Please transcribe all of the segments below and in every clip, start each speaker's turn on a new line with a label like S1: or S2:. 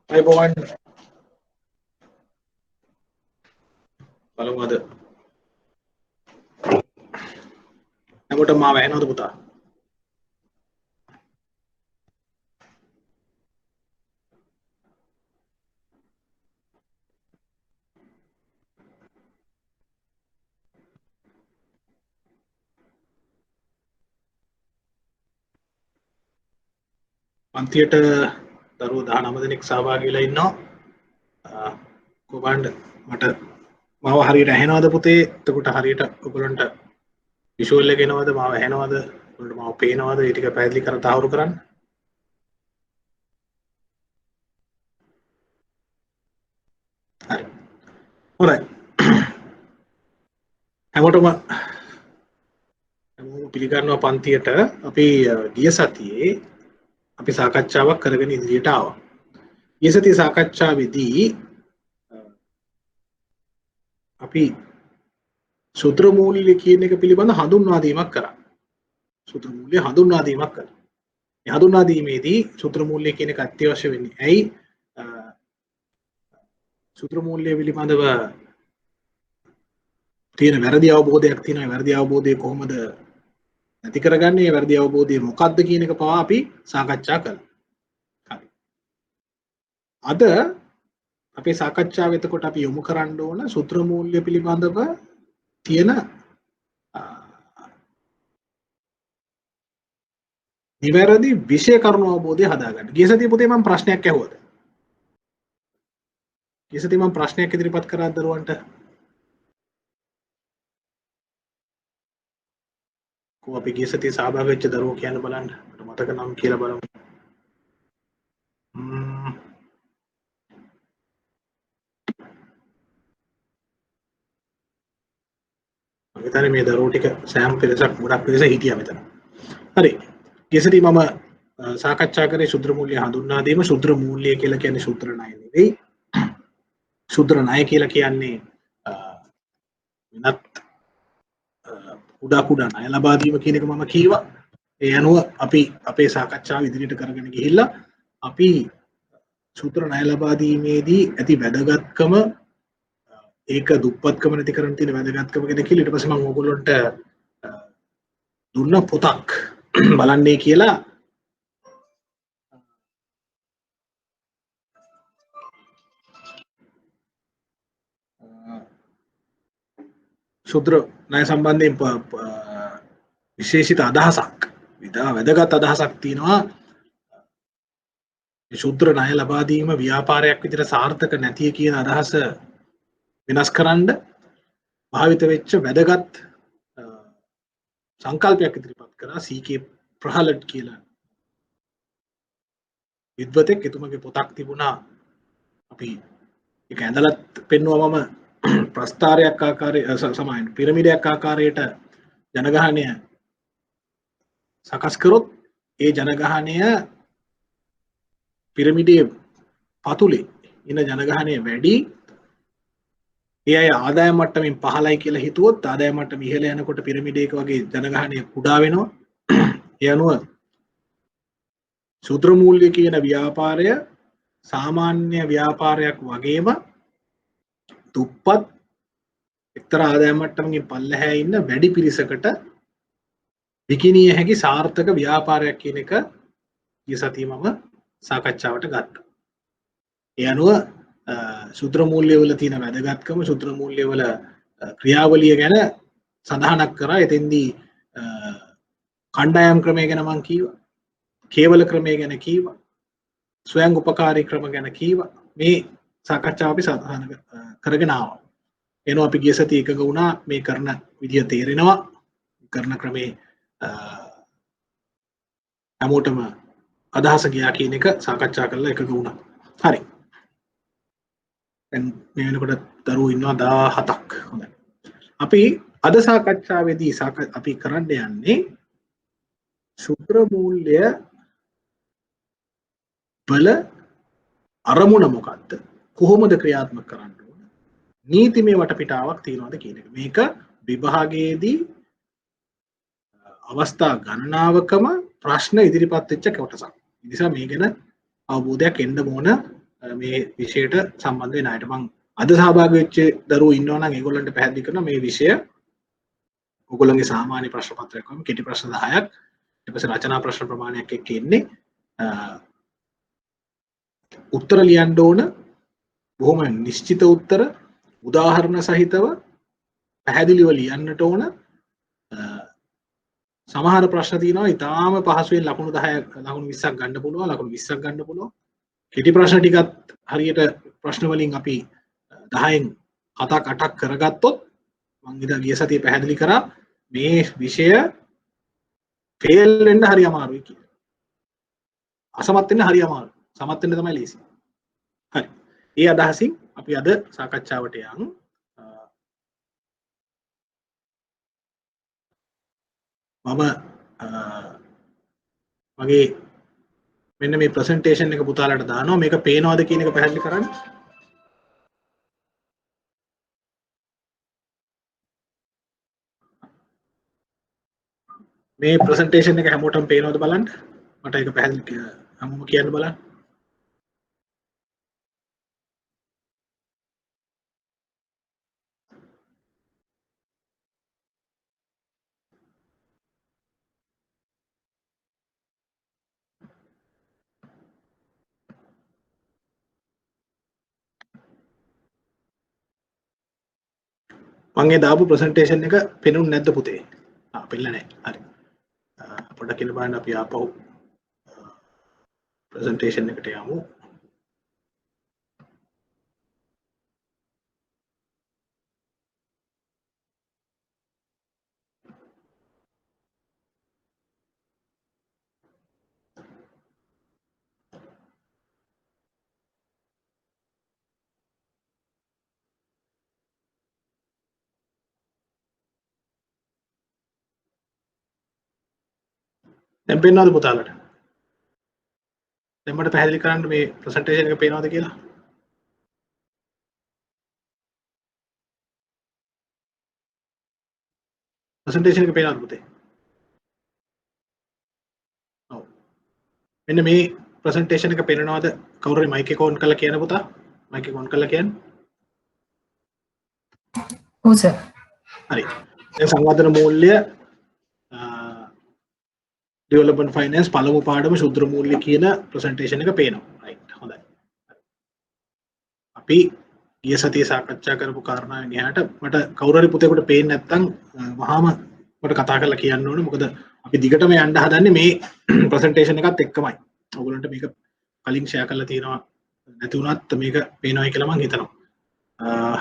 S1: අයිබෝවන් බලමු අද හැමෝටම මාව ඇහෙනවද පුතා? පන්තියට දරුවෝ 19 දෙනෙක් සහභාගී වෙලා ඉන්නවා. කොබන්ඩ් මට මාව හරියට ඇහෙනවද පුතේ? එතකොට හරියට ඔයගොල්ලන්ට විෂුවල් එක එනවද? මාව ඇහෙනවද? ඔයගොල්ලන්ට මාව පේනවද? ඒ ටික පැහැදිලි කර තහවුරු කරන්න. හරි. හොඳයි. හැමෝටම පිළිගන්නවා පන්තියට අපි ගිය සතියේ අපි සාකච්ඡාවක් කරගෙන ඉදිරියට ආවා. ගිය සතියේ සාකච්ඡාවේදී අපි සූත්‍ර මූල්‍ය කියන එක පිළිබඳ හඳුන්වා දීමක් කරා. සූත්‍ර මූල්‍ය හඳුන්වා දීමක් කරා. මේ හඳුන්වා දීමේදී සූත්‍ර මූල්‍ය කියන එක අත්‍යවශ්‍ය වෙන්නේ. ඇයි? සූත්‍ර මූල්‍ය පිළිබඳව තියෙන වැරදි අවබෝධයක් තියෙනවා. වැරදි අවබෝධය කොහොමද නැති කරගන්නේ? වැරදි අවබෝධය මොකක්ද කියන එක පවා අපි සාකච්ඡා කළා. හරි. අද අපේ සාකච්ඡාව එතකොට අපි යොමු කරන්න ඕන සූත්‍ර මූල්‍ය පිළිබඳව තියෙන නිවැරදි විෂය කරුණු අවබෝධය හදාගන්න. ගිය සතියේ පුතේ මම ප්‍රශ්නයක් ඇහුවද? ගිය සතියේ මම ප්‍රශ්නයක් ඉදිරිපත් කරා දරුවන්ට. කො අපි ගිය සතියේ සහභාගී වෙච්ච දරුවෝ කියන්න බලන්න. මට මතක නම් කියලා බලමු. මම හිතන්නේ මේ දරුවෝ ටික සෑම පිරිසක් ගොඩක් පිරිස හිටියා මෙතන. හරි. ගිය සතියේ මම සාකච්ඡා කරේ ශුද්‍ර මූල්‍ය හඳුන්වා දීම. ශුද්‍ර මූල්‍ය කියලා කියන්නේ ශුද්‍ර ණය නෙවෙයි. ශුද්‍ර ණය කියලා කියන්නේ වෙනත් කුඩා ණය ලබා දීම කියන එක මම කීවා. ඒ අනුව අපි අපේ සාකච්ඡාව ඉදිරියට කරගෙන ගිහිල්ලා අපි ශුද්‍ර ණය ලබා දීමේදී ඇති වැදගත්කම, ඒක දුප්පත්කම නැති කරන්න තියෙන වැදගත්කම ගැන කියලා ඊට පස්සේ මම ඕගොල්ලන්ට දුන්න පොතක් බලන්නේ කියලා ශුද්‍ර ණය සම්බන්ධයෙන් විශේෂිත අදහසක්, වැදගත් අදහසක් තියෙනවා. ශුද්‍ර ණය ලබා දීම ව්‍යාපාරයක් විදිහට සාර්ථක නැතිය කියන අදහස වෙනස් කරන්න භාවිත වෙච්ච වැදගත් සංකල්පයක් ඉදිරිපත් කරා සීකේ ප්‍රහලඩ් කියලා විද්වතෙක්. එතුමගේ පොතක් තිබුණා. අපි ඒක ඇඳලත් පෙන්වුවා මම. ප්‍රස්ථාරයක් ආකාරයේ සමාන පිරමීඩයක් ආකාරයට ජනගහනය සකස් කරොත් ඒ ජනගහනය පිරමිඩේ පතුලේ ඉන්න ජනගහනය වැඩි. ඒ අය ආදායම් මට්ටමින් පහළයි කියලා හිතුවොත් ආදායම් මට්ටම ඉහළ යනකොට පිරමිඩේක වගේ ජනගහනය කුඩා වෙනවා. ඒ අනුව ශුද්‍ර මූල්‍ය කියන ව්‍යාපාරය සාමාන්‍ය ව්‍යාපාරයක් වගේම දුප්පත් එක්තරා ආදායම් මට්ටමකින් පල්ලෙහා ඉන්න වැඩි පිරිසකට විකිණිය හැකි සාර්ථක ව්‍යාපාරයක් කියන එක ගිය සතියේ මම සාකච්ඡාවට ගත්තා. ඒ අනුව ශුද්‍ර මූල්‍ය වල තියෙන වැදගත්කම, ශුද්‍ර මූල්‍ය වල ක්‍රියාවලිය ගැන සඳහනක් කරා. එතෙන්දී කණ්ඩායම් ක්‍රමය ගැන මම කීවා, කේවල ක්‍රමය ගැන කීවා, ස්වයං උපකාරී ක්‍රම ගැන කීවා. මේ සාකච්ඡාව අපි සාධාරණ කරගෙන ආවා. එනවා අපි ගිය සතියේ එකඟ වුණා මේ කරන විදිය තේරෙනවා. කරන ක්‍රමේ හැමෝටම අදහස ගියා කියන එක සාකච්ඡා කරලා එකඟ වුණා. හරි. දැන් මේ වෙනකොට දරුවෝ ඉන්නවා 17ක්. හොඳයි. අපි අද සාකච්ඡාවේදී අපි කරන්න යන්නේ ශුද්‍ර මූල්‍ය වල අරමුණ මොකක්ද? කොහොමද ක්‍රියාත්මක කරන්න ඕන? නීතිමය වටපිටාවක් තියෙනවද කියන එක. මේක විභාගයේදී අවස්ථා ගණනාවකම ප්‍රශ්න ඉදිරිපත් වෙච්ච කොටසක්. ඒ නිසා මේ ගැන අවබෝධයක් එන්න ඕන මේ විෂයට සම්බන්ධ වෙන අයට. මම අද සහභාගී වෙච්ච දරුවෝ ඉන්නවා නම් ඒගොල්ලන්ට පැහැදිලි කරනවා මේ විෂය ඔයගොල්ලන්ගේ සාමාන්‍ය ප්‍රශ්න පත්‍රයක් වගේ කෙටි ප්‍රශ්න 10ක් ඊට පස්සේ රචනා ප්‍රශ්න ප්‍රමාණයක් එක්ක එන්නේ උත්තර ලියන්න ඕන බොහොම නිශ්චිත උත්තර උදාහරණ සහිතව පැහැදිලිව ලියන්නට ඕන සමහර ප්‍රශ්න තියෙනවා ඊටාම පහසුවෙන් ලකුණු 10ක් ලකුණු 20ක් ගන්න පුළුවන් ලකුණු 20ක් ගන්න පුළුවන් කෙටි ප්‍රශ්න ටිකත් හරියට ප්‍රශ්න වලින් අපි 10න් 7ක් 8ක් කරගත්තොත් මම ඉතින් ගිය සතියේ පැහැදිලි කරා මේ විෂය ෆේල් වෙන්න හරි අමාරුයි කියලා. අසමත් වෙන්න හරි අමාරුයි. සමත් වෙන්න තමයි ලේසි. හරි. ඒ අදහසින් අපි අද සාකච්ඡාවට යමු. මම මගේ මෙන්න මේ ප්‍රසන්ටේෂන් එක පුතාලට දානවා. මේක පේනවද කියන එක පැහැදිලි කරන්න. මේ ප්‍රසන්ටේෂන් එක හැමෝටම පේනවද බලන්න. මට ඒක පැහැදිලි හැමෝම කියන්න බලන්න. මම ඒ දාපු ප්‍රසන්ටේෂන් එක පෙනුනේ නැද්ද පුතේ? පෙන්නලා නැහැ. හරි. පොඩ්ඩක් ඉන්න බලන්න අපි ආපහු ප්‍රසන්ටේෂන් එකට යමු. දැන් පේනවද පුතාලට? දැන් මට පැහැදිලි කරන්න මේ ප්‍රසන්ටේෂන් එක පේනවද කියලා? ප්‍රසන්ටේෂන් එක පේනවද පුතේ? ඔව්. මෙන්න මේ ප්‍රසන්ටේෂන් එක පේනවද? කවුරු හරි මයික් එක ඔන් කරලා කියන පුතා? මයික් එක ඔන් කරලා කියන්න.
S2: ඔව් සර්.
S1: හරි. දැන් සංවර්ධන මූල්‍ය development finance පළමු පාඩම ශුද්‍ර මූල්‍ය කියන ප්‍රසන්ටේෂන් එක පේනවා. රයිට්. හොඳයි. අපි ගිය සතියේ සාකච්ඡා කරපු කාරණාවෙන් එහාට මට කවුරු හරි පුතේකට පේන්නේ නැත්නම් වහාම මට කතා කරලා කියන්න ඕනේ. මොකද අපි දිගටම යන්න හදන්නේ මේ ප්‍රසන්ටේෂන් එකත් එක්කමයි. ඔයගොල්ලන්ට මේක කලින් ෂෙයා කරලා තියෙනවා නැති වුණත් මේක පේනවායි කියලා මම හිතනවා.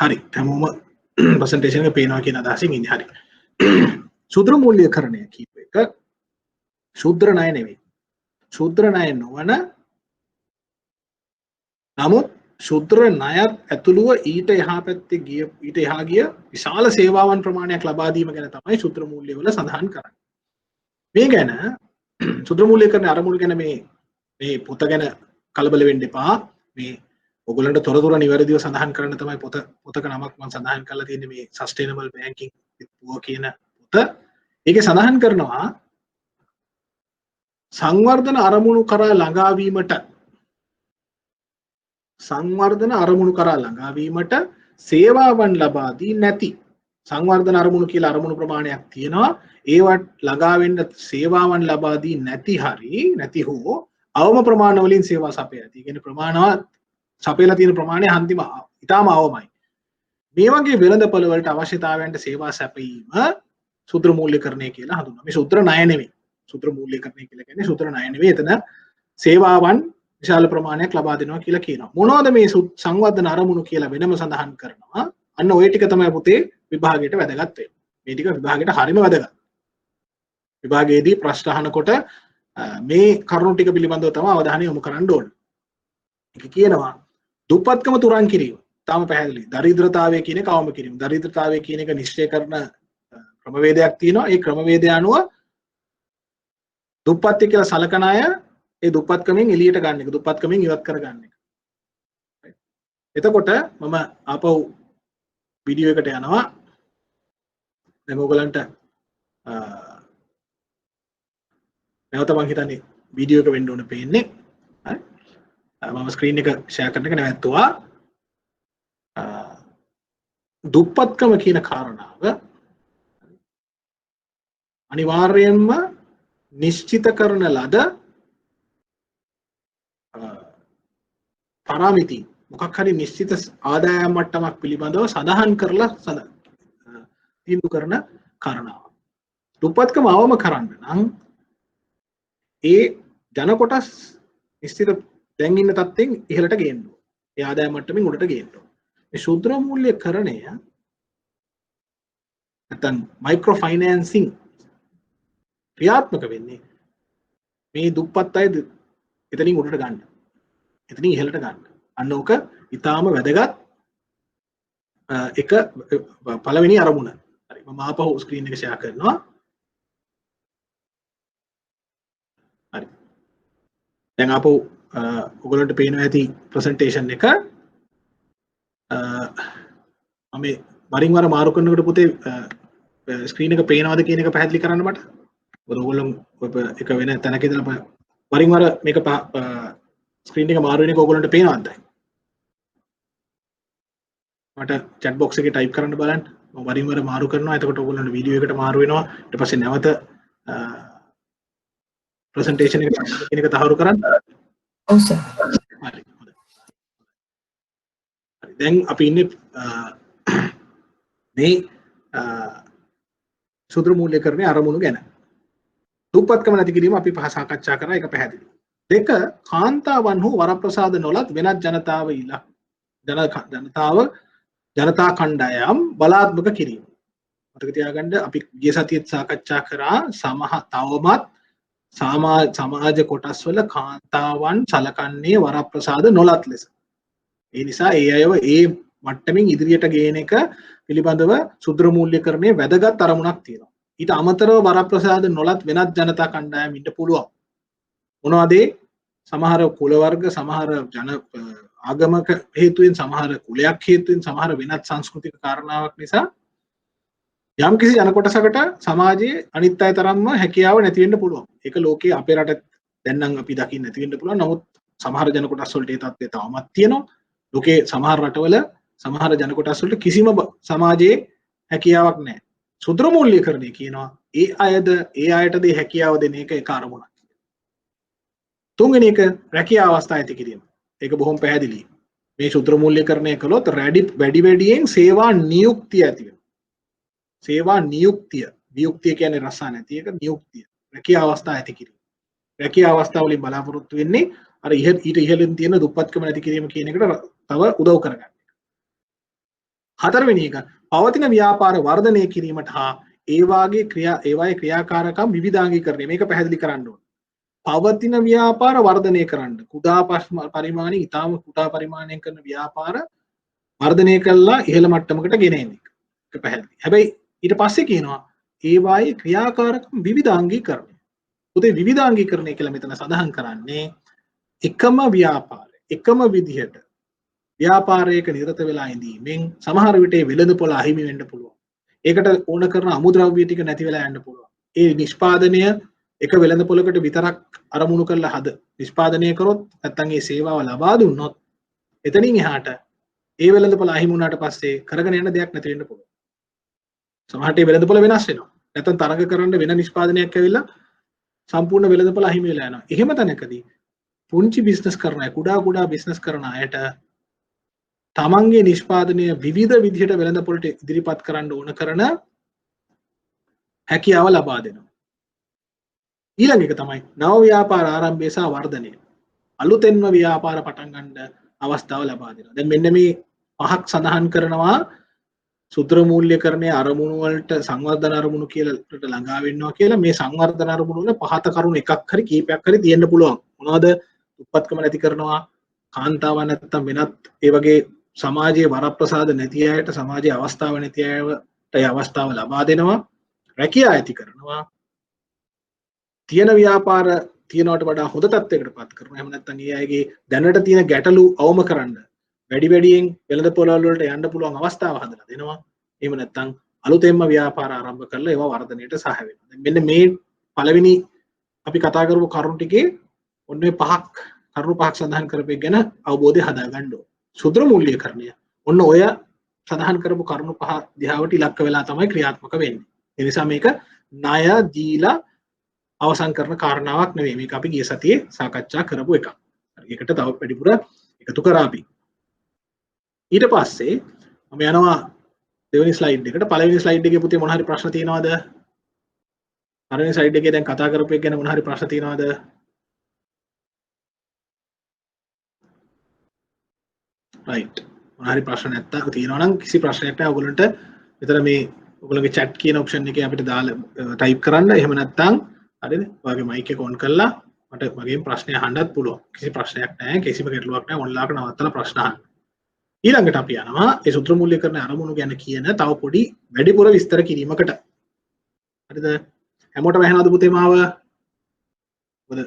S1: හරි. හැමෝම ප්‍රසන්ටේෂන් එක පේනවා කියන අදහසින් ඉන්නේ. හරි. ශුද්‍ර මූල්‍යකරණය කියප එක ශුද්‍ර ණය නෙවෙයි. ශුද්‍ර ණය නොවන නමුත් ශුද්‍ර ණයත් ඇතුළුව ඊට එහා පැත්තේ ඊට එහා ගිය විශාල සේවාවන් ප්‍රමාණයක් ලබා දීම ගැන තමයි ශුද්‍ර මූල්‍ය වල සඳහන් කරන්නේ. මේ ගැන ශුද්‍ර මූල්‍යකරණ අරමුණු ගැන මේ පොත ගැන කලබල වෙන්න එපා. මේ ඔයගොල්ලන්ට තොරතුරු නිවැරදිව සඳහන් කරන්න තමයි පොතක නමක් මම සඳහන් කරලා තියෙන්නේ මේ සස්ටේනබල් බැංකින් කියන පොත. ඒකේ සඳහන් කරනවා සංවර්ධන අරමුණු කරා ළඟාවීමට සේවාවන් ලබා දී නැති සංවර්ධන අරමුණු කියලා අරමුණු ප්‍රමාණයක් තියෙනවා. ඒවට ළඟා වෙන්න සේවාවන් ලබා දී නැති හෝ අවම ප්‍රමාණ වලින් සේවා සපයති. ඒ කියන්නේ ප්‍රමාණවත් සපයලා තියෙන ප්‍රමාණය අන්තිම ඊටාම අවමයි. මේ වගේ වෙළඳපොළ වලට අවශ්‍යතාවයන්ට සේවා සැපයීම ශුද්‍ර මූල්‍යකරණය කියලා හඳුන්වනවා. මේ ශුද්‍ර ණය නෙවෙයි. ශුද්‍ර මූල්‍යකරණය කියලා කියන්නේ ශුද්‍ර ණය නෙවෙයි. එතන සේවාවන් විශාල ප්‍රමාණයක් ලබා දෙනවා කියලා කියනවා. මොනවද මේ සංවර්ධන අරමුණු කියලා වෙනම සඳහන් කරනවා. අන්න ওই ටික තමයි පුතේ විභාගයට වැදගත් වෙන්නේ. මේ ටික විභාගයට හරිම වැදගත්. විභාගයේදී ප්‍රශ්න අහනකොට මේ කරුණු ටික පිළිබඳව තමයි අවධානය යොමු කරන්න ඕනේ. ඒක කියනවා දුප්පත්කම තුරන් කිරීම. තාම පැහැදිලි. දරිද්‍රතාවය කියන එක අවම කිරීම. දරිද්‍රතාවය කියන එක නිශ්චය කරන ක්‍රමවේදයක් තියෙනවා. ඒ ක්‍රමවේදය අනුව දුප්පත් කියලා සලකන අය ඒ දුප්පත්කමෙන් එළියට ගන්න එක, දුප්පත්කමෙන් ඉවත් කර ගන්න එක. එතකොට මම ආපහු වීඩියෝ එකට යනවා. දැන් ඔයගලන්ට නැවත මම හිතන්නේ වීඩියෝ එක වෙන්න ඕන පේන්නේ. හරි. මම ස්ක්‍රීන් එක ෂෙයා කරන එක නැවැත්තුවා. දුප්පත්කම කියන කාරණාව අනිවාර්යයෙන්ම නිශ්චිත කරන ලද පරාමිති මොකක් හරි නිශ්චිත ආදායම් මට්ටමක් පිළිබඳව සඳහන් කරලා තීන්දුව කරන කාරණාවක්. දුප්පත්කම අවම කරන්න නම් ඒ ජන කොටස් නිශ්චිත දැන් ඉන්න තත්ත්වෙන් ඉහළට ගේන්න ඕන. ඒ ආදායම් මට්ටමින් උඩට ගේන්න ඕන. මේ ශුද්‍ර මූල්‍යකරණය නැත්නම් මයික්‍රෝ ෆයිනෑන්සිං ක්‍රියාත්මක වෙන්නේ මේ දුප්පත් අය එතනින් උඩට ගන්න. එතනින් ඉහළට ගන්න. අන්න ඕක ඊටාම වැදගත් එක පළවෙනි අරමුණ. හරි මම ආපහු ස්ක්‍රීන් එක ෂෙයා කරනවා. හරි. දැන් ආපහු ඔයගොල්ලන්ට පේනවා ඇති ප්‍රසන්ටේෂන් එක. මම වරින් වර මාරු කරනකොට පුතේ ස්ක්‍රීන් එක පේනවද කියන එක පැහැදිලි කරන්න මට. මොකද ඔයගොල්ලෝ එක වෙන තැනක ඉඳලා වරින් වර මේක ස්ක්‍රීන් එක මාරු වෙන එක ඔයගොල්ලන්ට පේනවද? මට chat box එකේ type කරන්න බලන්න. මම වරින් වර මාරු කරනවා. එතකොට ඔයගොල්ලන්ට වීඩියෝ එකට මාරු වෙනවා. ඊට පස්සේ නැවත presentation එක කියන එක තහවුරු කරන්න.
S2: ඔව් සර්.
S1: හරි. දැන් අපි ඉන්නේ මේ ශුද්‍ර මූල්‍යකරණයේ අරමුණු ගැන. දුප්පත්කම නැති කිරීම අපි සාකච්ඡා කරා ඒක පැහැදිලි. දෙක කාන්තාවන් හෝ වරප්‍රසාද නොලත් වෙනත් ජනතා කණ්ඩායම් බලාත්මක කිරීම. මතක තියාගන්න අපි ගිය සතියේත් සාකච්ඡා කරා තවමත් සමාජ කොටස්වල කාන්තාවන් සලකන්නේ වරප්‍රසාද නොලත් ලෙස. ඒ නිසා ඒ අයව ඒ මට්ටමින් ඉදිරියට ගේන එක පිළිබඳව ශුද්‍ර මූල්‍යකරණයේ වැදගත් අරමුණක් තියෙනවා. ඊට අමතරව වරප්‍රසාද නොලත් වෙනත් ජනතා කණ්ඩායම් ඉන්න පුළුවන්. මොනවද? සමහර කුල වර්ග, සමහර ආගමක හේතුවෙන්, සමහර කුලයක් හේතුවෙන්, සමහර වෙනත් සංස්කෘතික කාරණාවක් නිසා යම්කිසි ජන කොටසකට සමාජයේ අනිත් අය තරම්ම හැකියාව නැති වෙන්න පුළුවන්. ඒක ලෝකයේ අපේ රට දැන් නම් අපි දකින්න නැති වෙන්න පුළුවන්. නමුත් සමහර ජන කොටස් වලට ඒ තත්ත්වය තවමත් තියෙනවා. ලෝකේ සමහර රටවල සමහර ජන කොටස් වලට කිසිම සමාජයේ හැකියාවක් නැහැ. ශුද්‍ර මූල්‍යකරණය කියනවා ඒ අයටද හැකියාව දෙන එක ඒක අරමුණක්. තුන්වෙනි එක රැකියා අවස්ථා ඇති කිරීම. ඒක බොහොම පැහැදිලි. මේ ශුද්‍ර මූල්‍යකරණය කළොත් වැඩියෙන් සේවා නියුක්තිය ඇති වෙනවා. සේවා නියුක්තිය. නියුක්තිය කියන්නේ රසා නැති එක නියුක්තිය. රැකියා අවස්ථා ඇති කිරීම. රැකියා අවස්ථා වලින් බලාපොරොත්තු වෙන්නේ අර ඊට ඉහළින් තියෙන දුප්පත්කම නැති කිරීම කියන එකට තව උදව් කරගන්න. හතරවෙනි එක පවතින ව්‍යාපාර වර්ධනය කිරීමට හා ඒවායේ ක්‍රියාකාරකම් විවිධාංගීකරණය. මේක පැහැදිලි කරන්න ඕන. පවතින ව්‍යාපාර වර්ධනය කරන්න. කුඩා පරිමාණයෙන් ඉතාම කුඩා පරිමාණයෙන් කරන ව්‍යාපාර වර්ධනය කළා ඉහළ මට්ටමකට ගෙන එන එක. ඒක පැහැදිලි. හැබැයි ඊට පස්සේ කියනවා ඒවායේ ක්‍රියාකාරකම් විවිධාංගීකරණය. උදේ විවිධාංගීකරණය කියලා මෙතන සඳහන් කරන්නේ එකම ව්‍යාපාරය එකම විදිහට ව්‍යාපාරයක නිරත වෙලා ඉඳීමෙන් සමහර විට වෙළඳපොළ අහිමි වෙන්න පුළුවන්. ඒකට ඕන කරන අමුද්‍රව්‍ය ටික නැති වෙලා යන්න පුළුවන්. ඒ නිෂ්පාදනය එක වෙළඳපොළකට විතරක් අරමුණු කරලා නිෂ්පාදනය කරොත් නැත්නම් ඒ සේවාව ලබා දුන්නොත් එතනින් එහාට ඒ වෙළඳපොළ අහිමි වුණාට පස්සේ කරගෙන යන්න දෙයක් නැති වෙන්න පුළුවන්. සමහරට ඒ වෙළඳපොළ වෙනස් වෙනවා. නැත්නම් තරඟ කරන්න වෙන නිෂ්පාදනයක් ඇවිල්ලා සම්පූර්ණ වෙළඳපොළ අහිමි වෙලා යනවා. එහෙම තැනකදී පුංචි බිස්නස් කරන අය කුඩා බිස්නස් කරන අයට තමන්ගේ නිෂ්පාදනය විවිධ විදිහට වෙළඳපොළට ඉදිරිපත් කරන්න ඕන කරන හැකියාව ලබා දෙනවා. ඊළඟ එක තමයි නව ව්‍යාපාර ආරම්භය සහ වර්ධනය. අලුතෙන්ම ව්‍යාපාර පටන් ගන්න අවස්ථාව ලබා දෙනවා. දැන් මෙන්න මේ පහක් සඳහන් කරනවා ශුද්‍ර මූල්‍යකරණයේ අරමුණු වලට සංවර්ධන අරමුණු කියලා ළඟා වෙන්නවා කියලා. මේ සංවර්ධන අරමුණු වල පහත කරුණු එකක් හරි කීපයක් හරි තියෙන්න පුළුවන්. මොනවද? උපත්කම නැති කරනවා, කාන්තාවන් නැත්තම් වෙනත් ඒ වගේ සමාජයේ වරප්‍රසාද නැති අයට සමාජයේ අවස්ථාව නැති අයට ඒ අවස්ථාව ලබා දෙනවා, රැකියා ඇති කරනවා, තියෙන ව්‍යාපාර තියනවට වඩා හොඳ තත්යකට පත් කරනවා. එහෙම නැත්නම් ඒ අයගේ දැනට තියෙන ගැටලු අවම කරන්න වැඩියෙන් වෙළඳපොළ වලට යන්න පුළුවන් අවස්ථාව හදලා දෙනවා. එහෙම නැත්නම් අලුතෙන්ම ව්‍යාපාර ආරම්භ කරලා ඒවා වර්ධනයට සහාය වෙනවා. මෙන්න මේ පළවෙනි අපි කතා කරපු කරුණු ටිකේ ඔන්න ඔය පහක් කරුණු පහක් සඳහන් කරපු ගැන අවබෝධය හදා ගන්න ඕන. ශුද්‍ර මූල්‍යකරණය. ඔන්න ඔය සඳහන් කරපු කරුණු පහ දිහාවට ඉලක්ක වෙලා තමයි ක්‍රියාත්මක වෙන්නේ. ඒ නිසා මේක ණය දීලා අවසන් කරන කාරණාවක් නෙවෙයි. මේක අපි ගිය සතියේ සාකච්ඡා කරපු එකක්. ඒකට තව වැඩිපුර එකතු කරා අපි. ඊට පස්සේ මම යනවා දෙවෙනි ස්ලයිඩ් එකට. පළවෙනි ස්ලයිඩ් එකේ පුතේ මොන හරි ප්‍රශ්න තියෙනවද? පළවෙනි ස්ලයිඩ් එකේ දැන් කතා කරපු එක ගැන මොන හරි ප්‍රශ්න තියෙනවද? රයිට්. මොන හරි ප්‍රශ්න නැත්තම් තියෙනවා නම් කිසි ප්‍රශ්නයක් නැහැ. ඔයගොල්ලන්ට විතර මේ ඔයගොල්ලෝගේ chat කියන ඔප්ෂන් එකේ අපිට දාලා ටයිප් කරන්න. එහෙම නැත්තම් හරිද? ඔයාගේ මයික් එක ඔන් කරලා මට මගෙන් ප්‍රශ්නය අහන්නත් පුළුවන්. කිසි ප්‍රශ්නයක් නැහැ. කිසිම ගැටලුවක් නැහැ. ඔන්ලාට නවත්තලා ප්‍රශ්න අහන්න. ඊළඟට අපි යනවා ඒ සූත්‍ර මූල්‍යකරණ අරමුණු ගැන කියන තව පොඩි වැඩිපුර විස්තර කිරීමකට. හරිද? හැමෝටම ඇහෙනවද පුතේ මාව? මොකද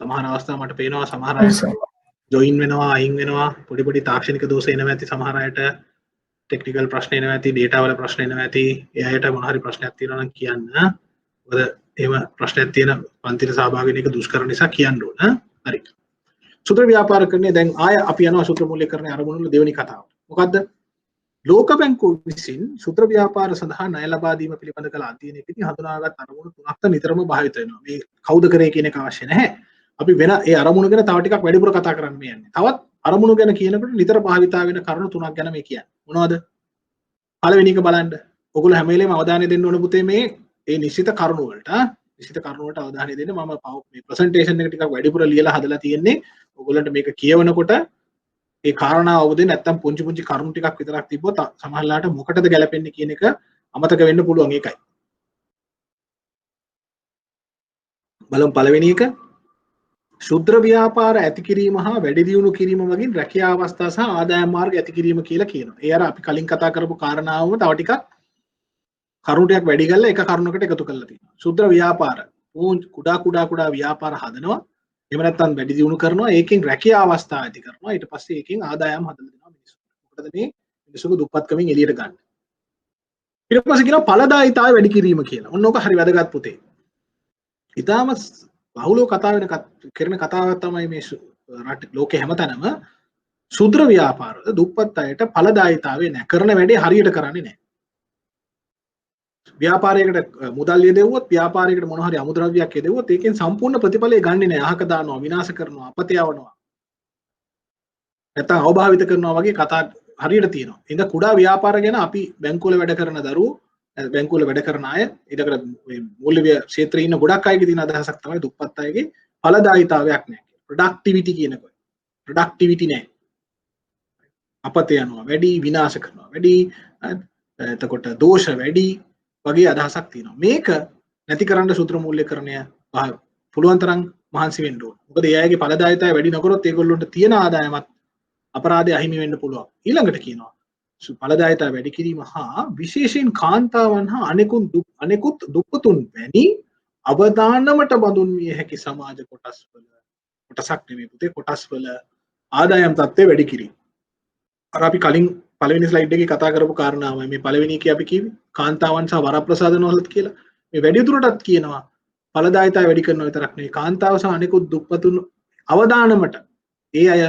S1: සමහර අවස්ථා මට පේනවා සමහර අය ජොයින් වෙනවා අයින් වෙනවා පොඩි පොඩි තාක්ෂණික දෝෂ එනවා ඇති සමහර අයට ටෙක්නිකල් ප්‍රශ්න එනවා ඇති ඩේටා වල ප්‍රශ්න එනවා ඇති ඒ අයට මොන හරි ප්‍රශ්නයක් තියෙනවා නම් කියන්න. මොකද එහෙම ප්‍රශ්නයක් තියෙන පන්තිට සහභාගී වෙන එක දුෂ්කර නිසා කියන්න ඕන. හරි. සූත්‍ර ව්‍යාපාරකරණය දැන් ආය අපි යනවා සූත්‍ර මූල්‍යකරණයේ අරමුණු වල දෙවෙනි කතාව. මොකද්ද? ලෝක බැංකුව විසින් සූත්‍ර ව්‍යාපාර සඳහා ණය ලබා දීම පිළිබඳ කළ අධ්‍යයනයකදී හඳුනාගත් අරමුණු තුනක් නිතරම භාවිත වෙනවා. මේ කවුද කරේ කියන එක අවශ්‍ය නැහැ. අපි වෙන ඒ අරමුණු ගැන තව ටිකක් වැඩිපුර කතා කරන්න මේ යන්නේ. තවත් අරමුණු ගැන කියනකොට නිතර භාවිතා වෙන කරුණු තුනක් ගැන මේ කියන්නේ. මොනවද? පළවෙනි එක බලන්න. ඔයගොල්ලෝ හැම වෙලේම අවධානය දෙන්න ඕන පුතේ මේ නිශ්චිත කරුණු වලට. නිශ්චිත කරුණු වලට අවධානය දෙන්න. මම මේ ප්‍රසන්ටේෂන් එක ටිකක් වැඩිපුර ලියලා හදලා තියෙන්නේ. ඔයගොල්ලන්ට මේක කියවනකොට ඒ කාරණා අවබෝධය නැත්තම් පුංචි පුංචි කරුණු ටිකක් විතරක් තිබ්බොත් සමහරලාට මොකටද ගැලපෙන්නේ කියන එක අමතක වෙන්න පුළුවන්. ඒකයි. බලමු පළවෙනි එක. ශුද්‍ර ව්‍යාපාර ඇති කිරීම හා වැඩි දියුණු කිරීම වගින් රැකියා අවස්ථා සහ ආදායම් මාර්ග ඇති කිරීම කියලා කියනවා. ඒ අර අපි කලින් කතා කරපු කාරණාවම තව ටිකක් කරුණු ටිකක් වැඩි කරලා එක කරුණකට එකතු කරලා තියෙනවා. ශුද්‍ර ව්‍යාපාර කුඩා ව්‍යාපාර හදනවා. එහෙම නැත්නම් වැඩි දියුණු කරනවා. ඒකෙන් රැකියා අවස්ථා ඇති කරනවා. ඊට පස්සේ ඒකෙන් ආදායම් හදලා දෙනවා මිනිස්සුන්ට. මොකද මේ මිනිස්සුන්ගේ දුප්පත්කමින් එළියට ගන්න. ඊට පස්සේ කියනවා ඵලදායීතාවය වැඩි කිරීම කියලා. ඔන්න ඕක හරි වැදගත් පුතේ. ඊටාම බහුලව කතා වෙන කරන කතාවක් තමයි මේ රට ලෝකේ හැමතැනම ශුද්‍ර ව්‍යාපාරවල දුප්පත් අයට ඵලදායීතාවය නැහැ. කරන වැඩේ හරියට කරන්නේ නැහැ. ව්‍යාපාරයකට මුදල් යදෙව්වොත් ව්‍යාපාරයකට මොන හරි අමුද්‍රව්‍යයක් යදෙව්වොත් ඒකෙන් සම්පූර්ණ ප්‍රතිඵලය ගන්නෙ නැහැ. අහක දානවා, විනාශ කරනවා, අපතේ යවනවා. නැත්නම් අවභාවිත කරනවා වගේ කතා හරියට තියෙනවා. ඉතින් කුඩා ව්‍යාපාර ගැන අපි බැංකුවල වැඩ කරන දරුවෝ බැංකුවල වැඩ කරන අය ඊටකට මූල්‍ය ක්ෂේත්‍රයේ ඉන්න ගොඩක් අයගේ තියෙන අදහසක් තමයි දුප්පත් අයගේ ඵලදායීතාවයක් නැහැ. ප්‍රොඩක්ටිවිටි කියනකොට ප්‍රොඩක්ටිවිටි නැහැ. අපතේ යනවා වැඩි, විනාශ කරනවා වැඩි, එතකොට දෝෂ වැඩි වගේ අදහසක් තියෙනවා. මේක නැති කරන්න සූත්‍ර මූල්‍යකරණය පුළුවන් තරම් මහන්සි වෙන්න ඕන. මොකද ඒ අයගේ ඵලදායීතාවය වැඩි නොකරොත් ඒගොල්ලොන්ට තියෙන ආදායමත් අපරාධය අහිමි වෙන්න පුළුවන්. ඊළඟට කියනවා ඵලදායීතාවය වැඩි කිරීම හා විශේෂයෙන් කාන්තාවන් හා අනෙකුත් දුප්පතුන් වැනි අවදානමට බඳුන් විය හැකි සමාජ කොටසක් නෙමෙයි පුතේ කොටස්වල ආදායම් තත්ත්වය වැඩි කිරීම. අර අපි කලින් පළවෙනි ස්ලයිඩ් එකේ කතා කරපු කාරණාවයි මේ පළවෙනි එකේ අපි කිව්වේ කාන්තාවන් සහ වරප්‍රසාදන වලත් කියලා. මේ වැඩි දුරටත් කියනවා ඵලදායීතාවය වැඩි කරනවා විතරක් නෙවෙයි කාන්තාව සහ අනෙකුත් දුප්පතුන් අවදානමට ඒ අය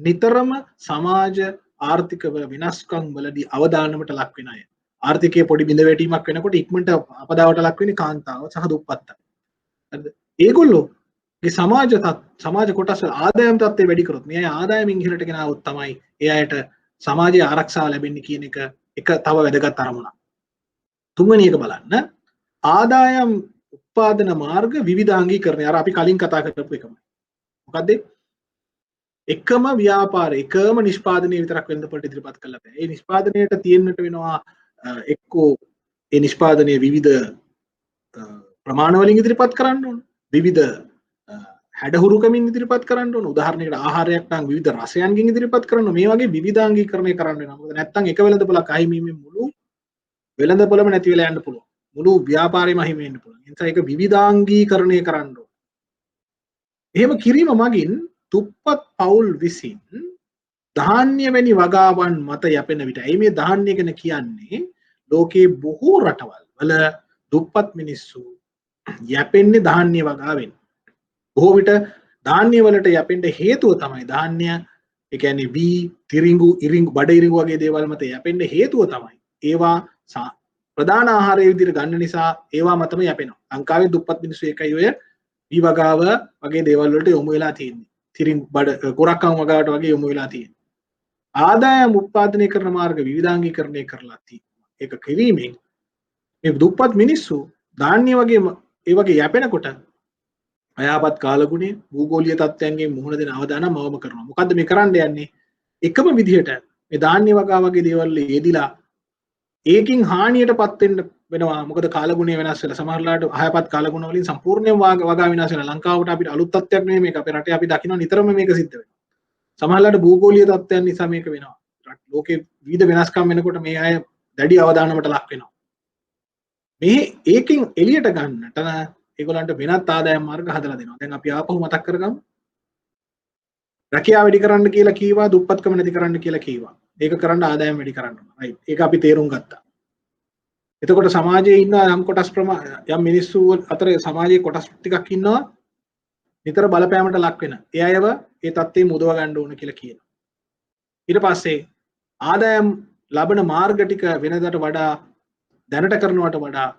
S1: නිතරම සමාජ ආර්ථික වෙනස්කම් වලදී අවදානමට ලක් වෙන අය. ආර්ථිකයේ පොඩි බිඳ වැටීමක් වෙනකොට ඉක්මනට අපදාවට ලක් වෙන්නේ කාන්තාව සහ දුප්පත් අය. හරිද? ඒගොල්ලෝගේ සමාජ කොටස් වල ආදායම් තත්ත්වය වැඩි කරොත් මේ අය ආදායමින් ඉහළට ගෙන આવොත් තමයි ඒ අයට සමාජයේ ආරක්ෂාව ලැබෙන්නේ කියන එක තව වැදගත් අරමුණක්. තුන්වෙනි එක බලන්න ආදායම් උත්පාදන මාර්ග විවිධාංගීකරණය. අර අපි කලින් කතා කරපු එකමයි. මොකද්ද? එකම ව්‍යාපාර එකම නිෂ්පාදනය විතරක් වෙළඳපොළට ඉදිරිපත් කළා බෑ. ඒ නිෂ්පාදනයට තියෙන්නට වෙනවා එක්කෝ ඒ නිෂ්පාදනය විවිධ ප්‍රමාණ වලින් ඉදිරිපත් කරන්න ඕන. විවිධ හැඩහුරුකමින් ඉදිරිපත් කරන්න ඕන. උදාහරණයකට ආහාරයක් නම් විවිධ රසයන්ගෙන් ඉදිරිපත් කරන්න ඕන. මේ වගේ විවිධාංගීකරණය කරන්න වෙනවා. මොකද නැත්තම් එක වෙළඳපොළක් අහිමිවීමෙන් මුළු වෙළඳපොළම නැති වෙලා යන්න පුළුවන්. මුළු ව්‍යාපාරෙම අහිමි වෙන්න පුළුවන්. ඒ නිසා ඒක විවිධාංගීකරණය කරන්න ඕන. එහෙම කිරීම මගින් දුප්පත් පවුල් විසින් ධාන්‍ය වැනි වගාවන් මත යැපෙන විට ඇයි මේ ධාන්‍ය ගැන කියන්නේ ලෝකයේ බොහෝ රටවල් වල දුප්පත් මිනිස්සු යැපෙන්නේ ධාන්‍ය වගාවෙන්. බොහෝ විට ධාන්‍ය වලට යැපෙන්න හේතුව තමයි ධාන්‍ය ඒ කියන්නේ වී තිරිඟු ඉරිඟු බඩ ඉරිඟු වගේ දේවල් මත යැපෙන්න හේතුව තමයි ඒවා ප්‍රධාන ආහාරය විදිහට ගන්න නිසා ඒවා මතම යැපෙනවා. ලංකාවේ දුප්පත් මිනිස්සු එකයි ඔය වී වගාව වගේ දේවල් වලට යොමු වෙලා තියෙන්නේ. තිරිඟු බඩ කොරක්කම් වගාවට වගේ යොමු වෙලා තියෙන්නේ. ආදායම් උත්පාදනය කරන මාර්ග විවිධාංගීකරණය කරලා තියෙනවා. ඒක කිරීමෙන් මේ දුප්පත් මිනිස්සු ධාන්‍ය වගේ ඒ වගේ යැපෙනකොට අයාපත් කාලගුණය භූගෝලීය තත්ත්වයන්ගේ මුහුණ දෙන අවදානම් අවම කරනවා. මොකද්ද මේ කරන්න යන්නේ? එකම විදිහට මේ ධාන්‍ය වගේ දේවල් යෙදිලා ඒකින් හානියටපත් වෙන්න වෙනවා. මොකද කාලගුණය වෙනස් වෙලා සමහරලාට අයාපත් කාලගුණ වලින් සම්පූර්ණයෙන්ම වගා විනාශ වෙනවා. ලංකාවට අපිට අලුත් තත්ත්වයක් නෙමෙයි මේක. අපේ රටේ අපි දකිනවා නිතරම මේක සිද්ධ වෙනවා. සමහරලාට භූගෝලීය තත්ත්වයන් නිසා මේක වෙනවා. ලෝකේ විවිධ වෙනස්කම් වෙනකොට මේ අය දැඩි අවධානමට ලක් වෙනවා. මේ ඒකෙන් එළියට ගන්නට ඒගොල්ලන්ට වෙනත් ආදායම් මාර්ග හදලා දෙනවා. දැන් අපි ආපහු මතක් කරගමු. රැකියාව වැඩි කරන්න කියලා කීවා, දුප්පත්කම නැති කරන්න කියලා කීවා. ඒක කරන්න ආදායම් වැඩි කරන්න ඕන. රයිට්. ඒක අපි තේරුම් ගත්තා. එතකොට සමාජයේ ඉන්න යම් කොටස් යම් මිනිස්සු අතර සමාජයේ කොටස් ටිකක් ඉන්නවා නිතර බලපෑමට ලක් වෙන. ඒ අයව ඒ තත්ත්වෙ මුදව ගන්න ඕන කියලා කියනවා. ඊට පස්සේ ආදායම් ලබන මාර්ග ටික වෙනදට වඩා දැනට කරනවට වඩා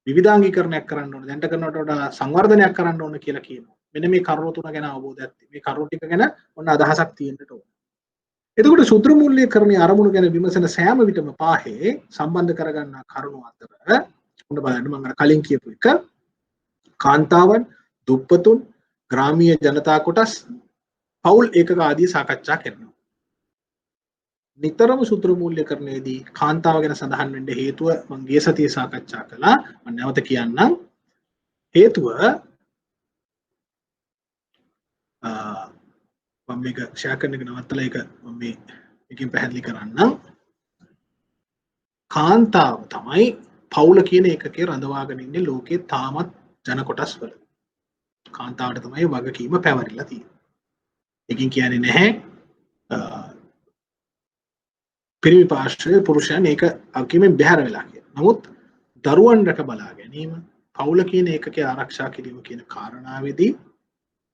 S1: විවිධාංගීකරණයක් කරන්න ඕන. දැනට කරනවට වඩා සංවර්ධනයක් කරන්න ඕන කියලා කියනවා. මෙන්න මේ කරුණු තුන ගැන අවබෝධයක් තියෙනවා. මේ කරුණු ටික ගැන ඔන්න අදහසක් තියෙන්නට ඕන. එතකොට ශුද්‍ර මූල්‍යකරණයේ අරමුණු ගැන විමසන සෑම විටම පාහේ සම්බන්ධ කරගන්නා කරුණු අතර උන්න බලන්න මම අර කලින් කියපු එක කාන්තාවන්, දුප්පතුන්, ග්‍රාමීය ජනතා කොටස්, පෞල් ඒකක ආදී සාකච්ඡා කරනවා. නිතරම ශුද්‍ර මූල්‍යකරණයේදී කාන්තාව ගැන සඳහන් වෙන්න හේතුව මම ගිය සතියේ සාකච්ඡා කළා. මම නැවත කියන්නම්. හේතුව මම මේක ෂෙයා කරන එක නවත්තලා ඒක මම මේකෙන් පැහැදිලි කරන්නම්. කාන්තාව තමයි පවුල කියන එකකේ රඳවාගෙන ඉන්නේ ලෝකේ තාමත් ජන කොටස් වල. කාන්තාවට තමයි වගකීම පැවරිලා තියෙන්නේ. ඒකෙන් කියන්නේ නැහැ පිරිමි පාර්ශ්වයේ පුරුෂයන් ඒක අකිමෙන් බැහැර වෙලා කියලා. නමුත් දරුවන් රැක බලා ගැනීම, පවුල කියන එකකේ ආරක්ෂා කිරීම කියන කාරණාවේදී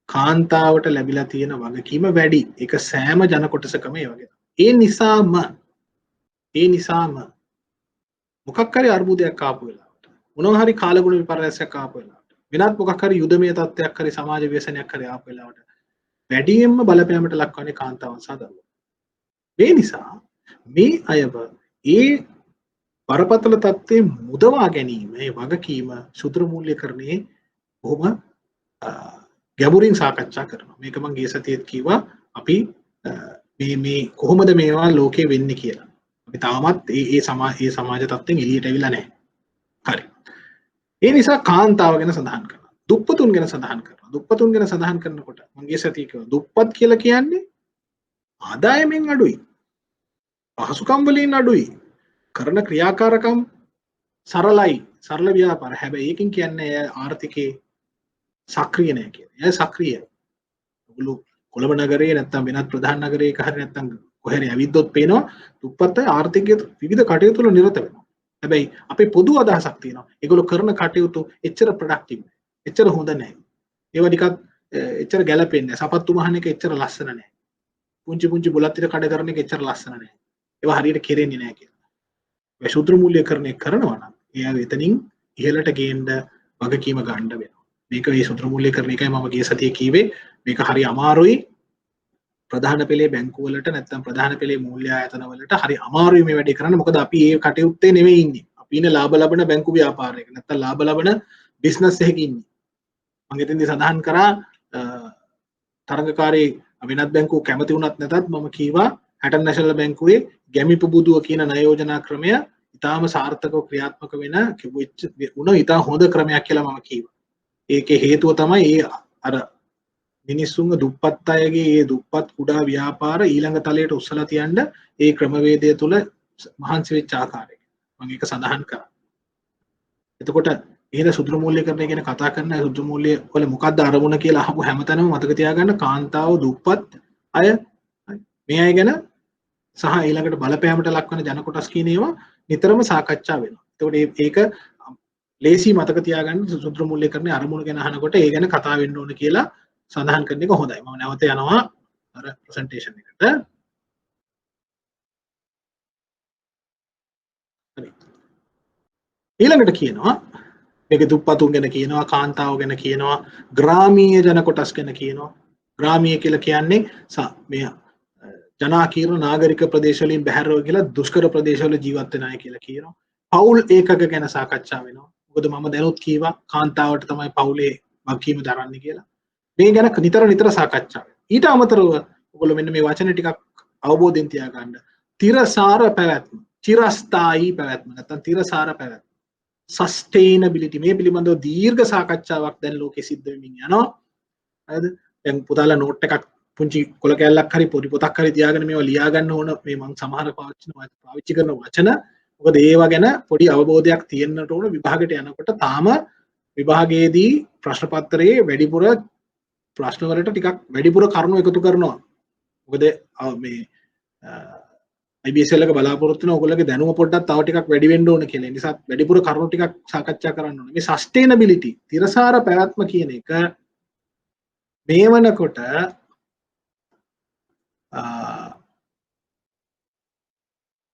S1: කාන්තාවට ලැබිලා තියෙන වගකීම වැඩි. ඒක සෑම ජන කොටසකම ඒ වගේ. ඒ නිසාම මොකක් හරි අර්බුදයක් ආපු වෙලාවට, මොනවා හරි කාලගුණ විපර්යාසයක් ආපු වෙලාවට, වෙනත් මොකක් හරි යුදමය තත්ත්වයක් හරි සමාජ ව්‍යසනයක් හරි ආපු වෙලාවට වැඩියෙන්ම බලපෑමට ලක්වන්නේ කාන්තාවන් සහ දරුවෝ. මේ නිසා මේ අයව ඒ බරපතල තත්ත්වයේ මුදවා ගැනීම, ඒ වගකීම ශුද්‍ර මූල්‍යකරණයේ බොහොම ගැඹුරින් සාකච්ඡා කරනවා. මේක මම ගිය සතියේත් කිව්වා අපි මේ කොහොමද මේවා ලෝකේ වෙන්නේ කියලා. අපි තාමත් ඒ සමාජ තත්ත්වෙන් එළියට ඇවිල්ලා නැහැ. හරි. ඒ නිසා කාන්තාව ගැන සඳහන් කරනවා. දුප්පතුන් ගැන සඳහන් කරනවා. දුප්පතුන් ගැන සඳහන් කරනකොට මම ගිය සතියේ කිව්වා දුප්පත් කියලා කියන්නේ ආදායමෙන් අඩුයි. පහසුකම් වලින් අඩුයි. කරන ක්‍රියාකාරකම් සරලයි. සරල ව්‍යාපාර. හැබැයි ඒකෙන් කියන්නේ ආර්ථිකේ සක්‍රිය නැහැ කියලා. එයා සක්‍රිය. ඔගොල්ලෝ කොළඹ නගරේ නැත්තම් වෙනත් ප්‍රධාන නගරයක හරි නැත්තම් කොහේ ඇවිද්දොත් පේනවා දුප්පත් අය ආර්ථිකයේ විවිධ කටයුතු වල නිරත වෙනවා. හැබැයි අපේ පොදු අදහසක් තියෙනවා. ඒගොල්ලෝ කරන කටයුතු එච්චර ප්‍රොඩක්ටිව් නැහැ. එච්චර හොඳ නැහැ. ඒවා ටිකක් එච්චර ගැලපෙන්නේ නැහැ. සපත්තු මහන එක එච්චර ලස්සන නැහැ. පුංචි පුංචි බුලත් ටික කඩ කරන එක එච්චර ලස්සන නැහැ. ඒවා හරියට කෙරෙන්නේ නැහැ කියලා. මේ ශුද්‍ර මූල්‍යකරණය කරනවා නම් එයා එතනින් ඉහළට ගේන්න වගකීම ගන්න වෙනවා. මේක මේ ශුද්‍ර මූල්‍යකරණ එකයි මම ගිය සතියේ කිව්වේ. මේක හරි අමාරුයි. ප්‍රධාන පෙළේ බැංකු වලට නැත්නම් ප්‍රධාන පෙළේ මූල්‍ය ආයතන වලට හරි අමාරුයි මේ වැඩේ කරන්න. මොකද අපි ඒ කටයුත්තේ නෙවෙයි ඉන්නේ. අපි ඉන්නේ ලාභ ලබන බැංකු ව්‍යාපාරයක නැත්නම් ලාභ ලබන බිස්නස් එකක ඉන්නේ. මම එතෙන්දී සඳහන් කරා තරඟකාරී වෙනත් බැංකු කැමති වුණත් නැතත් මම කීවා හැටන් නැෂනල් බැංකුවේ ගැමි පුබුදුව කියන ණය යෝජනා ක්‍රමය ඉතාම සාර්ථකව ක්‍රියාත්මක වෙන ඉතා හොඳ ක්‍රමයක් කියලා මම කීවා. ඒකේ හේතුව තමයි ඒ අර මිනිස්සුන්ගේ දුප්පත් අයගේ ඒ දුප්පත් කුඩා ව්‍යාපාර ඊළඟ තලයට උස්සලා තියන්න ඒ ක්‍රමවේදය තුල මහන්සි වෙච්ච ආකාරය. මම ඒක සඳහන් කරා. එතකොට එහෙද ශුද්‍ර මූල්‍යකරණය ගැන කතා කරන ශුද්‍ර මූල්‍ය වල මොකක්ද අරමුණ කියලා අහපු හැමතැනම මතක තියාගන්න කාන්තාව දුප්පත් අය මේ අය ගැන සහ ඊළඟට බලපෑමට ලක්වන ජන කොටස් කියන ඒවා නිතරම සාකච්ඡා වෙනවා. එතකොට ඒක ලේසි මතක තියාගන්න ශුද්‍ර මූල්‍යකරණයේ අරමුණ ගැන අහනකොට ඒ ගැන කතා වෙන්න ඕන කියලා සඳහන් කරන එක හොඳයි. මම නැවත යනවා අර ප්‍රසන්ටේෂන් එකට. හරි. ඊළඟට කියනවා මේක දුප්පතුන් ගැන කියනවා, කාන්තාව ගැන කියනවා, ග්‍රාමීය ජන කොටස් ගැන කියනවා. ග්‍රාමීය කියලා කියන්නේ මේ ජනාකීර්ණ නාගරික ප්‍රදේශවලින් බැහැරව කියලා දුෂ්කර ප්‍රදේශවල ජීවත් වෙන අය කියලා කියනවා. පවුල් ඒකක ගැන සාකච්ඡා වෙනවා. මොකද මම දැනුත් කීවා කාන්තාවට තමයි පවුලේ වගකීම දරන්නේ කියලා. මේ ගැන නිතර සාකච්ඡා වෙනවා. ඊට අමතරව ඔයගොල්ලෝ මෙන්න මේ වචන ටිකක් අවබෝධයෙන් තියාගන්න. තිරසාර පැවැත්ම, චිරස්ථායී පැවැත්ම නැත්නම් තිරසාර පැවැත්ම. සස්ටේනබිලිටි මේ පිළිබඳව දීර්ඝ සාකච්ඡාවක් දැන් ලෝකෙ සිද්ධ වෙමින් යනවා. හරිද? දැන් පුතාලා නෝට් එකක් පුංචි කොල කැල්ලක් හරි පොඩි පොතක් හරි තියාගෙන මේවා ලියා ගන්න ඕන. මේ මම සමහර පාවිච්චි කරන වචන. මොකද ඒවා ගැන පොඩි අවබෝධයක් තියෙන්නට ඕන. විභාගයට යනකොට තාම විභාගයේදී ප්‍රශ්න පත්‍රයේ වැඩිපුර ප්‍රශ්න වලට ටිකක් වැඩිපුර කරුණු එකතු කරනවා. මොකද මේ IBSL එක බලාපොරොත්තු වෙන ඔයගොල්ලෝගේ දැනුම පොඩ්ඩක් තව ටිකක් වැඩි වෙන්න ඕන කියලා. ඒ නිසා වැඩිපුර කරුණු ටිකක් සාකච්ඡා කරන්න ඕනේ. මේ සස්ටේනබිලිටි, තිරසාර පැවැත්ම කියන එක මේ වනකොට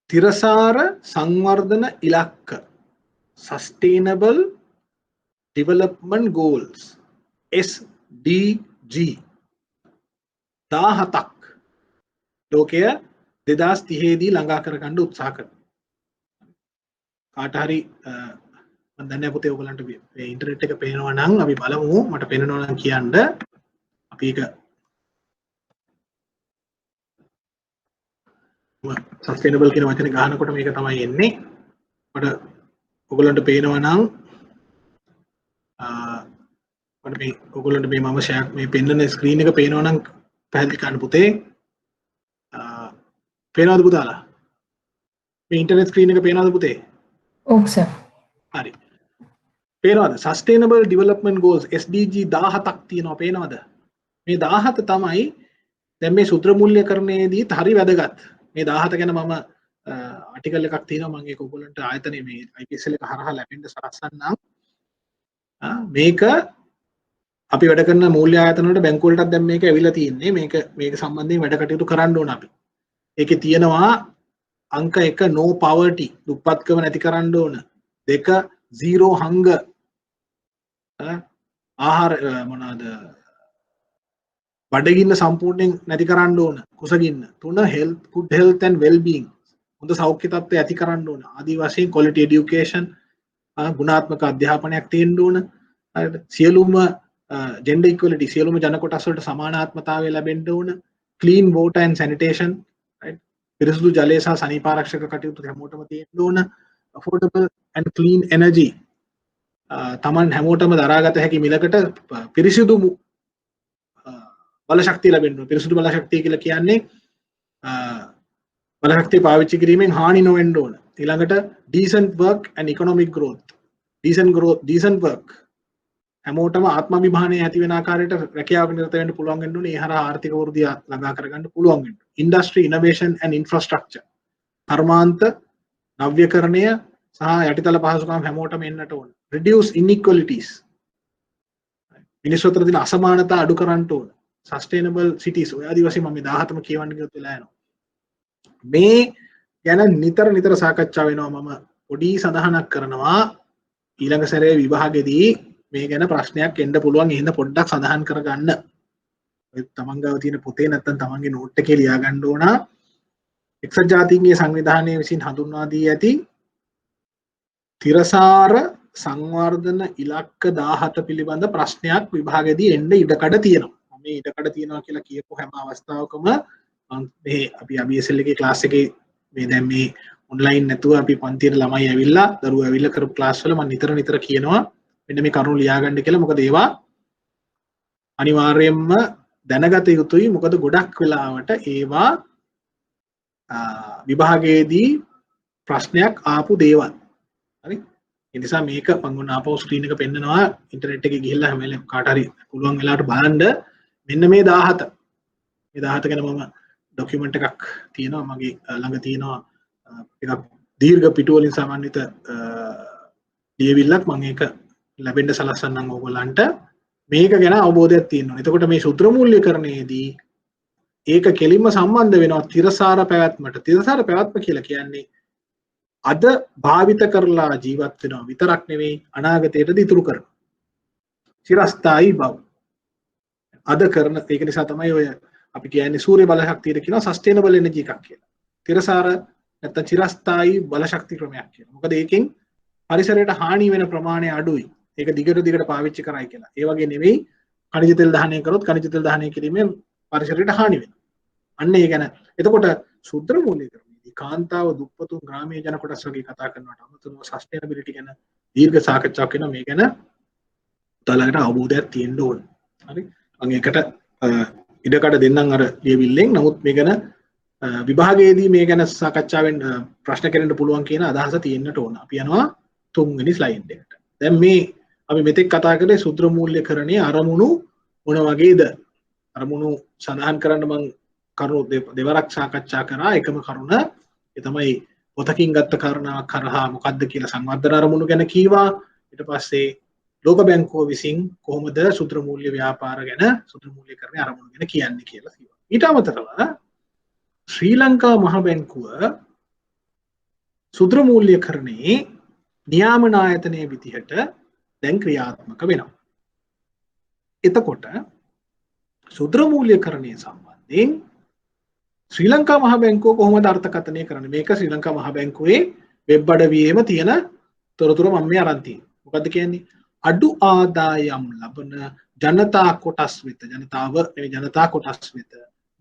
S1: තිරසාර සංවර්ධන ඉලක්ක Sustainable Development Goals SDG 17ක් ලෝකය 2030 දී ළඟා කරගන්න උත්සාහ කරනවා. කාට හරි මම දන්නේ පුතේ ඔයගලන්ට මේ ඉන්ටර්නෙට් එක පේනවා නම් අපි බලමු. මට පේනවා නම් කියන්න. අපි ඒක සස්ටේනබල් කියන වචනේ ගහනකොට මේක තමයි එන්නේ. මට ඔයගලන්ට පේනවා නම් මට මේ ඔයගලන්ට මේ මම ෂෙයා මේ පෙන්නන ස්ක්‍රීන් එක පේනවා නම් පැහැදිලි කරන්න පුතේ. පේනවද පුතාලා? මේ ඉන්ටර්නෙට් ස්ක්‍රීන් එක පේනවද පුතේ?
S2: ඔව් සර්.
S1: හරි. පේනවද? Sustainable Development Goals SDG 17ක් තියෙනවා පේනවද? මේ 17 තමයි දැන් මේ සූත්‍ර මූල්‍යකරණයේදීත් හරි වැදගත්. මේ 17 ගැන මම ආටිකල් එකක් තියෙනවා මම ඒක ඔයගොල්ලන්ට ආයතනයේ මේ IPSL එක හරහා ලැබෙන්න සලස්සන්නම්. මේක අපි වැඩ කරන මූල්‍ය ආයතන වලට බැංකු වලටත් දැන් මේක ඇවිල්ලා තියෙන්නේ. මේක සම්බන්ධයෙන් වැඩ කටයුතු කරන්න ඕන අපි. ඒකේ තියෙනවා අංක 1 no poverty දුප්පත්කම නැති කරන්න ඕන. 2 zero hunger ආහාර මොනවාද බඩගින්න සම්පූර්ණයෙන් නැති කරන්න ඕන. කුසගින්න. 3 good health and well being හොඳ සෞඛ්‍ය තත්ත්වය ඇති කරන්න ඕන. ආදී වශයෙන් quality education ගුණාත්මක අධ්‍යාපනයක් තියෙන්න ඕන. හරිද? සියලුම gender equality සියලුම ජන කොටස් වලට සමානාත්මතාවය ලැබෙන්න ඕන. clean water and sanitation right? පිරිසිදු ජලය සහ සනීපාරක්ෂක කටයුතු හැමෝටම තියෙන්න ඕන. affordable and clean energy තමන් හැමෝටම දරාගත හැකි මිලකට පිරිසිදු බල ශක්තිය ලැබෙන්න ඕන. පිරිසිදු බල ශක්තිය කියලා කියන්නේ බල ශක්තිය පාවිච්චි කිරීමෙන් හානි නොවෙන්න ඕන. ඊළඟට decent work and economic growth. decent work හැමෝටම ආත්මාභිමානය ඇති වෙන ආකාරයට රැකියාවක නිරත වෙන්න පුළුවන් වෙන්න ඕනේ. ඒ හරහා ආර්ථික වෘද්ධිය ළඟා කරගන්න පුළුවන් වෙන්න. industry innovation and infrastructure කර්මාන්ත නව්‍යකරණය සහ යටිතල පහසුකම් හැමෝටම එන්නට ඕන. reduce inequalities මිනිස්සු අතර තියෙන අසමානතා අඩු කරන්න ඕන. sustainable cities ඔය ආදි වශයෙන් මම මේ 17ම කියවන්න ගියොත් වෙලා යනවා. මේ ගැන නිතර සාකච්ඡා වෙනවා. මම පොඩි සඳහනක් කරනවා ඊළඟ සැරේ විභාගෙදී මේ ගැන ප්‍රශ්නයක් එන්න පුළුවන්. එහෙනම් පොඩ්ඩක් සඳහන් කරගන්න. ඔය තමන් ගාව තියෙන පොතේ නැත්නම් තමන්ගේ නෝට් එකේ ලියා ගන්න ඕන. එක්සත් ජාතීන්ගේ සංවිධානය විසින් හඳුන්වා දී ඇති තිරසාර සංවර්ධන ඉලක්ක 17 පිළිබඳ ප්‍රශ්නයක් විභාගෙදී එන්න ඉඩකඩ තියෙනවා. මේ ඉඩකඩ තියෙනවා කියලා කියපු හැම අවස්ථාවකම මේ අපි IBSL එකේ ක්ලාස් එකේ මේ දැන් මේ ඔන්ලයින් නැතුව අපි පන්තියේ ළමයි ඇවිල්ලා දරුවෝ ඇවිල්ලා කරපු ක්ලාස් වල මම නිතර කියනවා මෙන්න මේ කරුණු ලියා ගන්න කියලා. මොකද ඒවා අනිවාර්යයෙන්ම දැනගත යුතුයි. මොකද ගොඩක් වෙලාවට ඒවා විභාගයේදී ප්‍රශ්නයක් ආපු දේවල්. හරි? ඒ නිසා මේක මම ඔන්න ආපහු ස්ක්‍රීන් එක පෙන්නනවා. ඉන්ටර්නෙට් එකේ ගිහිල්ලා හැම වෙලේම කාට හරි පුළුවන් වෙලාවට බලන්න මෙන්න මේ 17. මේ 17 ගැන මම ડોකියුමන්ට් එකක් තියෙනවා මගේ ළඟ තියෙනවා. එකක් දීර්ඝ පිටු වලින් සමන්විත ලියවිල්ලක්. මම ඒක ලැබෙන්න සලස්සන්නම් ඕගොල්ලන්ට. මේක ගැන අවබෝධයක් තියෙනවා. එතකොට මේ ශුද්‍ර මූල්‍යකරණයේදී ඒක කෙලින්ම සම්බන්ධ වෙනවා තිරසාර පැවැත්මට. තිරසාර පැවැත්ම කියලා කියන්නේ අද භාවිත කරලා ජීවත් වෙනවා විතරක් නෙවෙයි අනාගතයටද ඉතුරු කරනවා. චිරස්ථායී බව. අද කරන ඒක නිසා තමයි ඔය අපි කියන්නේ සූර්ය බල ශක්තියට කියනවා සස්ටේනබල් එනර්ජි එකක් කියලා. තිරසාර නැත්නම් චිරස්ථායී බල ශක්ති ක්‍රමයක් කියලා. මොකද ඒකෙන් පරිසරයට හානි වෙන ප්‍රමාණය අඩුයි. ඒක දිගට පාවිච්චි කරයි කියලා. ඒ වගේ නෙවෙයි khනිජ තෙල් දහනය කරොත් khනිජ තෙල් දහනය කිරීමෙන් පරිසරයට හානි වෙනවා. අන්න ඒ ගැන. එතකොට ශුද්‍ර මූල්‍යකරණයේදී කාන්තාව දුප්පතුන් ග්‍රාමීය ජන කොටස් වගේ කතා කරනවට අමතරව සස්ටේනබිලිටි ගැන දීර්ඝ සාකච්ඡාවක් වෙනවා. මේ ගැන උතාලකට අවබෝධයක් තියෙන්න ඕන. හරි. මම ඒකට ඉඩකඩ දෙන්නම් අර ලියවිල්ලෙන්. නමුත් මේ ගැන විභාගයේදී මේ ගැන සාකච්ඡාවෙන් ප්‍රශ්න කරන්න පුළුවන් කියන අදහස තියෙන්නට ඕන. අපි යනවා තුන්වෙනි ස්ලයිඩ් එකට. දැන් මේ අපි මෙතෙක් කතා කරේ ශුද්‍ර මූල්‍යකරණයේ අරමුණු මොන වගේද? අරමුණු සඳහන් කරන්න මම කරුණු දෙවරක් සාකච්ඡා කරා. එකම කරුණ ඒ තමයි පොතකින් ගත්ත කාරණාවක් කරහා මොකද්ද කියලා සංවර්ධන අරමුණු ගැන කීවා. ඊට පස්සේ ලෝක බැංකුව විසින් කොහොමද ශුද්‍ර මූල්‍ය ව්‍යාපාර ගැන ශුද්‍ර මූල්‍යකරණයේ අරමුණු ගැන කියන්නේ කියලා කිව්වා. ඊට අමතරව ශ්‍රී ලංකා මහ බැංකුව ශුද්‍ර මූල්‍යකරණයේ නියාමන ආයතනයේ විදිහට දැන් ක්‍රියාත්මක වෙනවා. එතකොට ශුද්‍ර මූල්‍යකරණය සම්බන්ධයෙන් ශ්‍රී ලංකා මහ බැංකුව කොහොමද අර්ථකථනය කරන්නේ? මේක ශ්‍රී ලංකා මහ බැංකුවේ වෙබ් අඩවියේම තියෙන තොරතුරු මම මේ අරන් තියෙනවා. මොකද්ද කියන්නේ? අඩු ආදායම් ලබන ජනතා කොටස් වෙත ජනතා කොටස් වෙත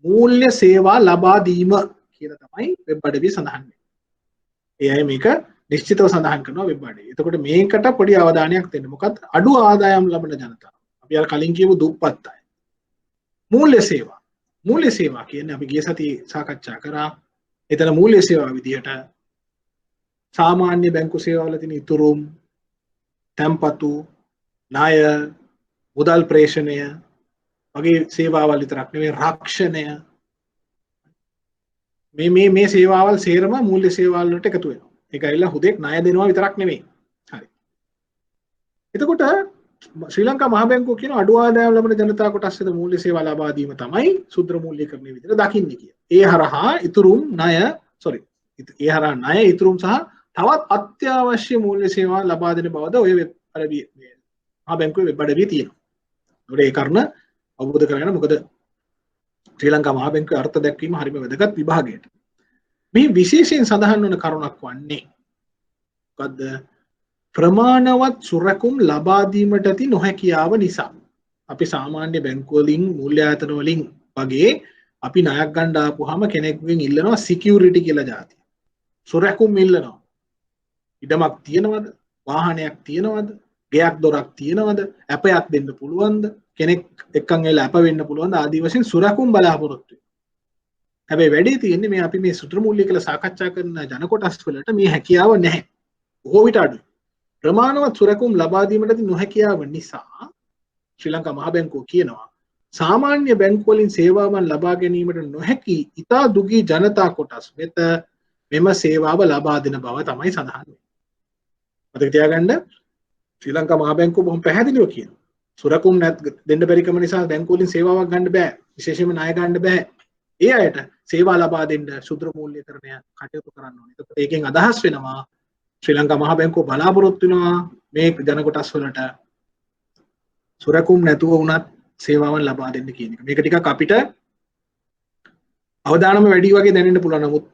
S1: මූල්‍ය සේවා ලබා දීම කියලා තමයි වෙබ් අඩවිය සඳහන් වෙන්නේ. ඒ අය මේක නිශ්චිතව සඳහන් කරනවා වෙබ් අඩවිය. එතකොට මේකට පොඩි අවධානයක් දෙන්න. මොකද අඩු ආදායම් ලබන ජනතාව. අපි අර කලින් කියපු දුප්පත් අය. මූල්‍ය සේවා කියන්නේ අපි ගිය සතියේ සාකච්ඡා කරා. එතන මූල්‍ය සේවා විදිහට සාමාන්‍ය බැංකු සේවාවල තියෙන ඉතුරුම්, තැන්පතු, ණය, මුදල් ප්‍රේෂණය වගේ සේවාවල් විතරක් නෙවෙයි රක්ෂණය මේ සේවාවල් සේරම මූල්‍ය සේවාවල් වලට එකතු වෙනවා. ඒක ඇවිල්ලා හුදෙක් ණය දෙනවා විතරක් නෙවෙයි. හරි. එතකොට ශ්‍රී ලංකා මහ බැංකුව කියන අඩු ආදායම් ලබන ජනතා කොටස් වෙත මූල්‍ය සේවා ලබා දීම තමයි ශුද්‍ර මූල්‍යකරණයේ විදිහට දකින්නේ කියලා. ඒ හරහා ඉතුරුම් ණය ඉතුරුම් සහ තවත් අත්‍යවශ්‍ය මූල්‍ය සේවා ලබා දෙන බවද ඔය වෙබ් අඩවිය මහ බැංකුවේ වෙබ් අඩවියේ තියෙනවා. ඒකට ඒ කරුණ අවබෝධ කරගන්න. මොකද ශ්‍රී ලංකා මහ බැංකුවේ අර්ථ දැක්වීම හරිම වැදගත් විභාගයට. මේ විශේෂයෙන් සඳහන් වන කරුණක් වන්නේ මොකද්ද? ප්‍රමාණවත් සුරකුම් ලබා දීමට ඇති නොහැකියාව නිසා. අපි සාමාන්‍ය බැංකු වලින් මූල්‍ය ආයතන වලින් වගේ අපි ණයක් ගන්න ආපුවාම කෙනෙක්ගෙන් ඉල්ලනවා සිකියුරිටි කියලා જાතිය. සුරකුම් ඉල්ලනවා. ඉඩමක් තියනවද? වාහනයක් තියනවද? ගෙයක් දොරක් තියනවද? ඇපයක් දෙන්න පුළුවන්ද? කෙනෙක් එක්කන් එලා ඇප වෙන්න පුළුවන්ද? ආදී වශයෙන් සුරකුම් බලාපොරොත්තු වෙනවා. හැබැයි වැඩේ තියෙන්නේ මේ අපි මේ ශුද්‍ර මූල්‍ය කියලා සාකච්ඡා කරන ජන කොටස් වලට මේ හැකියාව නැහැ. බොහෝ විට අඩුයි. ප්‍රමාණවත් සුරකුම් ලබා දීමට ඇති නොහැකියාව නිසා ශ්‍රී ලංකා මහ බැංකුව කියනවා සාමාන්‍ය බැංකු වලින් සේවාවන් ලබා ගැනීමට නොහැකි ඉතා දුගී ජනතා කොටස් වෙත මෙම සේවාව ලබා දෙන බව තමයි සඳහන් වෙන්නේ. මතක තියාගන්න ශ්‍රී ලංකා මහ බැංකුව බොහොම පැහැදිලිව කියනවා. සුරකුම් දෙන්න බැරිකම නිසා බැංකු වලින් සේවාවක් ගන්න බෑ. විශේෂයෙන්ම ණය ගන්න බෑ. ඒ අයට සේවා ලබා දෙන්න ශුද්‍ර මූල්‍යකරණය කටයුතු කරන්න ඕනේ. ඒකට ඒකෙන් අදහස් වෙනවා ශ්‍රී ලංකා මහ බැංකුව බලාපොරොත්තු වෙනවා මේ ජන කොටස් වලට සුරකුම් නැතුව වුණත් සේවාවන් ලබා දෙන්න කියන එක. මේක ටිකක් අපිට අවදානම වැඩි වගේ දැනෙන්න පුළුවන්. නමුත්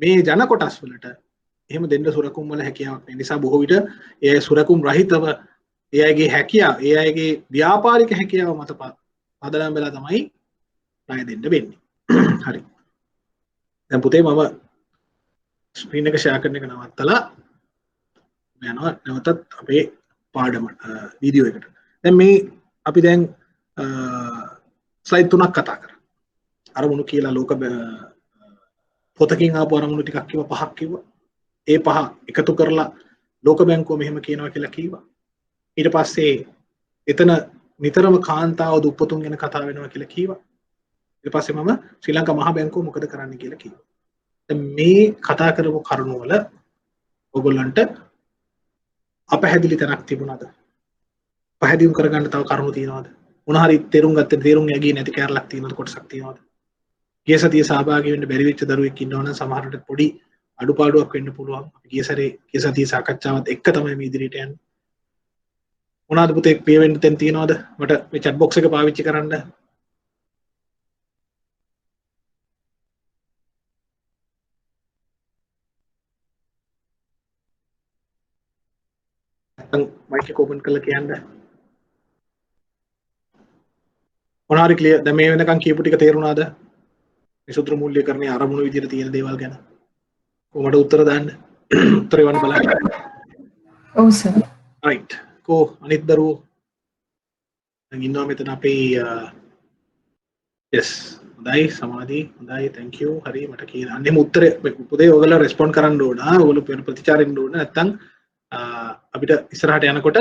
S1: මේ ජන කොටස් වලට එහෙම දෙන්න සුරකුම් වල හැකියාවක් නැහැ. නිසා බොහෝ විට ඒ සුරකුම් රහිතව ඒ අයගේ හැකියාව, ඒ අයගේ ව්‍යාපාරික හැකියාව මත පදනම් වෙලා තමයි ණය දෙන්න වෙන්නේ. හරි. දැන් පුතේ මම ස්ක්‍රීන් එක ෂෙයා කරන එක නවත්තලා යනවා නැවතත් අපේ පාඩම වීඩියෝ එකට. දැන් මේ අපි දැන් ස්ලයිඩ් තුනක් කතා කරා. අරමුණු කියලා ලෝක පොතකින් ආපු අරමුණු ටිකක් කිව්වා, පහක් කිව්වා. ඒ පහ එකතු කරලා ලෝක බැංකුව මෙහෙම කියනවා කියලා කිව්වා. ඊට පස්සේ එතන නිතරම කාන්තාව දුප්පතුන් ගැන කතා වෙනවා කියලා කිව්වා. ඊට පස්සේ මම ශ්‍රී ලංකා මහ බැංකුව මොකද කරන්න කියලා කිව්වා. දැන් මේ කතා කරපු කරුණු වල ඔයගොල්ලන්ට අපහැදිලි තැනක් තිබුණාද? පැහැදිලි කරගන්න තව කරුණු තියෙනවද? මොන හරි තේරුම් ගත්තේ තේරුම් යගියේ නැති කැරලක් තියෙනවද කොටසක් තියෙනවද? ගිය සතිය සහභාගී වෙන්න බැරි වෙච්ච දරුවෙක් ඉන්නවනම් සමහරවිට පොඩි අඩුපාඩුවක් වෙන්න පුළුවන්. අපි ගිය සතිය සාකච්ඡාවත් එක්ක තමයි මේ ඉදිරියට යන්නේ. මොනවාද පුතේ පේ වෙන්න තැන් තියෙනවද? මට මේ chat box එක පාවිච්චි කරන්න. නැත්නම් මයික් එක ඕපන් කරලා කියන්න. මොනවාරි ක්ලියර් දැන් මේ වෙනකන් කියපු ටික තේරුණාද? මේ සූත්‍ර මූල්‍යකරණයේ අරමුණු විදිහට තියෙන දේවල් ගැන. කොහොමද උත්තර දාන්න? උත්තරේ වන්න බලන්න.
S2: ඔව් සර්.
S1: රයිට්. කෝ අනිත් දරුවෝ දැන් ඉන්නවා මෙතන අපේ yes හොඳයි සමාධි හොඳයි thank you හරි මට කියන අන්නේම උත්තරේ පුතේ ඔයගොල්ලෝ රෙස්පොන්ඩ් කරන්න ඕන ඔයගොල්ලෝ වෙන ප්‍රතිචාරෙන්න ඕන නැත්නම් අපිට ඉස්සරහට යනකොට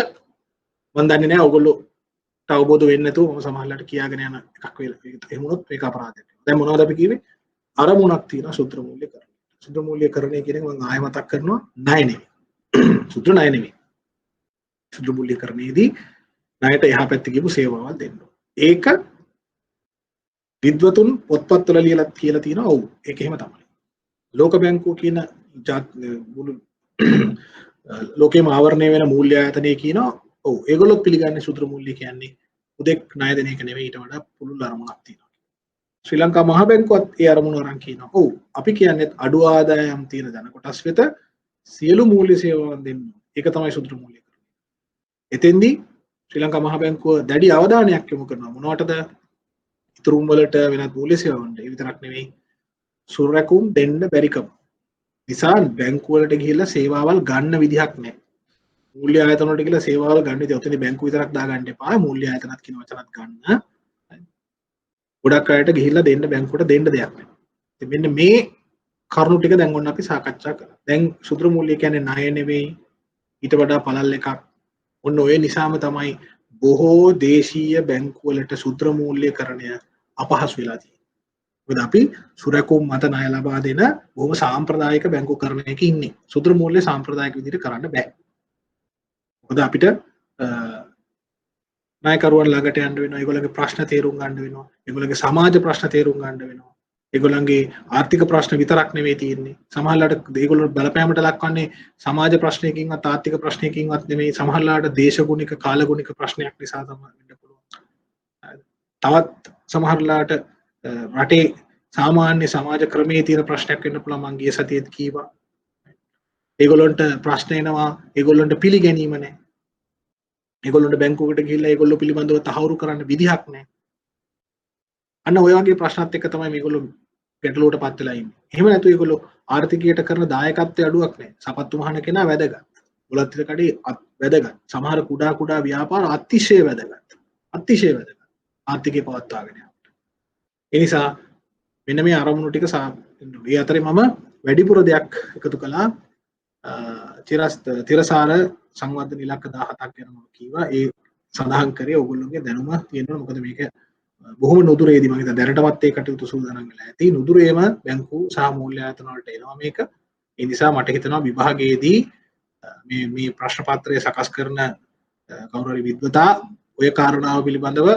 S1: මම දන්නේ නැහැ ඔයගොල්ලෝට අවබෝධ වෙන්නේ නැතුව මම සමහරවිට කියාගෙන යන එකක් වෙලා එහෙම වුණොත් මේක අපරාධයක්. දැන් මොනවද අපි කිව්වේ? අරමුණක් තියෙනවා සූත්‍ර මූල්‍යකරණය. සූත්‍ර මූල්‍යකරණය කියන එක මම ආයෙ මතක් කරනවා ණය නෙමෙයි. සූත්‍ර ණය නෙමෙයි. සූත්‍ර මූල්‍යකරණයේදී ණයට එහා පැත්තේ කියපු සේවාවල් දෙන්න. ඒක විද්වතුන් පොත්පත්වල ලියලා කියලා තියෙනවා. ඔව් ඒක එහෙම තමයි. ලෝක බැංකුව කියන මුළු ලෝකේම ආවරණය වෙන මූල්‍ය ආයතනය කියනවා. ඔව් ඒගොල්ලොත් පිළිගන්නේ සූත්‍ර මූල්‍ය කියන්නේ උදෙක් ණය දෙන එක නෙවෙයි ඊට වඩා පුළුල් අරමුණක් තියෙනවා. ශ්‍රී ලංකා මහ බැංකුවත් ඒ අරමුණ අරන් කියනවා. ඔව් අපි කියන්නේ අඩු ආදායම් තියෙන ධන කොටස් වෙත සියලු මූල්‍ය සේවාවන් දෙන්න. ඒක තමයි සූත්‍ර මූල්‍ය. එතෙන්දී ශ්‍රී ලංකා මහ බැංකුව දැඩි අවධානයක් යොමු කරනවා මොනවටද? ඉතුරුම් වලට වෙනත් මූල්‍ය සේවාවන්ට. ඒ විතරක් නෙවෙයි සුරැකුම් දෙන්න බැරිකම. නිසා බැංකුව වලට ගිහිල්ලා සේවාවල් ගන්න විදිහක් නැහැ. මූල්‍ය ආයතන වලට ගිහිල්ලා සේවාවල් ගන්න විදිහ. ඔතන බැංකුව විතරක් දාගන්න එපා. මූල්‍ය ආයතනත් කියන වචනත් ගන්න. ගොඩක් අයට ගිහිල්ලා දෙන්න බැංකුවට දෙන්න දෙයක් නැහැ. ඉතින් මෙන්න මේ කරුණු ටික දැන් ඔන්න අපි සාකච්ඡා කරා. දැන් සුදුරු මූල්‍ය කියන්නේ ණය නෙවෙයි. ඊට වඩා පළල් එකක්. ඔන්න ඔය නිසාම තමයි බොහෝ දේශීය බැංකුවලට සුත්‍ර මූල්‍යකරණය අපහසු වෙලා තියෙන්නේ. මොකද අපි සුරැකුම් මත ණය ලබා දෙන බොහොම සාම්ප්‍රදායික බැංකුකරණයක ඉන්නේ. සුත්‍ර මූල්‍ය සාම්ප්‍රදායික විදිහට කරන්න බෑ. මොකද අපිට ණයකරුවන් ළඟට යන්න වෙනවා. ඒගොල්ලන්ගේ ප්‍රශ්න තේරුම් ගන්න වෙනවා. ඒගොල්ලන්ගේ සමාජ ප්‍රශ්න තේරුම් ගන්න වෙනවා. ඒගොල්ලන්ගේ ආර්ථික ප්‍රශ්න විතරක් නෙවෙයි තියෙන්නේ. සමහරවිට ඒගොල්ලෝ බලපෑමට ලක්වන්නේ සමාජ ප්‍රශ්නයකින්වත් ආර්ථික ප්‍රශ්නයකින්වත් නෙවෙයි. සමහරවිට දේශගුණික කාලගුණික ප්‍රශ්නයක් නිසා තමයි වෙන්න පුළුවන්. තවත් සමහරවිට රටේ සාමාන්‍ය සමාජ ක්‍රමයේ තියෙන ප්‍රශ්නයක් වෙන්න පුළුවන්. මං ගිය සතියේත් කීවා. ඒගොල්ලන්ට ප්‍රශ්න එනවා. ඒගොල්ලන්ට පිළිගැනීම නැහැ. ඒගොල්ලන්ට බැංකුවකට ගිහිල්ලා ඒගොල්ලෝ පිළිබඳව තහවුරු කරන්න විදිහක් නැහැ. අන්න ඔය වගේ ප්‍රශ්නත් එක්ක තමයි මේගොල්ලෝ ගැටලුවට පත් වෙලා ඉන්නේ. එහෙම නැතු ඒගොල්ලෝ ආර්ථිකයට කරන දායකත්වයේ අඩුවක් නැහැ. සපත්තු මහන කෙනා වැදගත්. බුලත් කඩේ වැදගත්. සමහර කුඩා ව්‍යාපාර අතිශය වැදගත්. අතිශය වැදගත්. ආර්ථිකය පවත්වාගෙන යන්න. ඒ නිසා මෙන්න මේ අරමුණු ටික ඒ අතරේ මම වැඩිපුර දෙයක් එකතු කළා. තිරසාර සංවර්ධන ඉලක්ක 17ක් ගැන මම කිව්වා. ඒ සඳහන් කරේ ඔයගොල්ලෝගේ දැනුම තියෙනවා. මොකද මේක බොහොම නුදුරේදී මම හිතා දැනටමත් ඒ කටයුතු සූදානම් වෙලා ඇති. නුදුරේම බැංකු සහ මූල්‍ය ආයතන වලට එනවා මේක. ඒ නිසා මට හිතෙනවා විභාගයේදී මේ ප්‍රශ්න පත්‍රය සකස් කරන කවුරු හරි විද්වතා ඔය කාරණාව පිළිබඳව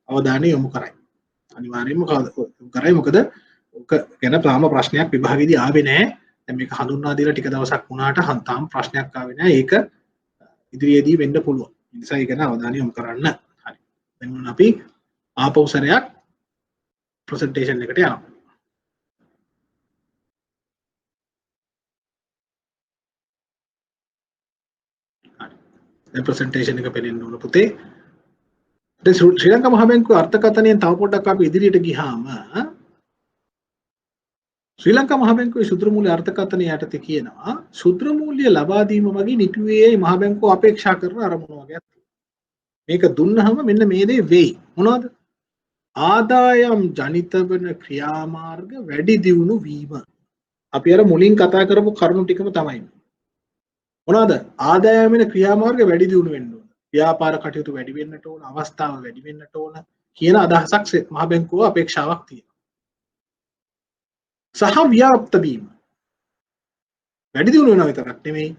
S1: අවධානය යොමු කරයි. අනිවාර්යයෙන්ම කරයි. මොකද ඔක ගැන තාම ප්‍රශ්නයක් විභාගයේදී ආවේ නැහැ. දැන් මේක හඳුන්වා දීලා ටික දවසක් වුණාට තාම ප්‍රශ්නයක් ආවේ නැහැ. ඒක ඉදිරියේදී වෙන්න පුළුවන්. ඒ නිසා ඒක ගැන අවධානය යොමු කරන්න. හරි. දැන් අපි ආපහු සැරයක් ප්‍රසන්ටේෂන් එකට යනවා. හරි. දැන් ප්‍රසන්ටේෂන් එක පෙන්නන්න ඕන පුතේ. දැන් ශ්‍රී ලංකා මහ බැංකුවේ අර්ථකථනයෙන් තව පොඩ්ඩක් අපි ඉදිරියට ගියාම ශ්‍රී ලංකා මහ බැංකුවේ සුත්‍ර මූල්‍ය අර්ථකථනය යටතේ කියනවා සුත්‍ර මූල්‍ය ලබා දීම මගින් ඉටුවේ මහ බැංකුව අපේක්ෂා කරන අරමුණ වගේක් තියෙනවා. මේක දුන්නහම මෙන්න මේ දේ වෙයි. මොනවද? ආදායම් ජනිත වන ක්‍රියාමාර්ග වැඩි දියුණු වීම. අපි අර මුලින් කතා කරපු කරුණු ටිකම තමයි. මොනවද? ආදායම් වෙන ක්‍රියාමාර්ග වැඩි දියුණු වෙන්න ඕන. ව්‍යාපාර කටයුතු වැඩි වෙන්නට ඕන, අවස්ථාව වැඩි වෙන්නට ඕන කියන අදහසක් මහ බැංකුව අපේක්ෂාවක් තියෙනවා. සහ ව්‍යාප්ත වීම. වැඩි දියුණු වෙනවා විතරක් නෙමෙයි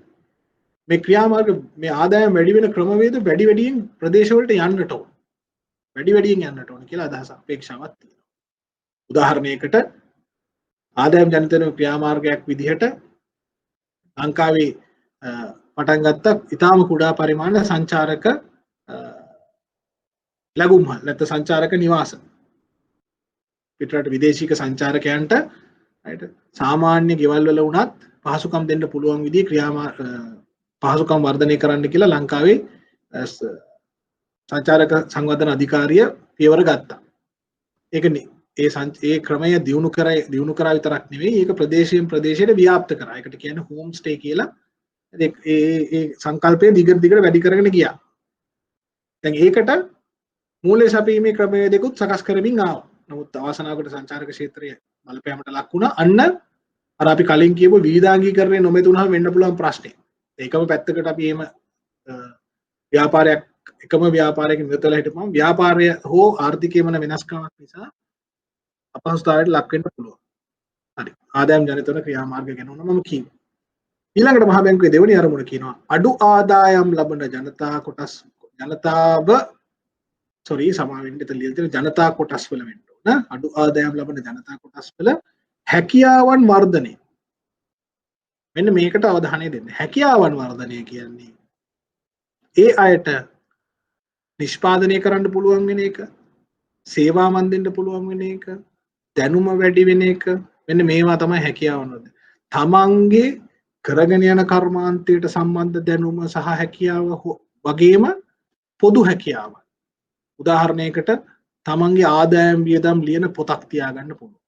S1: මේ ක්‍රියාමාර්ග මේ ආදායම් වැඩි වෙන ක්‍රමවේද වැඩි වැඩියෙන් ප්‍රදේශවලට යන්නට ඕන. වැඩි වැඩියෙන් යන්නට ඕන කියලා අදහස අපේක්ෂාවක් තියෙනවා. උදාහරණයකට ආදායම් ජනිත වෙන ක්‍රියාමාර්ගයක් විදිහට ලංකාවේ පටන් ගත්ත ඉතාම කුඩා පරිමාණ සංචාරක ලැබුම්හල් නැත්නම් සංචාරක නිවාස පිටරට විදේශික සංචාරකයන්ට සාමාන්‍ය ගෙවල් වල වුණත් පහසුකම් දෙන්න පුළුවන් විදිහේ පහසුකම් වර්ධනය කරන්න කියලා ලංකාවේ සංචාරක සංවර්ධන අධිකාරිය පියවර ගත්තා. ඒකනේ ඒ ක්‍රමය දියුණු කරා විතරක් නෙවෙයි ඒක ප්‍රදේශයෙන් ප්‍රදේශයට ව්‍යාප්ත කරා. ඒකට කියන්නේ හෝම් ස්ටේ කියලා. ඒ සංකල්පය දිගට වැඩි කරගෙන ගියා. දැන් ඒකට මූල්‍ය සැපීමේ ක්‍රමවේදයකුත් සකස් කරමින් ආවා. නමුත් අවාසනාවකට සංචාරක ක්ෂේත්‍රයේ බලපෑමට ලක් වුණා. අන්න අර අපි කලින් කියපු විවිධාංගීකරණය නොමෙතුනහම වෙන්න පුළුවන් ප්‍රශ්නේ. ඒකම පැත්තකට අපි එහෙම ව්‍යාපාරයක් එකම ව්‍යාපාරයකින් නිරත වෙලා හිටපුවම ව්‍යාපාරය හෝ ආර්ථිකයේ මොන වෙනස්කමක් නිසා අපහසුතාවයට ලක් වෙන්න පුළුවන්. හරි. ආදායම් ජනිත වන ක්‍රියාමාර්ග ගැන මම කියනවා. ඊළඟට මහ බැංකුවේ දෙවෙනි අරමුණ කියනවා අඩු ආදායම් ලබන ජනතා කොටස් වල වෙන්න ඕන. අඩු ආදායම් ලබන ජනතා කොටස් වල හැකියාවන් වර්ධනය. මෙන්න මේකට අවධානය දෙන්න. හැකියාවන් වර්ධනය කියන්නේ ඒ අයට නිෂ්පාදනය කරන්න පුළුවන් වෙන එක, සේවාවන් දෙන්න පුළුවන් වෙන එක, දැනුම වැඩි වෙන එක. මෙන්න මේවා තමයි හැකියාවන් වර්ධනය. තමන්ගේ කරගෙන යන කර්මාන්තයට සම්බන්ධ දැනුම සහ හැකියාව වගේම පොදු හැකියාව. උදාහරණයකට තමන්ගේ ආදායම් වියදම් ලියන පොතක් තියාගන්න පුළුවන්.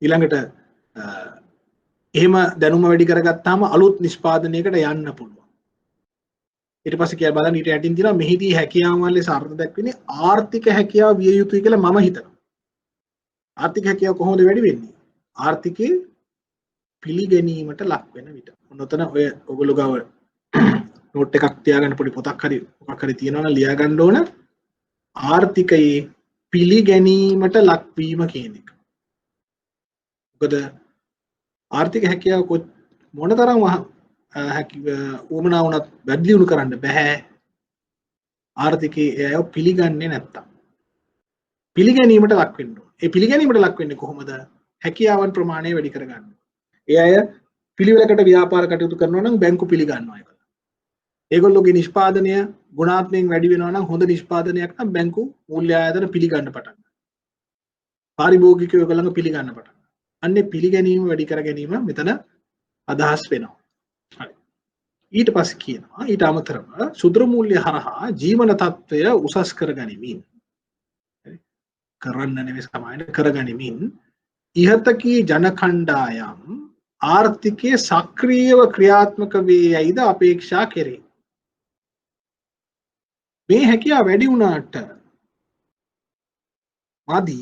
S1: ඊළඟට එහෙම දැනුම වැඩි කරගත්තාම අලුත් නිෂ්පාදනයකට යන්න පුළුවන්. ඊට පස්සේ කියලා බලන්න ඊට යටින් තියෙනවා මෙහිදී හැකියාවන් ලෙස අර්ථ දක්වන්නේ ආර්ථික හැකියාව විය යුතුයි කියලා මම හිතනවා. ආර්ථික හැකියාව කොහොමද වැඩි වෙන්නේ? ආර්ථිකයේ පිළිගැනීමට ලක් වෙන විට. ඔන්නතන ඔය ඔයගොල්ලෝ ගාව නෝට් එකක් තියාගන්න පොඩි පොතක් හරි මොකක් හරි තියෙනවා නම් ලියා ගන්න ඕන ආර්ථිකයේ පිළිගැනීමට ලක්වීම කියන එක. මොකද ආර්ථික හැකියාව මොනතරම් උවමනා වුණත් වැඩි දියුණු කරන්න බෑ ආර්ථිකයේ අය පිළිගන්නේ නැත්තම්. පිළිගැනීමට ලක් වෙන්න ඕන. ඒ පිළිගැනීමට ලක් වෙන්නේ කොහොමද? හැකියාවන් ප්‍රමාණය වැඩි කරගන්න. ඒ අය පිළිවෙලකට ව්‍යාපාර කටයුතු කරනවා නම් බැංකු පිළිගන්නවා ඒක. ඒගොල්ලෝගේ නිෂ්පාදනය ගුණාත්මකයෙන් වැඩි වෙනවා නම් හොඳ නිෂ්පාදනයක් නම් බැංකු මූල්‍ය ආයතන පිළිගන්න පටන් ගන්නවා. පාරිභෝගිකයෝ ඒගොල්ලන්ව පිළිගන්න පටන් ගන්නවා. අන්නේ පිළිගැනීම වැඩි කර ගැනීම මෙතන අදහස් වෙනවා. හරි. ඊට පස්සේ කියනවා ඊට අමතරව සුද්‍ර මූල්‍ය හරහා ජීවන තත්ත්වය උසස් කර ගනිමින් කරන්න නෙවෙයි සමායන කර ගනිමින් ඉහතකී ජන කණ්ඩායම් ආර්ථිකයේ සක්‍රියව ක්‍රියාත්මක වේ යයිද අපේක්ෂා කෙරේ. මේ හැකියාව වැඩි වුණාට මදි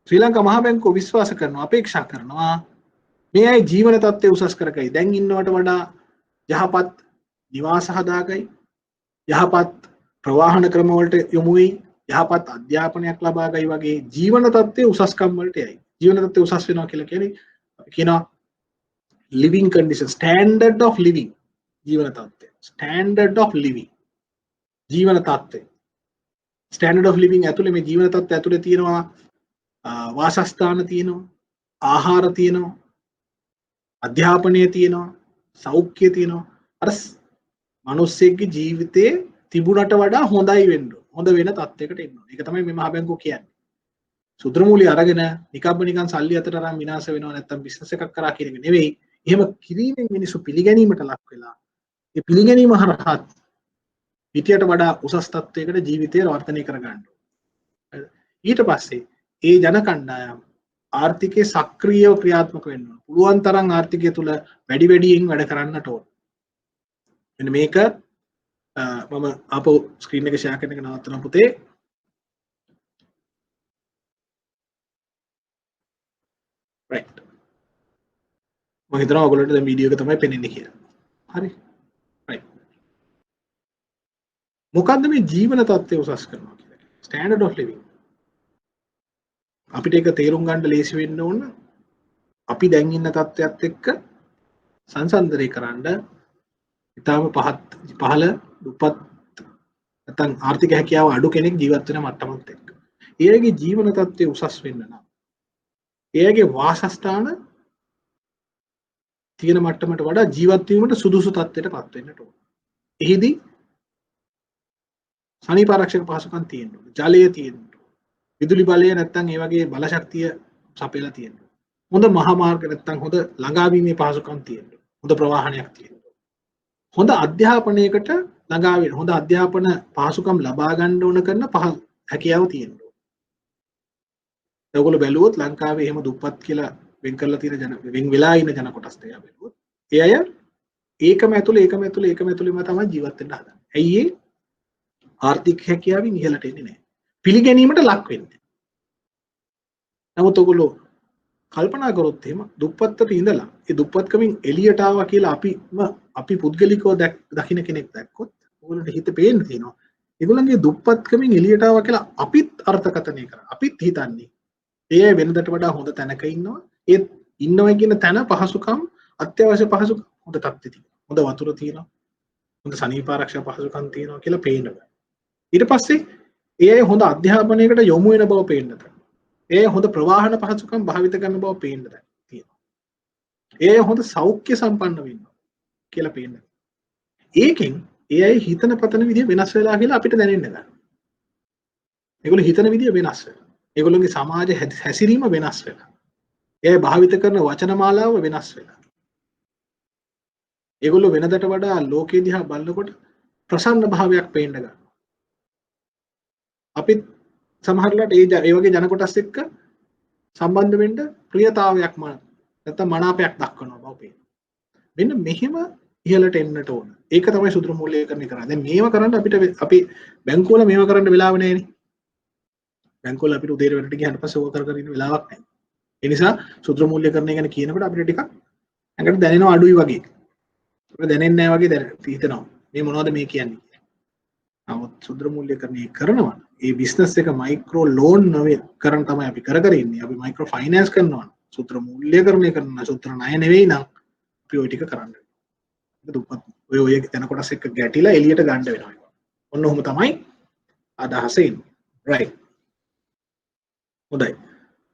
S1: ශ්‍රී ලංකා මහ බැංකුව විශ්වාස කරනවා අපේක්ෂා කරනවා මේ අය ජීවන තත්ත්වය උසස් කරගයි. දැන් ඉන්නවට වඩා යහපත් නිවාස හදාගයි, යහපත් ප්‍රවාහන ක්‍රම වලට යොමු වෙයි, යහපත් අධ්‍යාපනයක් ලබා ගයි වගේ ජීවන තත්ත්වය උසස්කම් වලට යයි. ජීවන තත්ත්වය උසස් වෙනවා කියලා කියන්නේ අපි කියනවා living condition, standard of living. ජීවන තත්ත්වය, standard of living. ජීවන තත්ත්වය, standard of living ඇතුලේ මේ ජීවන තත්ත්වය ඇතුලේ තියෙනවා වාසස්ථාන තියෙනවා, ආහාර තියෙනවා, අධ්‍යාපනය තියෙනවා, සෞඛ්‍ය තියෙනවා. අර මිනිස්සෙක්ගේ ජීවිතේ තිබුණට වඩා හොඳයි වෙන්න හොඳ වෙන තත්යකට එන්න ඕනේ. ඒක තමයි මේ මහ බැංකුව කියන්නේ. සුද්‍ර මූල්‍ය අරගෙන නිකන් සල්ලි අතට අරන් විනාශ වෙනවා නැත්තම් බිස්නස් එකක් කරා කියන එක නෙවෙයි. එහෙම කිරීමෙන් මිනිස්සු පිළිගැනීමට ලක් වෙලා ඒ පිළිගැනීම හරහා පිටියට වඩා උසස් තත්වයකට ජීවිතය වර්ධනය කර ගන්න ඕනේ. ඊට පස්සේ ඒ ජන කණ්ඩායම් ආර්ථිකයේ සක්‍රියව ක්‍රියාත්මක වෙන්න ඕන. පුළුවන් තරම් ආර්ථිකය තුල වැඩි වැඩියෙන් වැඩ කරන්නට ඕන. මෙන්න මේක මම ආපහු ස්ක්‍රීන් එක ෂෙයා කරන එක නවත්තන පුතේ. right. මම හිතනවා ඔයගොල්ලන්ට දැන් වීඩියෝ එක තමයි පෙනෙන්නේ කියලා. හරි. right. මොකද්ද මේ ජීවන තත්ත්වය උසස් කරනවා කියන්නේ? standard of living. අපිට ඒක තේරුම් ගන්න ලේසි වෙන්න ඕන අපි දැන් ඉන්න තත්ත්වයක් එක්ක සංසන්දනය කරන්න ඉතාම පහළ දුප්පත් නැත්නම් ආර්ථික හැකියාව අඩු කෙනෙක් ජීවත් වෙන මට්ටමත් එක්ක. එයාගේ ජීවන තත්ත්වය උසස් වෙන්න නම් එයාගේ වාසස්ථාන තියෙන මට්ටමට වඩා ජීවත් වීමට සුදුසු තත්ත්වයකටපත් වෙන්නට ඕන. එහිදී සනීප ආරක්ෂක පහසුකම් තියෙන්න ඕන. ජලය තියෙන්න ඕන. විදුලි බලය නැත්නම් ඒ වගේ බල ශක්තිය සපයලා තියෙන්න ඕන. හොඳ මහා මාර්ග නැත්නම් හොඳ ළඟාවීමේ පහසුකම් තියෙන්න ඕන. හොඳ ප්‍රවාහනයක් තියෙන්න ඕන. හොඳ අධ්‍යාපනයකට ළඟා වෙන හොඳ අධ්‍යාපන පහසුකම් ලබා ගන්න ඕන කරන හැකියාව තියෙන්න ඕන. ඔයගොල්ලෝ බැලුවොත් ලංකාවේ එහෙම දුප්පත් කියලා වෙන් කරලා තියෙන වෙන් වෙලා ඉන්න ජන කොටස් දෙක බැලුවොත් ඒ අය ඒකම ඇතුළේම තමයි ජීවත් වෙන්න හදන්නේ. ඇයි ඒ ආර්ථික හැකියාවෙන් ඉහළට එන්නේ නැහැ. පිළිගැනීමට ලක් වෙන්නේ. නමුත් ඔයගොල්ලෝ කල්පනා කරොත් එහෙම දුප්පත්තට ඉඳලා ඒ දුප්පත්කමින් එළියට ආවා කියලා අපි පුද්ගලිකව දකින්න කෙනෙක් දැක්කොත් ඔයගොල්ලන්ට හිත පේන්න තියෙනවා. ඒගොල්ලන්ගේ දුප්පත්කමින් එළියට ආවා කියලා අපිත් අර්ථකථනය කරා. අපිත් හිතන්නේ ඒ වෙනදට වඩා හොඳ තැනක ඉන්නවා. ඒ ඉන්නවා කියන තැන පහසුකම් අත්‍යවශ්‍ය පහසුකම් හොඳ තත්ත්වෙ තියෙනවා. හොඳ වතුර තියෙනවා. හොඳ සනීප ආරක්ෂක පහසුකම් තියෙනවා කියලා පේනවා. ඊට පස්සේ ඒ හොඳ අධ්‍යාපනයකට යොමු වෙන බව පේන්නද. ඒ හොඳ ප්‍රවාහන පහසුකම් භාවිත කරන බව පේන්නද තියෙනවා. ඒ හොඳ සෞඛ්‍ය සම්පන්න වෙනවා කියලා පේනවා. ඒකෙන් ඒ අය හිතන පතන විදිය වෙනස් වෙලා කියලා අපිට දැනෙන්න ගන්නවා. ඒගොල්ලෝ හිතන විදිය වෙනස් වෙනවා. ඒගොල්ලෝගේ සමාජ හැසිරීම වෙනස් වෙලා. ඒ භාවිත කරන වචන මාලාව වෙනස් වෙලා. ඒගොල්ලෝ වෙනදට වඩා ලෝකෙ දිහා බලනකොට ප්‍රසන්න භාවයක් පේන්න ගන්නවා. අපිත් සමහරලාට ඒ වගේ ජන කොටස් එක්ක සම්බන්ධ වෙන්න ප්‍රියතාවයක් නැත්නම් මනාපයක් දක්වනවා බව පේනවා. මෙන්න මෙහෙම ඉහළට එන්නට ඕන. ඒක තමයි සුදුරු මූල්‍යකරණය කරන්නේ. දැන් මේව කරන්න අපි බැංකුවල මේව කරන්න වෙලාව නැහැනේ. බැංකුවල අපිට උදේට වැඩට ගියාට පස්සේ ඕක කර ඉන්න වෙලාවක් නැහැ. ඒ නිසා සුදුරු මූල්‍යකරණය ගැන කියනකොට අපිට ටිකක් ඇඟට දැනෙනවා අඩුයි වගේ. අපිට දැනෙන්නේ නැහැ වගේ හිතෙනවා. මේ මොනවද මේ කියන්නේ? නමුත් සුදුරු මූල්‍යකරණය කරනවා. ඒ බිස්නස් එක මයික්‍රෝ ලෝන් නෙවෙයි කරන් තමයි අපි කර ඉන්නේ. අපි මයික්‍රෝ ෆයිනෑන්ස් කරනවා. සුදුරු මූල්‍යකරණය කරනවා. සුදුරු ණය නෙවෙයි නම් අපි ওই ටික කරන්න. දුප්පත් ඔය තැන කොටස් එක්ක ගැටිලා එළියට ගන්න වෙනවා. ඔන්න ඔහොම තමයි අදහස එන්නේ. රයිට්. හොඳයි.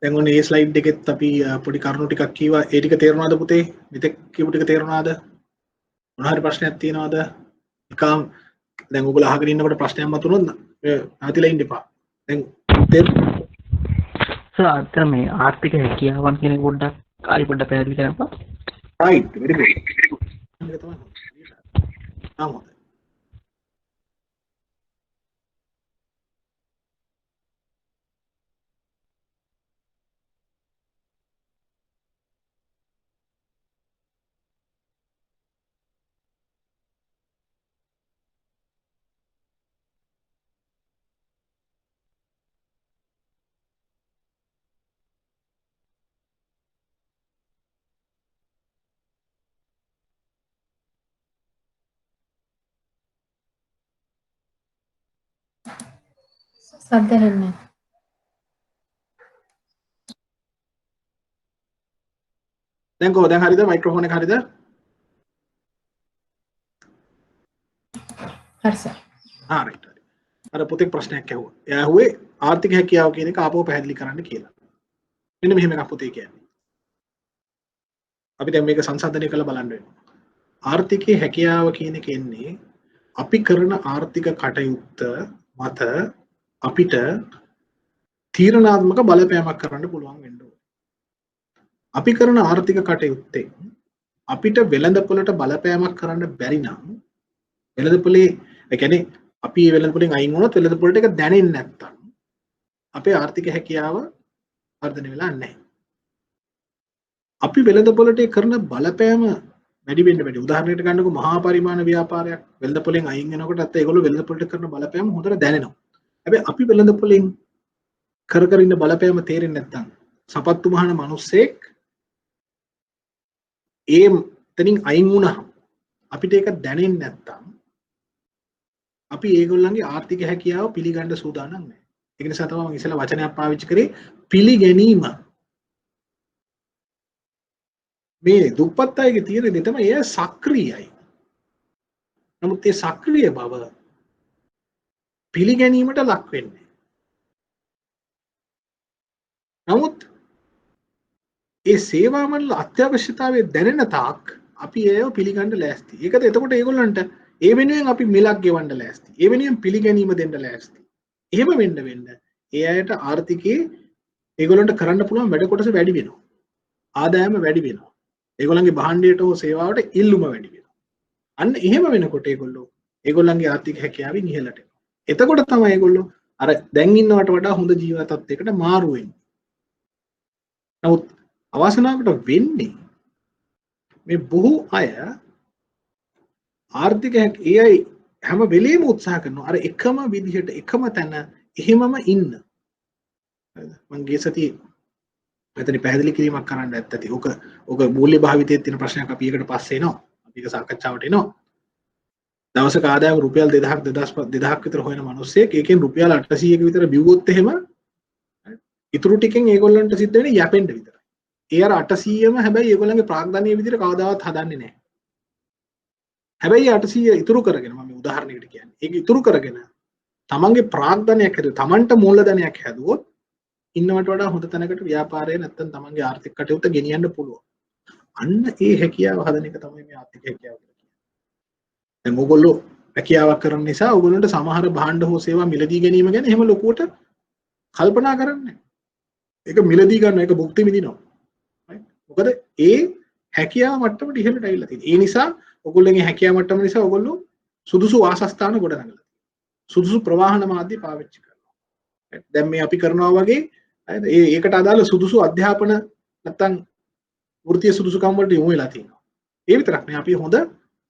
S1: දැන් ඔන්න මේ ස්ලයිඩ් එකෙත් අපි පොඩි කරුණු ටිකක් කීවා. ඒ ටික තේරුණාද පුතේ? මෙතෙක් කියපු ටික තේරුණාද? මොන හරි ප්‍රශ්නයක් තියෙනවද? නිකම් දැන් ඔයගොල්ලෝ අහගෙන ඉන්නකොට ප්‍රශ්නයක් මතුනොත් නැතිලා ඉන්න එපා. දැන්
S3: සර් අතර මේ ආර්ථික හැකියාවන් කියන පොඩ්ඩක් පොඩ්ඩක් පැහැදිලි කරන්නපා.
S1: right very good. ඒක තමයි. ආමොද.
S2: සද්ද නැහැ.
S1: දැන් හරිද මයික්‍රොෆෝන් එක හරිද?
S2: හරි සර්.
S1: right. අර පුතේ ප්‍රශ්නයක් ඇහුවා. එයා ඇහුවේ ආර්ථික හැකියාව කියන එක ආපහු පැහැදිලි කරන්න කියලා. මෙන්න මෙහෙම එකක් පුතේ කියන්නේ. අපි දැන් මේක සංසන්දනය කරලා බලන්න වෙනවා. ආර්ථිකයේ හැකියාව කියන එක එන්නේ අපි කරන ආර්ථික කටයුත්ත මත අපිට තීරණාත්මක බලපෑමක් කරන්න පුළුවන් වෙන්න ඕනේ. අපි කරන ආර්ථික කටයුත්තෙන් අපිට වෙළඳපොළට බලපෑමක් කරන්න බැරි නම් වෙළඳපොලේ ඒ කියන්නේ අපි මේ වෙළඳපොලෙන් අයින් වුණොත් වෙළඳපොළට ඒක දැනෙන්නේ නැත්තම් අපේ ආර්ථික හැකියාව වර්ධනය වෙලා නැහැ. අපි වෙළඳපොළට කරන බලපෑම වැඩි වෙන්න වැඩි. උදාහරණයකට ගන්නකො මහා පරිමාණ ව්‍යාපාරයක් වෙළඳපොලෙන් අයින් වෙනකොට ඒගොල්ලෝ වෙළඳපොළට කරන බලපෑම හොඳට දැනෙනවා. හැබැයි අපි වෙළඳපොලෙන් කර ඉන්න බලපෑම තේරෙන්නේ නැත්තම් සපත්තු මහන මිනිස්සෙක් ඒ තනින් අයින් වුණා අපිට ඒක දැනෙන්නේ නැත්තම් අපි ඒගොල්ලන්ගේ ආර්ථික හැකියාව පිළිගන්න සූදානම් නැහැ. ඒක නිසා තමයි මම ඉස්සෙල්ලා වචනයක් පාවිච්චි කරේ පිළිගැනීම. මේ දුප්පත් අයගේ තියෙන දේ තමයි එය සක්‍රියයි. නමුත් ඒ සක්‍රිය බව පිළිගැනීමට ලක් වෙන්නේ. නමුත් ඒ සේවා මණ්ඩල අත්‍යවශ්‍යතාවය දැනෙන තාක් අපි ඒව පිළිගන්න ලෑස්ති. ඒකද එතකොට ඒගොල්ලන්ට ඒ වෙනුවෙන් අපි මිලක් ගෙවන්න ලෑස්ති. ඒ වෙනුවෙන් පිළිගැනීම දෙන්න ලෑස්ති. එහෙම වෙන්න ඒ අයට ආර්ථිකයේ ඒගොල්ලන්ට කරන්න පුළුවන් වැඩ කොටස වැඩි වෙනවා. ආදායම වැඩි වෙනවා. ඒගොල්ලන්ගේ භාණ්ඩයට හෝ සේවාවට ඉල්ලුම වැඩි වෙනවා. අන්න එහෙම වෙනකොට ඒගොල්ලෝ ඒගොල්ලන්ගේ ආර්ථික හැකියාවෙන් ඉහළට එනවා. එතකොට තමයි ඒගොල්ලෝ අර දැන් ඉන්නවට වඩා හොඳ ජීවන තත්ත්වයකට මාරු වෙන්නේ. නමුත් අවාසනාවකට වෙන්නේ මේ බොහෝ අය ආර්ථික ඒ අය හැම වෙලේම උත්සාහ කරනවා අර එකම විදිහට එකම තැන එහෙමම ඉන්න. මම ගිය සතියේ මෙතන පැහැදිලි කිරීමක් කරන්න ඇත්තටි. ඔක මූල්‍ය භාවිතයේ තියෙන ප්‍රශ්නයක් අපි එකට පස්සේ එනවා. අපි ඒක සාකච්ඡාවට එනවා. දවසක ආදායම රුපියල් 2000ක් විතර හොයන මිනිස්සෙක් ඒකෙන් රුපියල් 800ක විතර බිව්වොත් එහෙම ඉතුරු ටිකෙන් ඒගොල්ලන්ට සිද්ධ වෙන්නේ යැපෙන්න විතරයි. ඒ අර 800ම හැබැයි ඒගොල්ලන්ගේ ප්‍රාග්ධනීය විදිහට කවදාවත් හදන්නේ නැහැ. හැබැයි 800 ඉතුරු කරගෙන මම උදාහරණයකට කියන්නේ. ඒක ඉතුරු කරගෙන තමන්ගේ ප්‍රාග්ධනයක් හැදුවොත් තමන්ට මූලධනයක් හැදුවොත් ඉන්නවට වඩා හොඳ තැනකට ව්‍යාපාරය නැත්තම් තමන්ගේ ආර්ථික කටයුත්ත ගෙනියන්න පුළුවන්. අන්න ඒ හැකියාව හදන එක තමයි මේ ආර්ථික හැකියාව කියලා කියන්නේ. දැන් ඕගොල්ලෝ හැකියාවක් කරන නිසා ඕගොල්ලන්ට සමහර භාණ්ඩ හෝ සේවා මිලදී ගැනීම ගැන එහෙම ලොකුවට කල්පනා කරන්නේ. ඒක මිලදී ගන්න එක භුක්ති විඳිනවා. මොකද ඒ හැකියාව මට්ටමට ඉහළට ඇවිල්ලා තියෙනවා. ඒ නිසා ඔයගොල්ලෝගේ හැකියාව මට්ටම නිසා ඔයගොල්ලෝ සුදුසු වාසස්ථාන ගොඩනගලා. සුදුසු ප්‍රවාහන මාධ්‍ය පාවිච්චි කරනවා. දැන් මේ අපි කරනවා වගේ ඒකට අදාළ සුදුසු අධ්‍යාපන නැත්තම් වෘත්තීය සුදුසුකම් වලට යොමු වෙලා තියෙනවා. ඒ විතරක් නෙවෙයි අපි හොඳ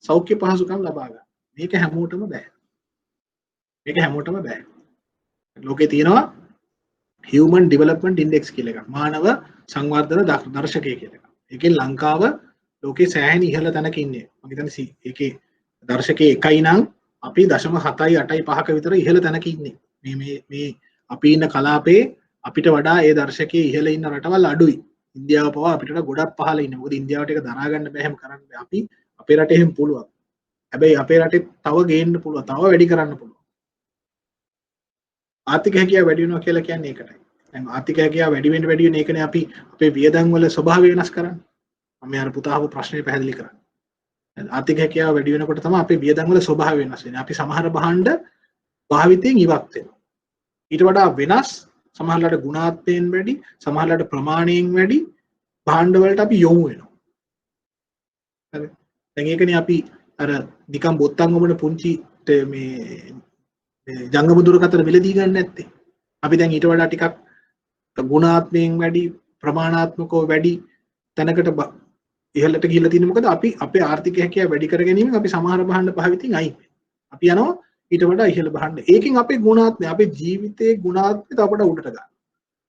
S1: සෞඛ්‍ය පහසුකම් ලබා ගන්න. මේක හැමෝටම බෑ. ලෝකේ තියෙනවා Human Development Index කියලා එකක්. මානව සංවර්ධන දර්ශකය කියලා එකක්. ඒකෙන් ලංකාව ලෝකේ සෑහෙන ඉහළ තැනක ඉන්නේ. මම හිතන්නේ ඒකේ දර්ශකයේ 1යි නම් අපි 0.7යි 8යි 5ක විතර ඉහළ තැනක ඉන්නේ. මේ අපි ඉන්න කලාපේ අපිට වඩා ඒ දර්ශකයේ ඉහළ ඉන්න රටවල් අඩුයි. ඉන්දියාව පවා අපිට ගොඩක් පහළ ඉන්නේ. මොකද ඉන්දියාවට ඒක දරා ගන්න බෑ හැම කරන්න බෑ. අපි අපේ රටේ එහෙම පුළුවන්. හැබැයි අපේ රටේ තව ගේන්න පුළුවන්. තව වැඩි කරන්න පුළුවන්. ආර්ථික හැකියාව වැඩි වෙනවා කියලා කියන්නේ ඒකටයි. දැන් ආර්ථික හැකියාව වැඩි වෙන ඒකනේ අපි අපේ වියදම් වල ස්වභාවය වෙනස් කරන්නේ. මම අර පුතාව ප්‍රශ්නේ පැහැදිලි කරා. ආර්ථික හැකියාව වැඩි වෙනකොට තමයි අපේ වියදම් වල ස්වභාවය වෙනස් වෙන්නේ. අපි සමහර භාණ්ඩ භාවිතයෙන් ඉවත් වෙනවා. ඊට වඩා වෙනස් සමහරලාට ගුණාත්මයෙන් වැඩි, සමහරලාට ප්‍රමාණයෙන් වැඩි භාණ්ඩ වලට අපි යොමු වෙනවා. හරි. දැන් ඒකනේ අපි අර නිකම් බොත්තම් වමන පුංචි මේ ජංගම දුරකථන මිලදී ගන්න නැත්තේ. අපි දැන් ඊට වඩා ටිකක් ගුණාත්මයෙන් වැඩි, ප්‍රමාණාත්මකව වැඩි තැනකට ඉහළට ගිහිල්ලා තියෙන්නේ. මොකද අපි අපේ ආර්ථික හැකියාව වැඩි කර ගැනීමෙන් අපි සමහර භාණ්ඩ භාවිතයෙන් අයින් වෙනවා. අපි යනවා ඊට වඩා ඉහළ භාණ්ඩ. ඒකෙන් අපේ ගුණාත්මය, අපේ ජීවිතයේ ගුණාත්මය තවකට උඩට ගන්නවා.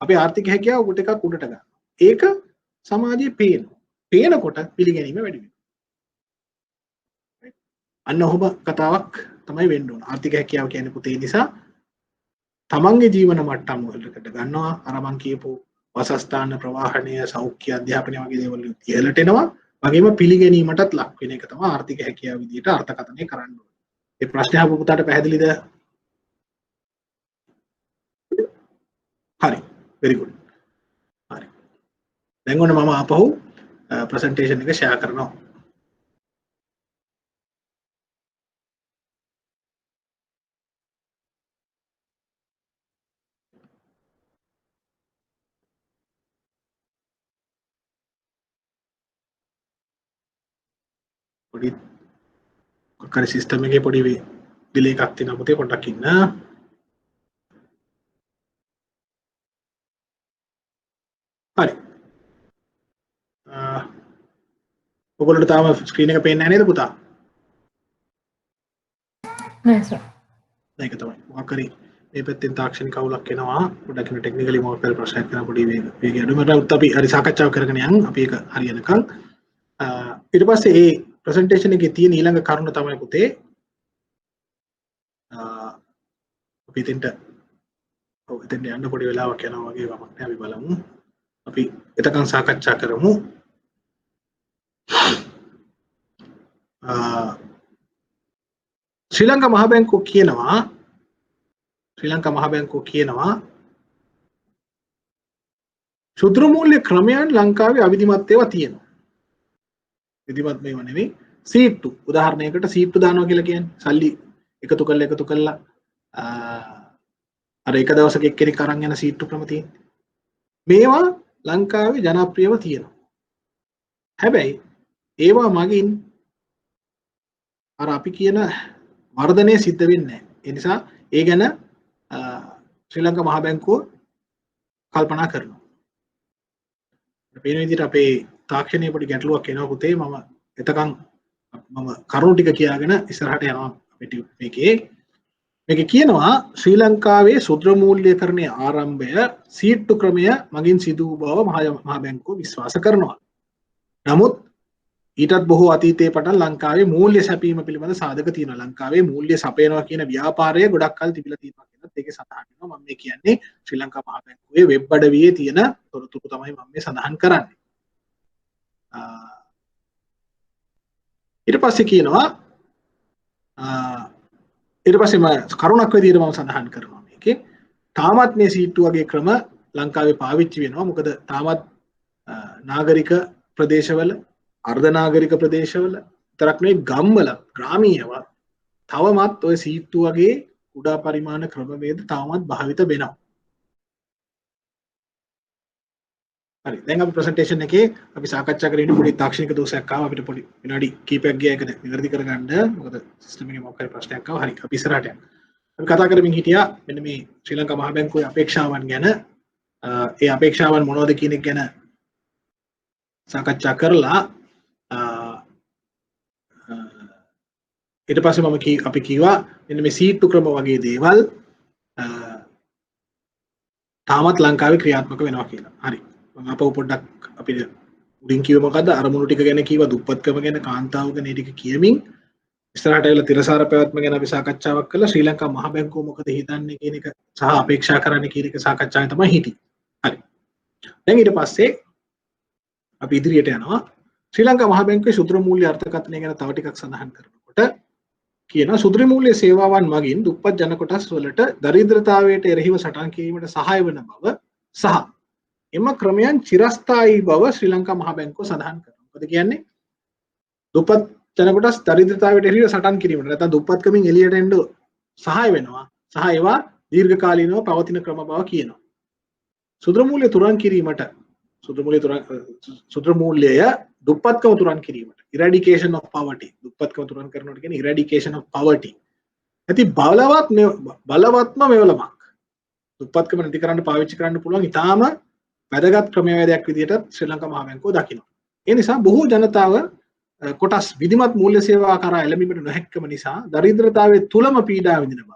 S1: අපේ ආර්ථික හැකියාව උඩට එකක් උඩට ගන්නවා. ඒක සමාජයේ පේනවා. පේනකොට පිළිගැනීම වැඩි වෙනවා. අන්න ඔහොම කතාවක් තමයි වෙන්න ඕන. ආර්ථික හැකියාව කියන්නේ පුතේ නිසා තමන්ගේ ජීවන මට්ටම වලට ගන්නවා. අර මං කියපු වාසස්ථාන ප්‍රවාහනය, සෞඛ්‍ය, අධ්‍යාපනය වගේ දේවල් ඉහළට එනවා. වගේම පිළිගැනීමටත් ලක් වෙන එක තමයි ආර්ථික හැකියාව විදිහට අර්ථකථනය කරන්න ඕනේ. ඒ ප්‍රශ්නේ අහපු පුතාට පැහැදිලිද? හරි. very good. හරි. දැන් ඔන්න මම ආපහු ප්‍රසන්ටේෂන් එක ෂෙයා කරනවා. පොඩි මොකක්ද සිස්ටම් එකේ පොඩි ඩිලේ එකක් තියෙනවා පුතේ පොඩ්ඩක් ඉන්න. හරි. ඔයගොල්ලන්ට තාම ස්ක්‍රීන් එක පේන්නේ නැහැ නේද පුතා?
S2: නෑ සර්.
S1: ඒක තමයි. මොකක් හරි මේ පැත්තෙන් තාක්ෂණික අවුලක් එනවා. පොඩ්ඩක් ඉන්න ටෙක්නිකලි මොකක් හරි ප්‍රශ්නයක් කරන පොඩි වේගය අඩුමට අපි හරි සාකච්ඡාව කරගෙන යන් අපි ඒක හරියනකම් ඊට පස්සේ මේ ප්‍රසන්ටේෂන් එකේ තියෙන ඊළඟ කරුණ තමයි පුතේ අපි එතෙන්ට යන්න පොඩි වෙලාවක් යනවා වගේ වමක් නෑ අපි බලමු. අපි එතකන් සාකච්ඡා කරමු. ශ්‍රී ලංකා මහ බැංකුව කියනවා ශුද්‍ර මූල්‍ය ක්‍රමයන් ලංකාවේ අවිධිමත් ඒවා තියෙනවා. විධිමත් මේව නෙවෙයි. සීට්ටු උදාහරණයකට සීට්ටු දානවා කියලා කියන්නේ සල්ලි එකතු කරලා අර එක දවසක එක්කෙනෙක් අරන් යන සීට්ටු ක්‍රම තියෙනවා. මේවා ලංකාවේ ජනප්‍රියව තියෙනවා. හැබැයි ඒවා මගින් අර අපි කියන වර්ධනය සිද්ධ වෙන්නේ නැහැ. ඒ නිසා ඒ ගැන ශ්‍රී ලංකා මහ බැංකුව කල්පනා කරනවා. වෙන විදිහට අපේ තාක්ෂණයේ පොඩි ගැටලුවක් එනවා පුතේ. එතකන් මම කරුණු ටික කියාගෙන ඉස්සරහට යනවා මේකේ කියනවා ශ්‍රී ලංකාවේ ශුද්‍ර මූල්‍යකරණයේ ආරම්භය සීට්ටු ක්‍රමය මගින් සිදු වූ බව මහ බැංකුව විශ්වාස කරනවා. නමුත් ඊටත් බොහෝ අතීතයේ පටන් ලංකාවේ මූල්‍ය සැපීම පිළිබඳ සාධක තියෙනවා. ලංකාවේ මූල්‍ය සපයනවා කියන ව්‍යාපාරය ගොඩක් කල් තිබිලා තියෙනවා කියලාත් ඒකේ සඳහන් වෙනවා. මම මේ කියන්නේ ශ්‍රී ලංකා මහ බැංකුවේ වෙබ් අඩවියේ තියෙන තොරතුරු තමයි මම මේ සඳහන් කරන්නේ. ඊට පස්සේ කියනවා ඊට පස්සේ මම කරුණක් විදිහට මම සඳහන් කරනවා මේකේ තාමත් මේ සීට්ටු වගේ ක්‍රම ලංකාවේ පාවිච්චි වෙනවා. මොකද තාමත් නාගරික ප්‍රදේශවල අර්ධ නාගරික ප්‍රදේශවල විතරක් නෙවෙයි ගම්වල ග්‍රාමීයව තවමත් ඔය සීට්ටු වගේ කුඩා පරිමාණ ක්‍රමවේද තාමත් භාවිත වෙනවා. හරි දැන් අපි ප්‍රසන්ටේෂන් එකේ අපි සාකච්ඡා කරගෙන ඉන්න පොඩි තාක්ෂණික දෝෂයක් ආවා අපිට පොඩි විනාඩි කිහිපයක් ගියා ඒක නිවැරදි කරගන්න. මොකද සිස්ටම් එකේ මොකක් හරි ප්‍රශ්නයක් ආවා. හරි අපි ඉස්සරහට යමු. අපි කතා කරමින් හිටියා මෙන්න මේ ශ්‍රී ලංකා මහ බැංකුවේ අපේක්ෂාවන් ගැන. ඒ අපේක්ෂාවන් මොනවද කියන එක ගැන සාකච්ඡා කරලා ඊට පස්සේ අපි කිව්වා මෙන්න මේ සීට්ටු ක්‍රම වගේ දේවල් තාමත් ලංකාවේ ක්‍රියාත්මක වෙනවා කියලා. හරි. මම අපව පොඩ්ඩක් අපිට උඩින් කිව්ව මොකද්ද අරමුණු ටික ගැන කිව්වා දුප්පත්කම ගැන කාන්තාව ගැන ටික කියමින් ඉස්සරහට ඇවිල්ලා තිරසාර පැවැත්ම ගැන අපි සාකච්ඡාවක් කළා. ශ්‍රී ලංකා මහ බැංකුව මොකද හිතන්නේ කියන එක සහ අපේක්ෂා කරන්නේ කියන එක සාකච්ඡාවේ තමයි හිටියේ. හරි. දැන් ඊට පස්සේ අපි ඉදිරියට යනවා. ශ්‍රී ලංකා මහ බැංකුවේ ශුද්‍ර මූල්‍ය අර්ථකථනය ගැන තව ටිකක් සඳහන් කරනකොට කියනවා ශුද්‍ර මූල්‍ය සේවාවන් මගින් දුප්පත් ජන කොටස් වලට දරිද්‍රතාවයට එරෙහිව සටන් කිරීමට සහාය වන බව සහ එම ක්‍රමයන් චිරස්ථායී බව ශ්‍රී ලංකා මහ බැංකුව සඳහන් කරනවා. මොකද කියන්නේ දුප්පත් ජන කොටස් දරිද්‍රතාවයට එරෙහිව සටන් කිරීමට නැත්නම් දුප්පත්කමින් එළියට එන්න සහාය වෙනවා. සහ ඒවා දීර්ඝකාලීනව පවතින ක්‍රම බව කියනවා. ශුද්‍ර මූල්‍ය තුරන් කිරීමට ශුද්‍ර මූල්‍යය දුප්පත්කම තුරන් කිරීමට eradication of poverty දුප්පත්කම තුරන් කරනකොට කියන්නේ eradication of poverty ඇති බලවත්ම මෙවලමක් දුප්පත්කම නැති කරන්න පාවිච්චි කරන්න පුළුවන් ඉතාම වැදගත් ක්‍රමවේදයක් විදිහට ශ්‍රී ලංකා මහ බැංකුව දකිනවා. ඒ නිසා බොහෝ ජනතාව කොටස් විධිමත් මූල්‍ය සේවා කරා එළඹීමට නොහැකියකම නිසා දරිද්‍රතාවයේ තුලම පීඩා විඳින බව.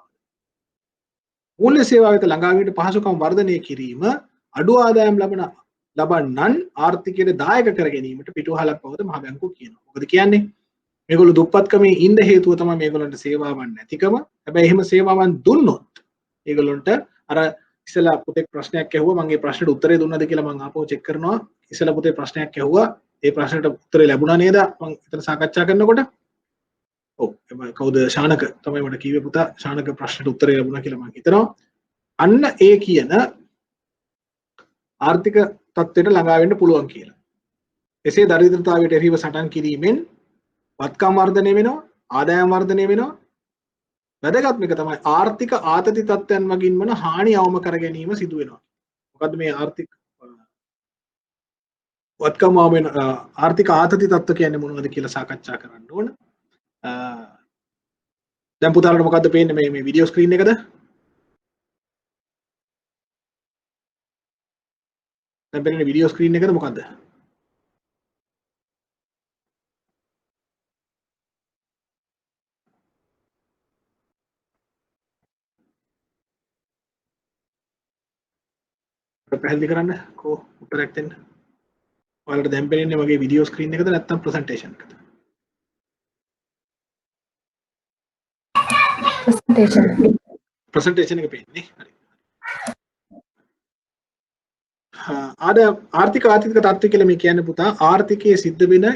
S1: මූල්‍ය සේවා වෙත ළඟා වීමට පහසුකම් වර්ධනය කිරීම අඩු ආදායම් ලබන්නන් ආර්ථිකයට දායක කර ගැනීමට පිටුවහලක් බවද මහ බැංකුව කියනවා. මොකද කියන්නේ මේගොල්ලෝ දුප්පත්කමේ ඉන්න හේතුව තමයි මේගොල්ලන්ට සේවාවන් නැතිකම. හැබැයි එහෙම සේවාවන් දුන්නොත් ඒගොල්ලන්ට අර ඉස්සලා පුතේ ප්‍රශ්නයක් ඇහුවා මම ඒ ප්‍රශ්නෙට උත්තරේ දුන්නද කියලා මම ආපහු චෙක් කරනවා. ඉස්සලා පුතේ ප්‍රශ්නයක් ඇහුවා ඒ ප්‍රශ්නෙට උත්තරේ ලැබුණා නේද? මම එතන සාකච්ඡා කරනකොට ඔව් කවුද ශානක තමයි මට කිව්වේ පුතා ශානක ප්‍රශ්නෙට උත්තරේ ලැබුණා කියලා මම හිතනවා. අන්න ඒ කියන ආර්ථික තත්ත්වයට ළඟා වෙන්න පුළුවන් කියලා. එසේ දරිද්‍රතාවයට එරෙහිව සටන් කිරීමෙන් වත්කම් වර්ධනය වෙනවා, ආදායම් වර්ධනය වෙනවා. වැදගත්ම එක තමයි ආර්ථික ආතති තත්ත්වයන් මගින් වන හානි අවම කර ගැනීම සිදු වෙනවා. මොකද්ද මේ ආර්ථික වත්කම් වෙන ආර්ථික ආතති තත්ත්ව කියන්නේ මොනවද කියලා සාකච්ඡා කරන්න ඕන. දැන් පුතාලට මොකද්ද පේන්නේ මේ වීඩියෝ ස්ක්‍රීන් එකද? දැන් පේන්නේ වීඩියෝ ස්ක්‍රීන් එකද මොකද්ද? පැහැදිලි කරන්න කෝ උත්තරයක් දෙන්න. ඔයාලට දැන් පේන්නේ මගේ වීඩියෝ ස්ක්‍රීන් එකද නැත්නම් ප්‍රසන්ටේෂන් එකද? ප්‍රසන්ටේෂන් එක පේන්නේ. හරි. ආර්ථික තත්ත්වය කියලා මේ කියන්නේ පුතා ආර්ථිකයේ සිද්ධ වෙන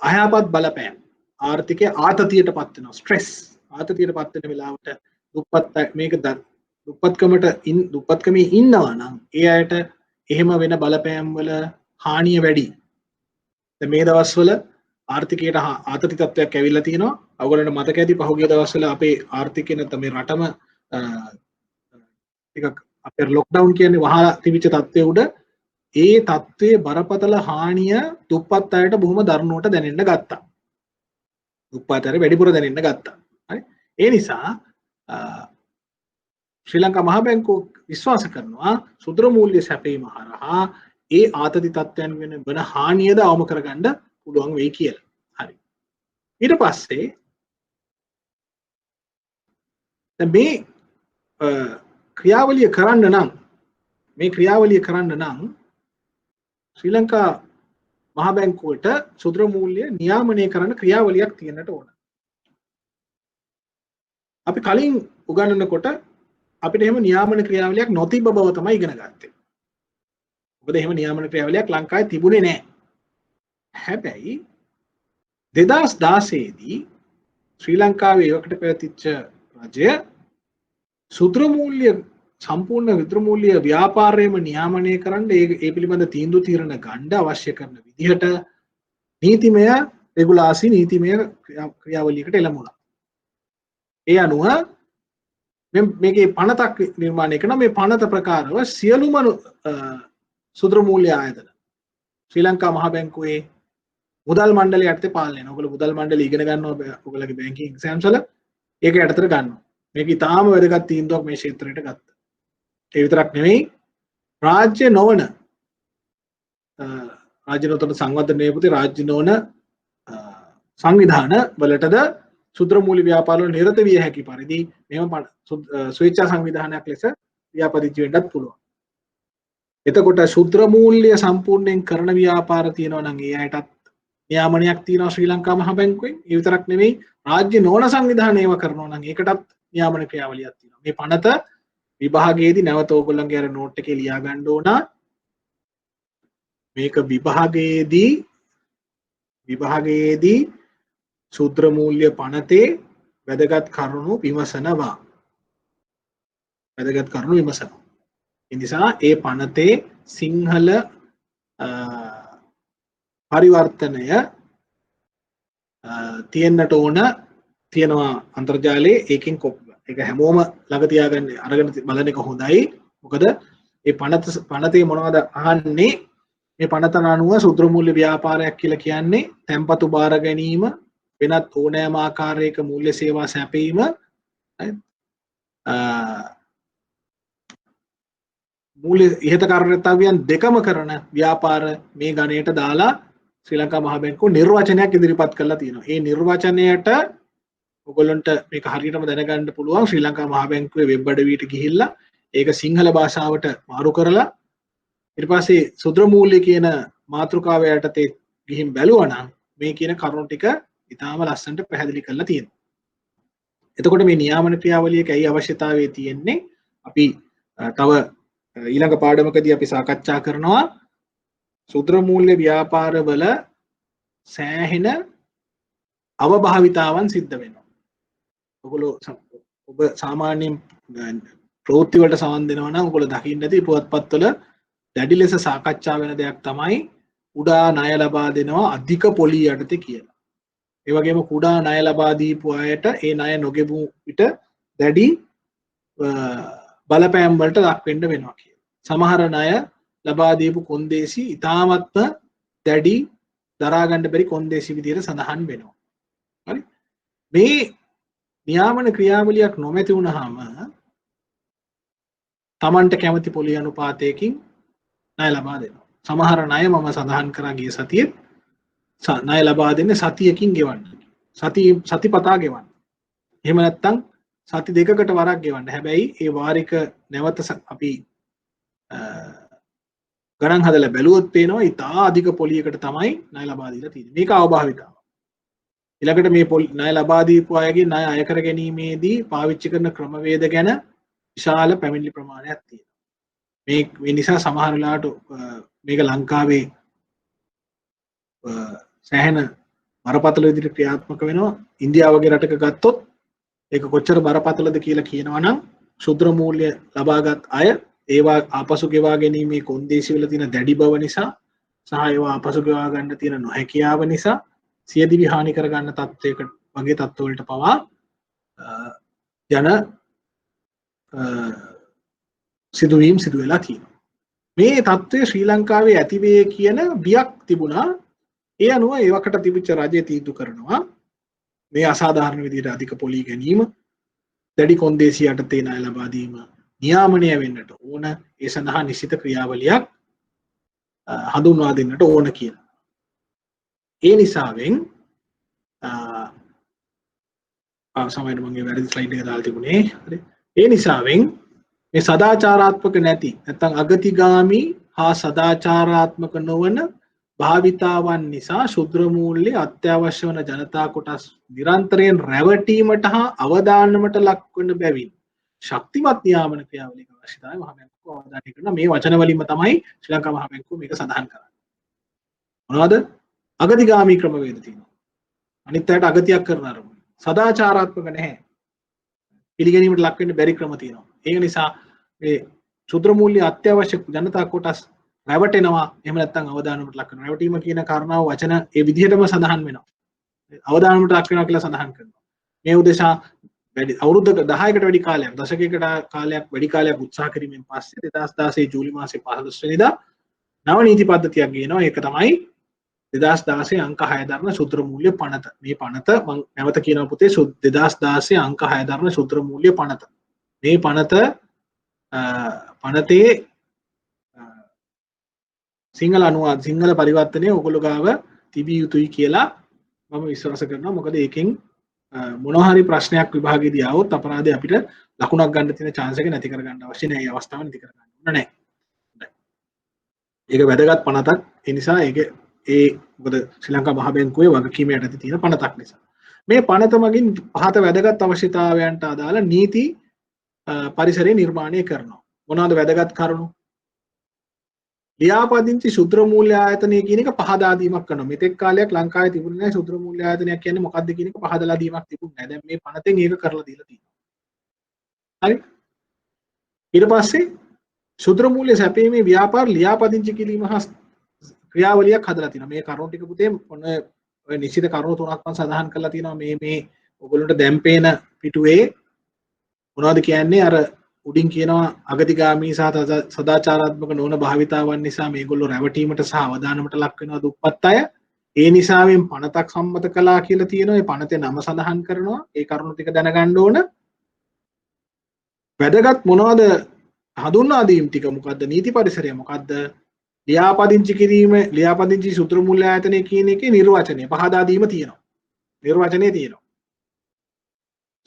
S1: අයහපත් බලපෑම් ආර්ථිකයේ ආතතියට පත් වෙනවා ස්ට්‍රෙස් ආතතියට පත් වෙන වෙලාවට දුප්පත් මේක දුප්පත්කමේ ඉන්නවා නම් ඒ අයට එහෙම වෙන බලපෑම් වල හානිය වැඩි. දැන් මේ දවස්වල ආර්ථිකයට ආතති තත්ත්වයක් ඇවිල්ලා තියෙනවා. ඔයගොල්ලන්ට මතක ඇති පහුගිය දවස්වල අපේ ආර්ථිකය නැත්නම් මේ රටම ටිකක් අපේ ලොක්ඩවුන් කියන්නේ වහලා තිබිච්ච තත්ත්වයේ උඩ ඒ තත්ත්වයේ බරපතල හානිය දුප්පත් අයට බොහොම දරුණුවට දැනෙන්න ගත්තා. දුප්පත් අයට වැඩිපුර දැනෙන්න ගත්තා. හරි. ඒ නිසා ශ්‍රී ලංකා මහ බැංකුව විශ්වාස කරනවා සුදුර මූල්‍ය සැපීම හරහා ඒ ආතති තත්ත්වයන් වෙන හානියද අවම කරගන්න පුළුවන් වෙයි කියලා. හරි. ඊට පස්සේ දැන් මේ ක්‍රියාවලිය කරන්න නම් ශ්‍රී ලංකා මහ බැංකුවට සුදුර මූල්‍ය නියාමනය කරන්න ක්‍රියාවලියක් තියෙන්නට ඕන. අපි කලින් උගන්වනකොට අපිට එහෙම නියාමන ක්‍රියාවලියක් නොතිබ්බ බව තමයි ඉගෙන ගත්තේ. මොකද එහෙම නියාමන ක්‍රියාවලියක් ලංකාවේ තිබුණේ නැහැ. හැබැයි 2016 දී ශ්‍රී ලංකාවේ ඒවකට පැවතිච්ච රජය සුදුර මූල්‍ය සම්පූර්ණ විදුර මූල්‍ය ව්‍යාපාරයේම නියාමනය කරන්න ඒ පිළිබඳ තීන්දුව తీරන ගන්න අවශ්‍ය කරන විදිහට නීතිමය රෙගුලාසි නීතිමය ක්‍රියාවලියකට එළඹුණා. ඒ අනුව මේකේ පනතක් නිර්මාණය කරන මේ පනත ප්‍රකාරව සියලුම සුදුර මූල්‍ය ආයතන ශ්‍රී ලංකා මහ බැංකුවේ මුදල් මණ්ඩලය යටතේ පාලනය වෙනවා. ඔයගොල්ලෝ මුදල් මණ්ඩලය ඉගෙන ගන්නවා ඔයගොල්ලෝගේ බැංකින් එක්සෑම්ස් වල ඒක යටතට ගන්නවා. මේක ඉතාම වැදගත් තීන්දුවක් මේ ක්ෂේත්‍රයට ගත්තා. ඒ විතරක් නෙවෙයි රාජ්‍ය නොවන සංවර්ධන නියපොතේ රාජ්‍ය නොවන සංවිධාන වලටද සුදුර මූල්‍ය ව්‍යාපාර වල නිරත විය හැකි පරිදි මෙහෙම ස්වේච්ඡා සංවිධානයක් ලෙස ව්‍යාපදිච්ච වෙන්නත් පුළුවන්. එතකොට සුදුර මූල්‍ය සම්පූර්ණයෙන් කරන ව්‍යාපාර තියෙනවා නම් ඒ අයටත් නියාමනයක් තියෙනවා ශ්‍රී ලංකා මහ බැංකුවෙන්. ඒ විතරක් නෙවෙයි රාජ්‍ය නොවන සංවිධාන ඒව කරනවා නම් ඒකටත් නියාමන ක්‍රියාවලියක් තියෙනවා. මේ පනත විභාගයේදී නැවත ඕගොල්ලන්ගේ අර නෝට් එකේ ලියා ගන්න ඕන. මේක විභාගයේදී සුදුර මූල්‍ය පනතේ වැදගත් කරුණු විමසනවා. ඒ නිසා ඒ පනතේ සිංහල පරිවර්තනය තියෙන්නට ඕන තියෙනවා අන්තර්ජාලයේ ඒකෙන් ඒක හැමෝම ළඟ තියාගන්න අරගෙන බලන එක හොඳයි. මොකද මේ පනතේ මොනවද අහන්නේ මේ පනත අනුව සුදුර මූල්‍ය ව්‍යාපාරයක් කියලා කියන්නේ තැන්පතු බාර ගැනීම වෙනත් ඕනෑම ආකාරයක මූල්‍ය සේවා සැපීම මූල්‍ය ඉහත කාර්යතාවයන් දෙකම කරන ව්‍යාපාර මේ ගණයට දාලා ශ්‍රී ලංකා මහ බැංකුව නිර්වචනයක් ඉදිරිපත් කරලා තියෙනවා. ඒ නිර්වචනයට ඔයගොල්ලන්ට මේක හරියටම දැනගන්න පුළුවන් ශ්‍රී ලංකා මහ බැංකුවේ වෙබ් අඩවියට ගිහිල්ලා ඒක සිංහල භාෂාවට මාරු කරලා ඊට පස්සේ සුදුර මූල්‍ය කියන මාතෘකාව යටතේ ගිහින් බැලුවා නම් මේ කියන කරුණු ටික ඉතාම ලස්සනට පැහැදිලි කරලා තියෙනවා. එතකොට මේ නියාමන ක්‍රියාවලියක ඇයි අවශ්‍යතාවය තියෙන්නේ? අපි තව ඊළඟ පාඩමකදී අපි සාකච්ඡා කරනවා සුදුර මූල්‍ය ව්‍යාපාරවල සෑහෙන අවභාවිතාවන් සිද්ධ වෙනවා. ඔබ සාමාන්‍යයෙන් ප්‍රවෘත්ති වලට සවන් දෙනවා නම් ඔයගොල්ලෝ දකින්න ඇති පුවත්පත්වල දැඩි ලෙස සාකච්ඡා වෙන දෙයක් තමයි කුඩා ණය ලබා දෙනවා අධික පොලි යටතේ කියලා. ඒ වගේම කුඩා ණය ලබා දීපු අයට ඒ ණය නොගෙවු විට දැඩි බලපෑම් වලට ලක් වෙන්න වෙනවා කියලා. සමහර ණය ලබා දීපු කොන්දේසි ඉතාමත්ම දැඩි දරා ගන්න බැරි කොන්දේසි විදිහට සඳහන් වෙනවා. හරි? මේ නියාමන ක්‍රියාවලියක් නොමැති වුණාම තමන්ට කැමති පොලි අනුපාතයකින් ණය ලබා දෙනවා. සමහර ණය මම සඳහන් කරා ගිය සතියේ ණය ලබා දෙන්නේ සතියකින් ගෙවන්න. සතිපතා ගෙවන්න. එහෙම නැත්නම් සති දෙකකට වරක් ගෙවන්න. හැබැයි ඒ වාරික නැවත අපි ගණන් හදලා බැලුවොත් පේනවා ඉතා අධික පොලියකට තමයි ණය ලබා දීලා තියෙන්නේ. මේක අවභාවිතාව. ඊළඟට මේ ණය ලබා දීපු අයගේ ණය අය කර ගැනීමේදී පාවිච්චි කරන ක්‍රමවේද ගැන විශාල පැමිණිලි ප්‍රමාණයක් තියෙනවා. මේ නිසා සමහර වෙලාවට මේක ලංකාවේ සෑහෙන බරපතල විදිහට ක්‍රියාත්මක වෙනවා. ඉන්දියාව වගේ රටක ගත්තොත් ඒක කොච්චර බරපතලද කියලා කියනවා නම් ශුද්‍ර මූල්‍ය ලබාගත් අය ඒවා ආපසු ගෙවා ගැනීමේ කොන්දේසි වල තියෙන දැඩි බව නිසා සහ ඒවා ආපසු ගෙවා ගන්න තියෙන නොහැකියාව නිසා සියදිවි හානි කර ගන්න තත්ත්වයකට වගේ තත්ත්වවලට පවා යන සිදුවීම් සිදු වෙලා තියෙනවා. මේ තත්ත්වය ශ්‍රී ලංකාවේ ඇතිවේ කියන බියක් තිබුණා. ඒ අනුව ඒවකට තිබිච්ච රජය තීන්දුව කරනවා මේ අසාධාරණ විදිහට අධික පොලී ගැනීම දැඩි කොන්දේසි යටතේ ණය ලබා දීම නියාමනය වෙන්නට ඕන. ඒ සඳහා නිශ්චිත ක්‍රියාවලියක් හඳුන්වා දෙන්නට ඕන කියලා. ඒ නිසාවෙන් සමහරවිට මගේ වැරදි ස්ලයිඩ් එක දාලා තිබුණේ. හරි. ඒ නිසාවෙන් මේ සදාචාරාත්මක නැති නැත්නම් අගතිගාමී හා සදාචාරාත්මක නොවන භාවිතාවන් නිසා ශුද්‍ර මූල්‍ය අත්‍යවශ්‍ය වන ජනතා කොටස් නිරන්තරයෙන් රැවටීමට හා අවදානමට ලක් වන බැවින් ශක්තිමත් නියාමන ක්‍රියාවලියක අවශ්‍යතාවය මහ බැංකුව අවධානය කරන මේ වචන වලින්ම තමයි ශ්‍රී ලංකා මහ බැංකුව මේක සඳහන් කරන්නේ. මොනවද? අගතිගාමී ක්‍රමවේද තියෙනවා. අනිත් අයට අගතියක් කරන අරමුණ. සදාචාරාත්මක නැහැ. පිළිගැනීමට ලක් වෙන්න බැරි ක්‍රම තියෙනවා. ඒක නිසා මේ ශුද්‍ර මූල්‍ය අත්‍යවශ්‍ය ජනතා කොටස් රැවටෙනවා. එහෙම නැත්නම් අවදානමට ලක් වෙනවා. රැවටීම කියන කාරණාව වචන ඒ විදිහටම සඳහන් වෙනවා. අවදානමට ලක් වෙනවා කියලා සඳහන් කරනවා. මේ උදෙසා වැඩි අවුරුද්දක 10කට වැඩි කාලයක් දශකයකට කාලයක් වැඩි කාලයක් උත්සාහ කිරීමෙන් පස්සේ 2016 ජූලි මාසේ 15 වෙනිදා නව නීති පද්ධතියක් ගේනවා. ඒක තමයි 2016 අංක 6 දරන ශුද්‍ර මූල්‍ය පනත. මේ පනත මම නැවත කියනවා පුතේ 2016 අංක 6 දරන ශුද්‍ර මූල්‍ය පනත. මේ පනතේ සිංහල අනුවාද සිංහල පරිවර්තනය ඔයගොල්ලෝ ගාව තිබිය යුතුයි කියලා මම විශ්වාස කරනවා. මොකද ඒකෙන් මොනවා හරි ප්‍රශ්නයක් විභාගයේදී ආවොත් අපරාධය අපිට ලකුණක් ගන්න තියෙන chance එක නැති කර ගන්න අවශ්‍ය නැහැ. ඒ අවස්ථාව නැති කර ගන්න ඕන නැහැ. ඒක වැදගත් පනතක්. ඒ නිසා ඒක මොකද ශ්‍රී ලංකා මහ බැංකුවේ වගකීම යටතේ තියෙන පනතක් නිසා. මේ පනත මගින් පහත වැදගත් අවශ්‍යතාවයන්ට අදාළ නීති පරිසරය නිර්මාණය කරනවා. මොනවද වැදගත් කරුණු? ලියාපදිංචි ශුද්‍ර මූල්‍ය ආයතනය කියන එක පහදා දීමක් කරනවා. මෙතෙක් කාලයක් ලංකාවේ තිබුණේ නැහැ ශුද්‍ර මූල්‍ය ආයතනයක් කියන්නේ මොකක්ද කියන එක පහදලා දීමක් තිබුණේ නැහැ. දැන් මේ පනතෙන් ඒක කරලා දීලා තියෙනවා. හරි. ඊට පස්සේ ශුද්‍ර මූල්‍ය සැපීමේ ව්‍යාපාර ලියාපදිංචි කිරීම හා ක්‍රියාවලියක් හදලා තියෙනවා. මේ කරුණු ටික පුතේ ඔය නිශ්චිත කරුණු තුනක් මම සඳහන් කරලා තියෙනවා. මේ ඔයගොල්ලන්ට දැන් පේන පිටුවේ මොනවද කියන්නේ? අර උඩින් කියනවා අගතිගාමී සහ සදාචාරාත්මක නොවන භාවිතාවන් නිසා මේගොල්ලෝ රැවටීමට සහ අවදානමට ලක් වෙනවා දුප්පත් අය. ඒ නිසාවෙන් පනතක් සම්මත කළා කියලා තියෙනවා. ඒ පනතේ නම සඳහන් කරනවා. ඒ කරුණු ටික දැනගන්න ඕන. වැදගත් මොනවද හඳුන්වා දීම් ටික මොකද්ද? නීති පරිසරය මොකද්ද? ලියාපදිංචි කිරීම ලියාපදිංචි ශුද්‍ර මූල්‍ය ආයතනය කියන එකේ නිර්වචනය පහදා දීම තියෙනවා. නිර්වචනයේ තියෙනවා.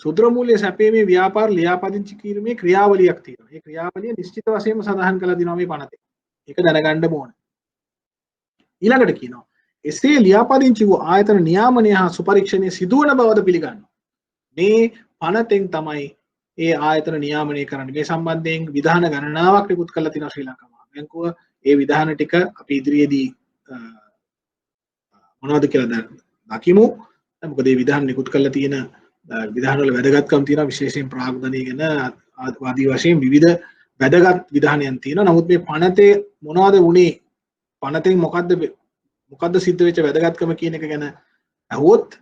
S1: ශුද්‍ර මූල්‍ය සැපීමේ ව්‍යාපාර ලියාපදිංචි කිරීමේ ක්‍රියාවලියක් තියෙනවා. මේ ක්‍රියාවලිය නිශ්චිත වශයෙන්ම සඳහන් කරලා දිනවා මේ පනතේ. ඒක දැනගන්න ඕන. ඊළඟට කියනවා එසේ ලියාපදිංචි වූ ආයතන නියාමනය හා සුපරීක්ෂණය සිදුවන බවද පිළිගන්නවා. මේ පනතෙන් තමයි ඒ ආයතන නියාමනය කරන්නේ. මේ සම්බන්ධයෙන් විධාන ගණනාවක් නිකුත් කරලා තියෙනවා ශ්‍රී ලංකා මහ බැංකුව. ඒ විධාන ටික අපි ඉදිරියේදී මොනවද කියලා දකිමු. මොකද මේ විධාන නිකුත් කරලා තියෙන විධාන වල වැදගත්කම් තියෙනවා. විශේෂයෙන් ප්‍රාග්ධනය ගැන ආදී වශයෙන් විවිධ වැදගත් විධානයන් තියෙනවා. නමුත් මේ පනතේ මොනවද වුනේ? පනතෙන් මොකද්ද සිද්ධ වෙච්ච වැදගත්කම කියන එක ගැන අහුවොත්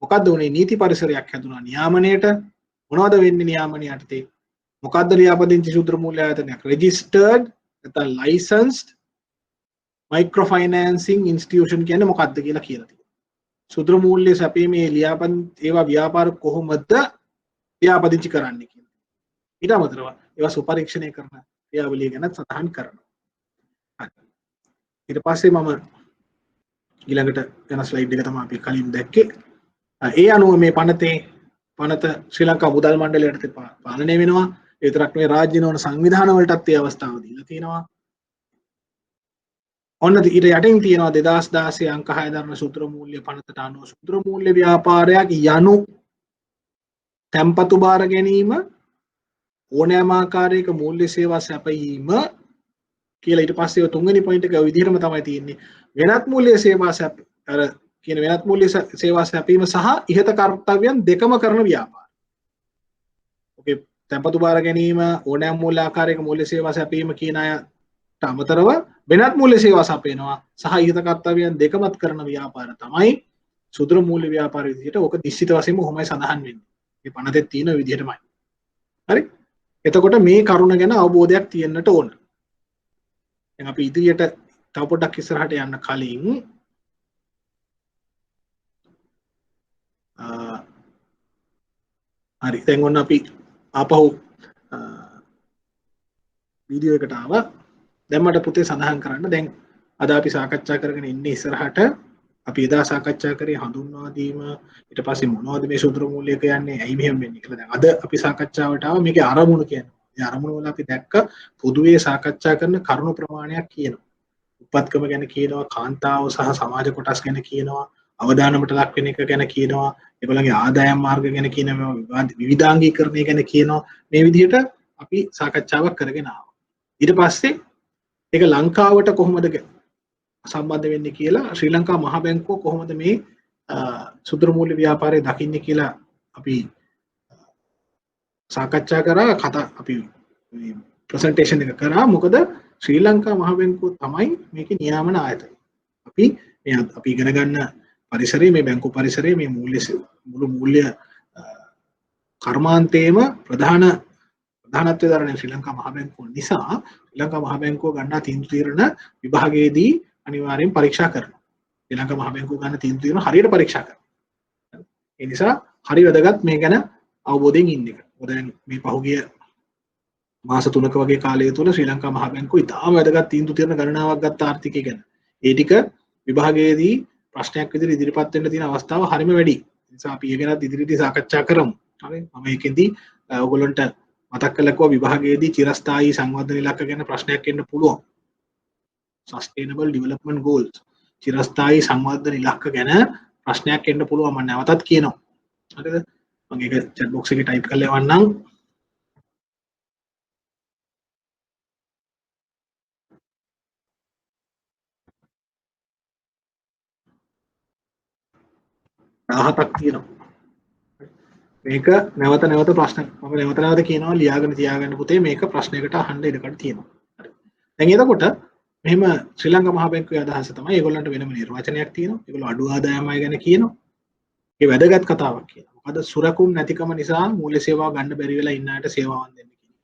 S1: මොකද්ද වුනේ? නීති පරිසරයක් හැදුනා නියාමනයට. මොනවද වෙන්නේ නියාමනය යටතේ? මොකද්ද ලියාපදිංචි ශුද්‍ර මූල්‍ය ආයතනයක්? රෙජිස්ටර්ඩ් නැත්නම් ලයිසන්ස්ඩ් මයික්‍රොෆයිනෑන්සිං ඉන්ස්ටිටියුෂන් කියන්නේ මොකක්ද කියලා තියෙනවා. ශුද්‍ර මූල්‍ය සැපීමේ ඒවා ව්‍යාපාර කොහොමද ලියාපදිංචි කරන්නේ කියලා. ඊට අමතරව ඒවා සුපරීක්ෂණය කරන ක්‍රියාවලිය ගැන සඳහන් කරනවා. ඊට පස්සේ මම ඊළඟට යන ස්ලයිඩ් එක තමයි අපි කලින් දැක්කේ. ඒ අනුව මේ පනත ශ්‍රී ලංකා මුදල් මණ්ඩලයට පාලනය වෙනවා. ඒ විතරක් නෙවෙයි රාජ්‍ය නොවන සංවිධාන වලටත් ඒ අවස්ථාව දීලා තියෙනවා. ඔන්න ඊට යටින් තියෙනවා 2016 අංක 6 දරන ශුද්‍ර මූල්‍ය පනතට අනුව ශුද්‍ර මූල්‍ය ව්‍යාපාරයක් යනු තැන්පතු බාර ගැනීම ඕනෑම ආකාරයක මූල්‍ය සේවා සැපයීම කියලා. ඊට පස්සේ තුන්වෙනි පොයින්ට් එක ඔය විදිහටම තමයි තියෙන්නේ. වෙනත් මූල්‍ය සේවා කියන වෙනත් මූල්‍ය සේවා සැපීම සහ ඉහත කර්තව්‍යයන් දෙකම කරන ව්‍යාපාර. ඔකේ තැන්පතු බාර ගැනීම ඕනෑම මූල්‍ය ආකාරයක මූල්‍ය සේවා සැපීම කියන අයට අමතරව වෙනත් මූල්‍ය සේවා සපයනවා සහ ඉහත කර්තව්‍යයන් දෙකමත් කරන ව්‍යාපාර තමයි සුදුර මූල්‍ය ව්‍යාපාර විදිහට ඕක නිශ්චිත වශයෙන්ම ඔහොමයි සඳහන් වෙන්නේ. මේ පනතේ තියෙන විදිහටමයි. හරි? එතකොට මේ කරුණ ගැන අවබෝධයක් තියෙන්නට ඕන. දැන් අපි ඉදිරියට තව පොඩ්ඩක් ඉස්සරහට යන්න කලින් හරි දැන් ඔන්න අපි ආපහු වීඩියෝ එකට ආවා. දැන් මට පුතේ සඳහන් කරන්න දැන් අද අපි සාකච්ඡා කරගෙන ඉන්නේ ඉස්සරහට අපි එදා සාකච්ඡා කරේ හඳුන්වා දීම ඊට පස්සේ මොනවද මේ සූත්‍ර මූල්‍ය කියන්නේ ඇයි මෙහෙම වෙන්නේ කියලා. දැන් අද අපි සාකච්ඡාවට ආවා මේකේ අරමුණු කියන්නේ. මේ අරමුණු වල අපි දැක්ක පොදුවේ සාකච්ඡා කරන කරුණු ප්‍රමාණයක් කියනවා. උපත්කම ගැන කියනවා, කාන්තාව සහ සමාජ කොටස් ගැන කියනවා, අවදානමට ලක් වෙන එක ගැන කියනවා, ඒගොල්ලන්ගේ ආදායම් මාර්ග ගැන කියනවා, විවිධාංගීකරණය ගැන කියනවා. මේ විදිහට අපි සාකච්ඡාවක් කරගෙන ආවා. ඊට පස්සේ ඒක ලංකාවට කොහොමද සම්බන්ධ වෙන්නේ කියලා ශ්‍රී ලංකා මහ බැංකුව කොහොමද මේ සුදුරු මූල්‍ය ව්‍යාපාරය දකින්නේ කියලා අපි සාකච්ඡා කරා අපි ප්‍රසන්ටේෂන් එක කරා. මොකද ශ්‍රී ලංකා මහ බැංකුව තමයි මේකේ නියාමන ආයතනය. අපි ඉගෙන ගන්න පරිසරයේ මේ බැංකු පරිසරයේ මේ මුළු මූල්‍ය කර්මාන්තයේම ප්‍රධානත්වය දරන ශ්‍රී ලංකා මහ බැංකුව නිසා ශ්‍රී ලංකා මහ බැංකුව ගන්නා තීන්දුව తీරන විභාගයේදී අනිවාර්යෙන් පරීක්ෂා කරනවා. ශ්‍රී ලංකා මහ බැංකුව ගන්න තීන්දුව తీරන හරියට පරීක්ෂා කරනවා. ඒ නිසා හරි වැදගත් මේ ගැන අවබෝධයෙන් ඉන්න එක. මොකද මේ පහුගිය මාස 3ක වගේ කාලය තුල ශ්‍රී ලංකා මහ බැංකුව ඉතාම වැදගත් තීන්දුව తీරන ගණනාවක් ගත්ත ආර්ථිකය ගැන. ඒ ටික විභාගයේදී ප්‍රශ්නයක් විදිහට ඉදිරිපත් වෙන්න තියෙන අවස්ථාව හරිම වැඩි. ඒ නිසා අපි ඒ ගැනත් ඉදිරියේදී සාකච්ඡා කරමු. හරි. මම ඒකෙදී ඔයගොල්ලන්ට මතක් කළා විභාගයේදී චිරස්ථායී සංවර්ධන ඉලක්ක ගැන ප්‍රශ්නයක් එන්න පුළුවන්. Sustainable Development Goals චිරස්ථායී සංවර්ධන ඉලක්ක ගැන ප්‍රශ්නයක් එන්න පුළුවන්. මම නැවතත් කියනවා. හරිද? මම ඒක chat box එකේ type කරලා එවන්නම්. රහතක් තියෙනවා. මේක නැවත නැවත ප්‍රශ්න මම නැවත නැවත කියනවා ලියාගෙන තියාගන්න පුතේ මේක ප්‍රශ්නයකට අහන්න ඉඩකඩ තියෙනවා. හරි. දැන් එතකොට මෙහෙම ශ්‍රී ලංකා මහ බැංකුවේ අදහස තමයි ඒගොල්ලන්ට වෙනම නිර්වචනයක් තියෙනවා. ඒගොල්ලෝ අඩු ආදායමයි ගැන කියනවා. ඒ වැදගත් කතාවක් කියනවා. මොකද සුරකුම් නැතිකම නිසා මූල්‍ය සේවා ගන්න බැරි වෙලා ඉන්න අයට සේවාවන් දෙන්න කියනවා.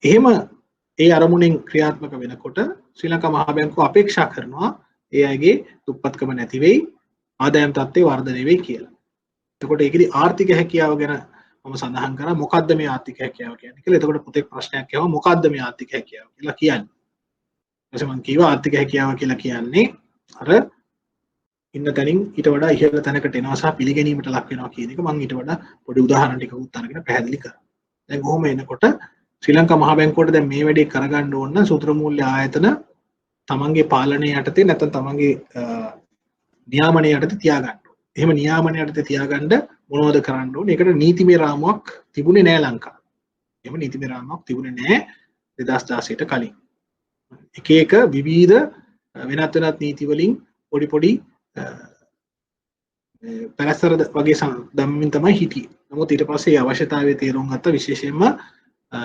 S1: එහෙම ඒ අරමුණෙන් ක්‍රියාත්මක වෙනකොට ශ්‍රී ලංකා මහ බැංකුව අපේක්ෂා කරනවා ඒ අයගේ දුප්පත්කම නැති වෙයි, ආදායම් තත්ත්වය වර්ධනය වෙයි කියලා. එතකොට ඒකෙදි ආර්ථික හැකියාව ගැන මම සඳහන් කරා මොකද්ද මේ ආර්ථික හැකියාව කියන්නේ කියලා. එතකොට පුතේ ප්‍රශ්නයක් ආවා මොකද්ද මේ ආර්ථික හැකියාව කියලා කියන්නේ. ඊට මම කිව්වා ආර්ථික හැකියාව කියලා කියන්නේ අර ඉන්න තැනින් ඊට වඩා ඉහළ තැනකට එනවා සහ පිළිගැනීමට ලක් වෙනවා කියන එක මම ඊට වඩා පොඩි උදාහරණ ටිකකුත් අරගෙන පැහැදිලි කරා. දැන් කොහොම එනකොට ශ්‍රී ලංකා මහ බැංකුවට දැන් මේ වැඩේ කරගන්න ඕන නම් සූත්‍ර මූල්‍ය ආයතන තමන්ගේ පාලනය යටතේ නැත්නම් තමන්ගේ නියාමනය යටතේ තියාගන්න. එහෙම නියාමනය යටතේ තියාගන්න මොනවද කරන්න ඕනේ? ඒකට නීතිමය රාමුවක් තිබුණේ නැහැ ලංකාවේ. එහෙම නීතිමය රාමුවක් තිබුණේ නැහැ 2016ට කලින්. එක එක විවිධ වෙනත් නීති වලින් පොඩි පැලැස්සර වගේ දම්මින් තමයි හිටියේ. නමුත් ඊට පස්සේ අවශ්‍යතාවය තේරුම් ගත්ත විශේෂයෙන්ම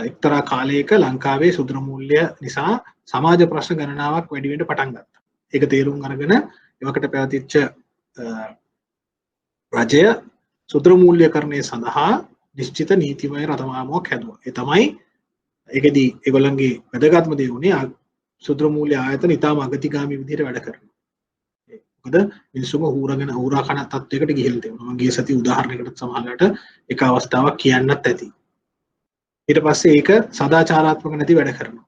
S1: එක්තරා කාලයක ලංකාවේ සුදුරු මූල්‍ය නිසා සමාජ ප්‍රශ්න ගණනාවක් වැඩි වෙන්න පටන් ගත්තා. ඒක තේරුම් අරගෙන එවකට පැවතිච්ච රජය සුදුරු මූල්‍යකරණය සඳහා නිශ්චිත නීතිමය රටමාමුවක් හැදුවා. ඒ තමයි ඒකෙදී ඒගොල්ලන්ගේ වැදගත්ම දේ උනේ සුදුරු මූල්‍ය ආයතන ඉතාම අගතිගාමී විදිහට වැඩ කරනවා. මොකද මිනිස්සුම හූරා කන තත්වයකට ගිහිල්ලා තියෙනවා. මම ගිය සති උදාහරණයකට සමහරවිට එක අවස්ථාවක් කියන්නත් ඇති. ඊට පස්සේ ඒක සදාචාරාත්මක නැති වැඩ කරනවා.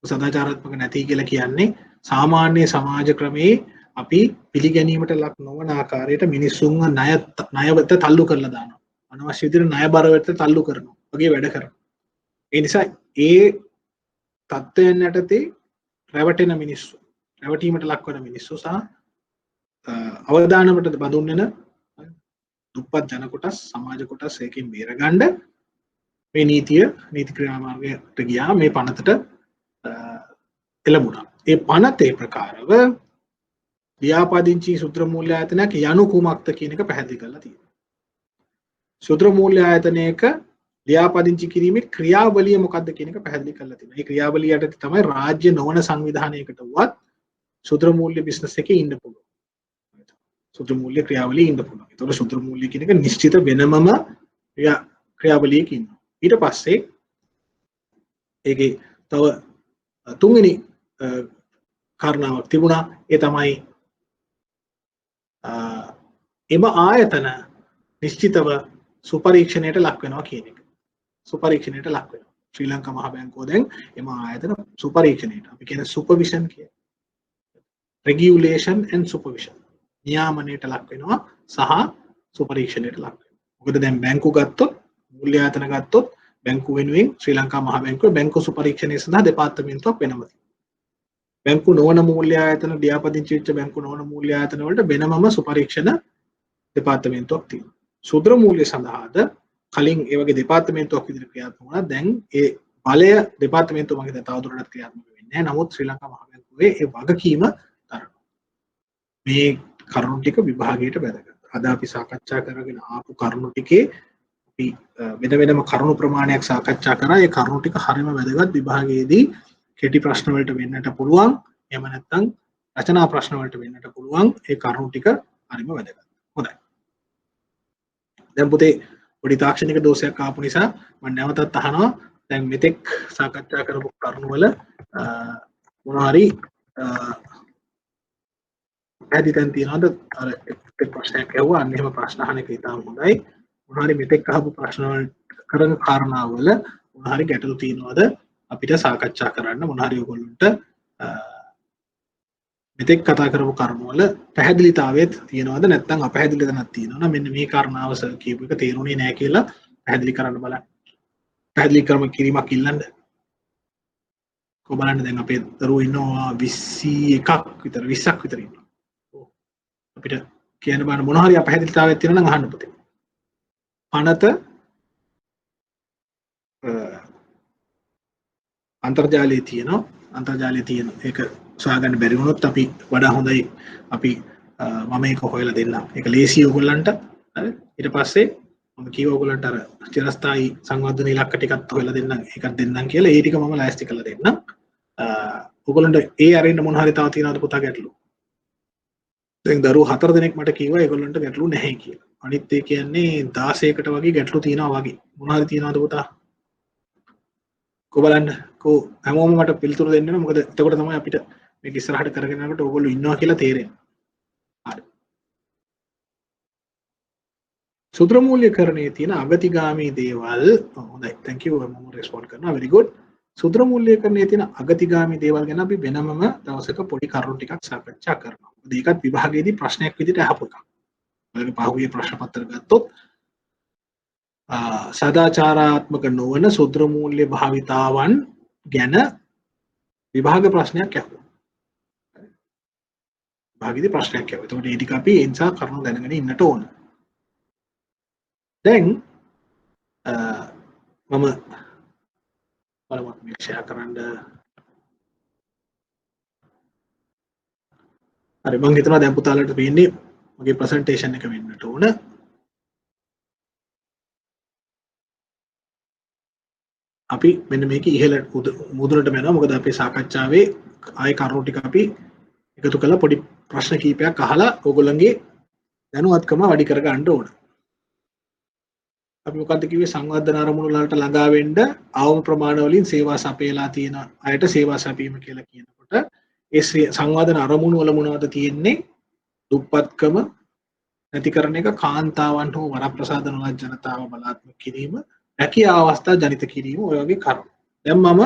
S1: සදාචාරාත්මක නැති කියලා කියන්නේ සාමාන්‍ය සමාජ ක්‍රමේ අපි පිළිගැනීමට ලක් නොවන ආකාරයට මිනිස්සුන්ව ණයවත තල්ලු කරලා දානවා. අනවශ්‍ය විදිහට ණය බර වෙත තල්ලු කරනවා. වගේ වැඩ කරනවා. ඒ නිසා ඒ තත්ත්වයන් යටතේ රැවටෙන මිනිස්සු, රැවටීමට ලක් වෙන මිනිස්සු සහ අවදානමට බඳුන් වෙන දුප්පත් ජන කොටස්, සමාජ කොටස් ඒකෙන් බේරගන්න මේ නීති ක්‍රියාමාර්ගයට ගියා මේ පනතට එළඹුණා. ඒ පනතේ ප්‍රකාරව ව්‍යාපාදින්චි සුත්‍ර මූල්‍ය ආයතනයක් යනු කුමක්ද කියන එක පැහැදිලි කරලා තියෙනවා. සුත්‍ර මූල්‍ය ආයතනයක ව්‍යාපාදින්චි කිරීමේ ක්‍රියාවලිය මොකක්ද කියන එක පැහැදිලි කරලා තියෙනවා. මේ ක්‍රියාවලිය යටතේ තමයි රාජ්‍ය නොවන සංවිධානයකට වුවත් සුත්‍ර මූල්‍ය බිස්නස් එකේ ඉන්න පුළුවන්. සුත්‍ර මූල්‍ය ක්‍රියාවලියේ ඉන්න පුළුවන්. ඒතකොට සුත්‍ර මූල්‍ය කියන එක නිශ්චිත වෙනමම ක්‍රියාවලියක ඉන්නවා. ඊට පස්සේ ඒකේ තව තුන්වෙනි කාරණාවක් තිබුණා. ඒ තමයි එම ආයතන නිශ්චිතව සුපරීක්ෂණයට ලක් වෙනවා කියන එක. සුපරීක්ෂණයට ලක් වෙනවා. ශ්‍රී ලංකා මහා බැංකුව දැන් එම ආයතන සුපරීක්ෂණයට අපි කියන සුපර්විෂන් කියන regulation and supervision නියාමනයට ලක් වෙනවා සහ සුපරීක්ෂණයට ලක් වෙනවා. මොකද දැන් බැංකු ගත්තොත් මූල්‍ය ආයතන ගත්තොත් බැංකු වෙනුවෙන් ශ්‍රී ලංකා මහා බැංකුවේ බැංකු සුපරීක්ෂණය සඳහා දෙපාර්තමේන්තුවක් වෙනම තියෙනවා. බැංකු නොවන මූල්‍ය ආයතන ලියාපදිංචි වෙච්ච බැංකු නොවන මූල්‍ය ආයතන වලට වෙනමම සුපරීක්ෂණ දෙපාර්තමේන්තුවක් තියෙනවා. ශුද්‍ර මූල්‍ය සඳහාද කලින් ඒ වගේ දෙපාර්තමේන්තුවක් විදිහට ක්‍රියාත්මක වුණා. දැන් ඒ බලය දෙපාර්තමේන්තුව මගේ තවදුරටත් ක්‍රියාත්මක වෙන්නේ නැහැ. නමුත් ශ්‍රී ලංකා මහා බැංකුවේ ඒ වගකීම තරනවා. මේ කරුණු ටික විභාගයට වැදගත්. අද අපි සාකච්ඡා කරගෙන ආපු කරුණු ටිකේ අපි වෙනම කරුණු ප්‍රමාණයක් සාකච්ඡා කරා. ඒ කරුණු ටික හරියම වැදගත් විභාගයේදී කෙටි ප්‍රශ්න වලට වෙන්නට පුළුවන්. එහෙම නැත්නම් රචනා ප්‍රශ්න වලට වෙන්නට පුළුවන්. ඒ කරුණු ටික හරියම වැදගත්. හොඳයි. දැන් පුතේ පොඩි තාක්ෂණික දෝෂයක් ආපු නිසා මම නැවතත් අහනවා. දැන් මෙතෙක් සාකච්ඡා කරපු කරුණු වල මොනවා හරි පැහැදිලිතෙන් තියනවාද? අර එක් ප්‍රශ්නයක් ඇහුවා. අන්න එහෙම ප්‍රශ්න අහන එක ඉතාම හොඳයි. මොනවා හරි මෙතෙක් අහපු ප්‍රශ්න වල කරන කාරණාවල මොනවා හරි ගැටලු තියනවාද අපිට සාකච්ඡා කරන්න. මොනවා හරි ඔයගොල්ලන්ට මෙතෙක් කතා කරපු කරුණු වල පැහැදිලිතාවයත් තියනවාද නැත්නම් අපැහැදිලි තැනක් තියෙනවනම් මෙන්න මේ කාරණාව කියපු එක තේරුණේ නැහැ කියලා පැහැදිලි කරන්න බලන්න. පැහැදිලි කිරීමක් ඉල්ලන්න. කොහොමද දැන් අපේ දරුවෝ ඉන්නවා 21ක් විතර 20ක් විතර ඉන්නවා. අපිට කියන්න බෑ මොනවා හරි අපැහැදිලිතාවයක් තියෙනවා නම් අහන්න පුතේ. පනත අන්තර්ජාලයේ තියෙනවා. අන්තර්ජාලයේ තියෙන ඒක සොයාගන්න බැරි වුණොත් අපි වඩා හොඳයි අපි මම ඒක හොයලා දෙන්නම්. ඒක ලේසි ඔයගොල්ලන්ට. හරි. ඊට පස්සේ මම කිව්වා ඔයගොල්ලන්ට අර චිරස්ථායි සංවර්ධන ඉලක්ක ටිකත් හොයලා දෙන්නම්. ඒකත් දෙන්නම් කියලා. ඒ ටික මම ලෑස්ති කරලා දෙන්නම්. ඔයගොල්ලන්ට ඒ අරින්න මොන හරි තව තියෙනවද පුතා ගැටලු? දැන් දරුවෝ 4 දෙනෙක් මට කිව්වා ඒගොල්ලන්ට ගැටලු නැහැ කියලා. අනිත් ඒ කියන්නේ 16කට වගේ ගැටලු තියෙනවා වගේ. මොන හරි තියෙනවද පුතා? කො බලන්න. කො හැමෝම මට පිළිතුරු දෙන්න ඕන. මොකද එතකොට තමයි අපිට මේක ඉස්සරහට කරගෙන යනකොට ඕගොල්ලෝ ඉන්නවා කියලා තේරෙන්නේ. හරි. සූත්‍ර මූල්‍යකරණයේ තියෙන අගතිගාමී දේවල් හොඳයි. thank you මම රෙස්පොන්ඩ් කරනවා. very good. සූත්‍ර මූල්‍යකරණයේ තියෙන අගතිගාමී දේවල් ගැන අපි වෙනමම දවසක පොඩි කරුණු ටිකක් සාකච්ඡා කරනවා. ඒකත් විභාගයේදී ප්‍රශ්නයක් විදිහට අහපු එකක්. ඔයගේ පහුගිය ප්‍රශ්න පත්‍ර ගත්තොත් සදාචාරාත්මක නොවන සූත්‍ර මූල්‍ය භාවිතාවන් ගැන විභාග ප්‍රශ්නයක් ඇහුවා. විභාගයේදී ප්‍රශ්නයක් ඇහුවා. ඒකට ඒ ටික අපි ඒ නිසා කරුණු දැනගෙන ඉන්නට ඕන. දැන් මම බලවත් මේක ෂෙයා කරන්න. හරි මම හිතනවා දැන් පුතාලට පේන්නේ මගේ ප්‍රසන්ටේෂන් එක වෙන්නට ඕන. අපි මෙන්න මේක ඉහළ මුදුනට යනවා. මොකද අපේ සාකච්ඡාවේ ආයේ කරුණු ටික අපි එකතු කරලා පොඩි ප්‍රශ්න කීපයක් අහලා ඕගොල්ලන්ගේ දැනුවත්කම වැඩි කර ගන්න ඕන. අපි මොකද්ද කිව්වේ සංවර්ධන අරමුණු වලට ළඟා වෙන්න අවම ප්‍රමාණ වලින් සේවා සපයලා තියෙන අයට සේවා සැපීම කියලා කියනකොට ඒ සංවර්ධන අරමුණු වල මොනවද තියෙන්නේ? දුප්පත්කම නැති කරන එක, කාන්තාවන් හෝ වරප්‍රසාදන වල ජනතාව බලාත්මක කිරීම, රැකියා අවස්ථා ජනිත කිරීම ඔය වගේ කරුණු. දැන් මම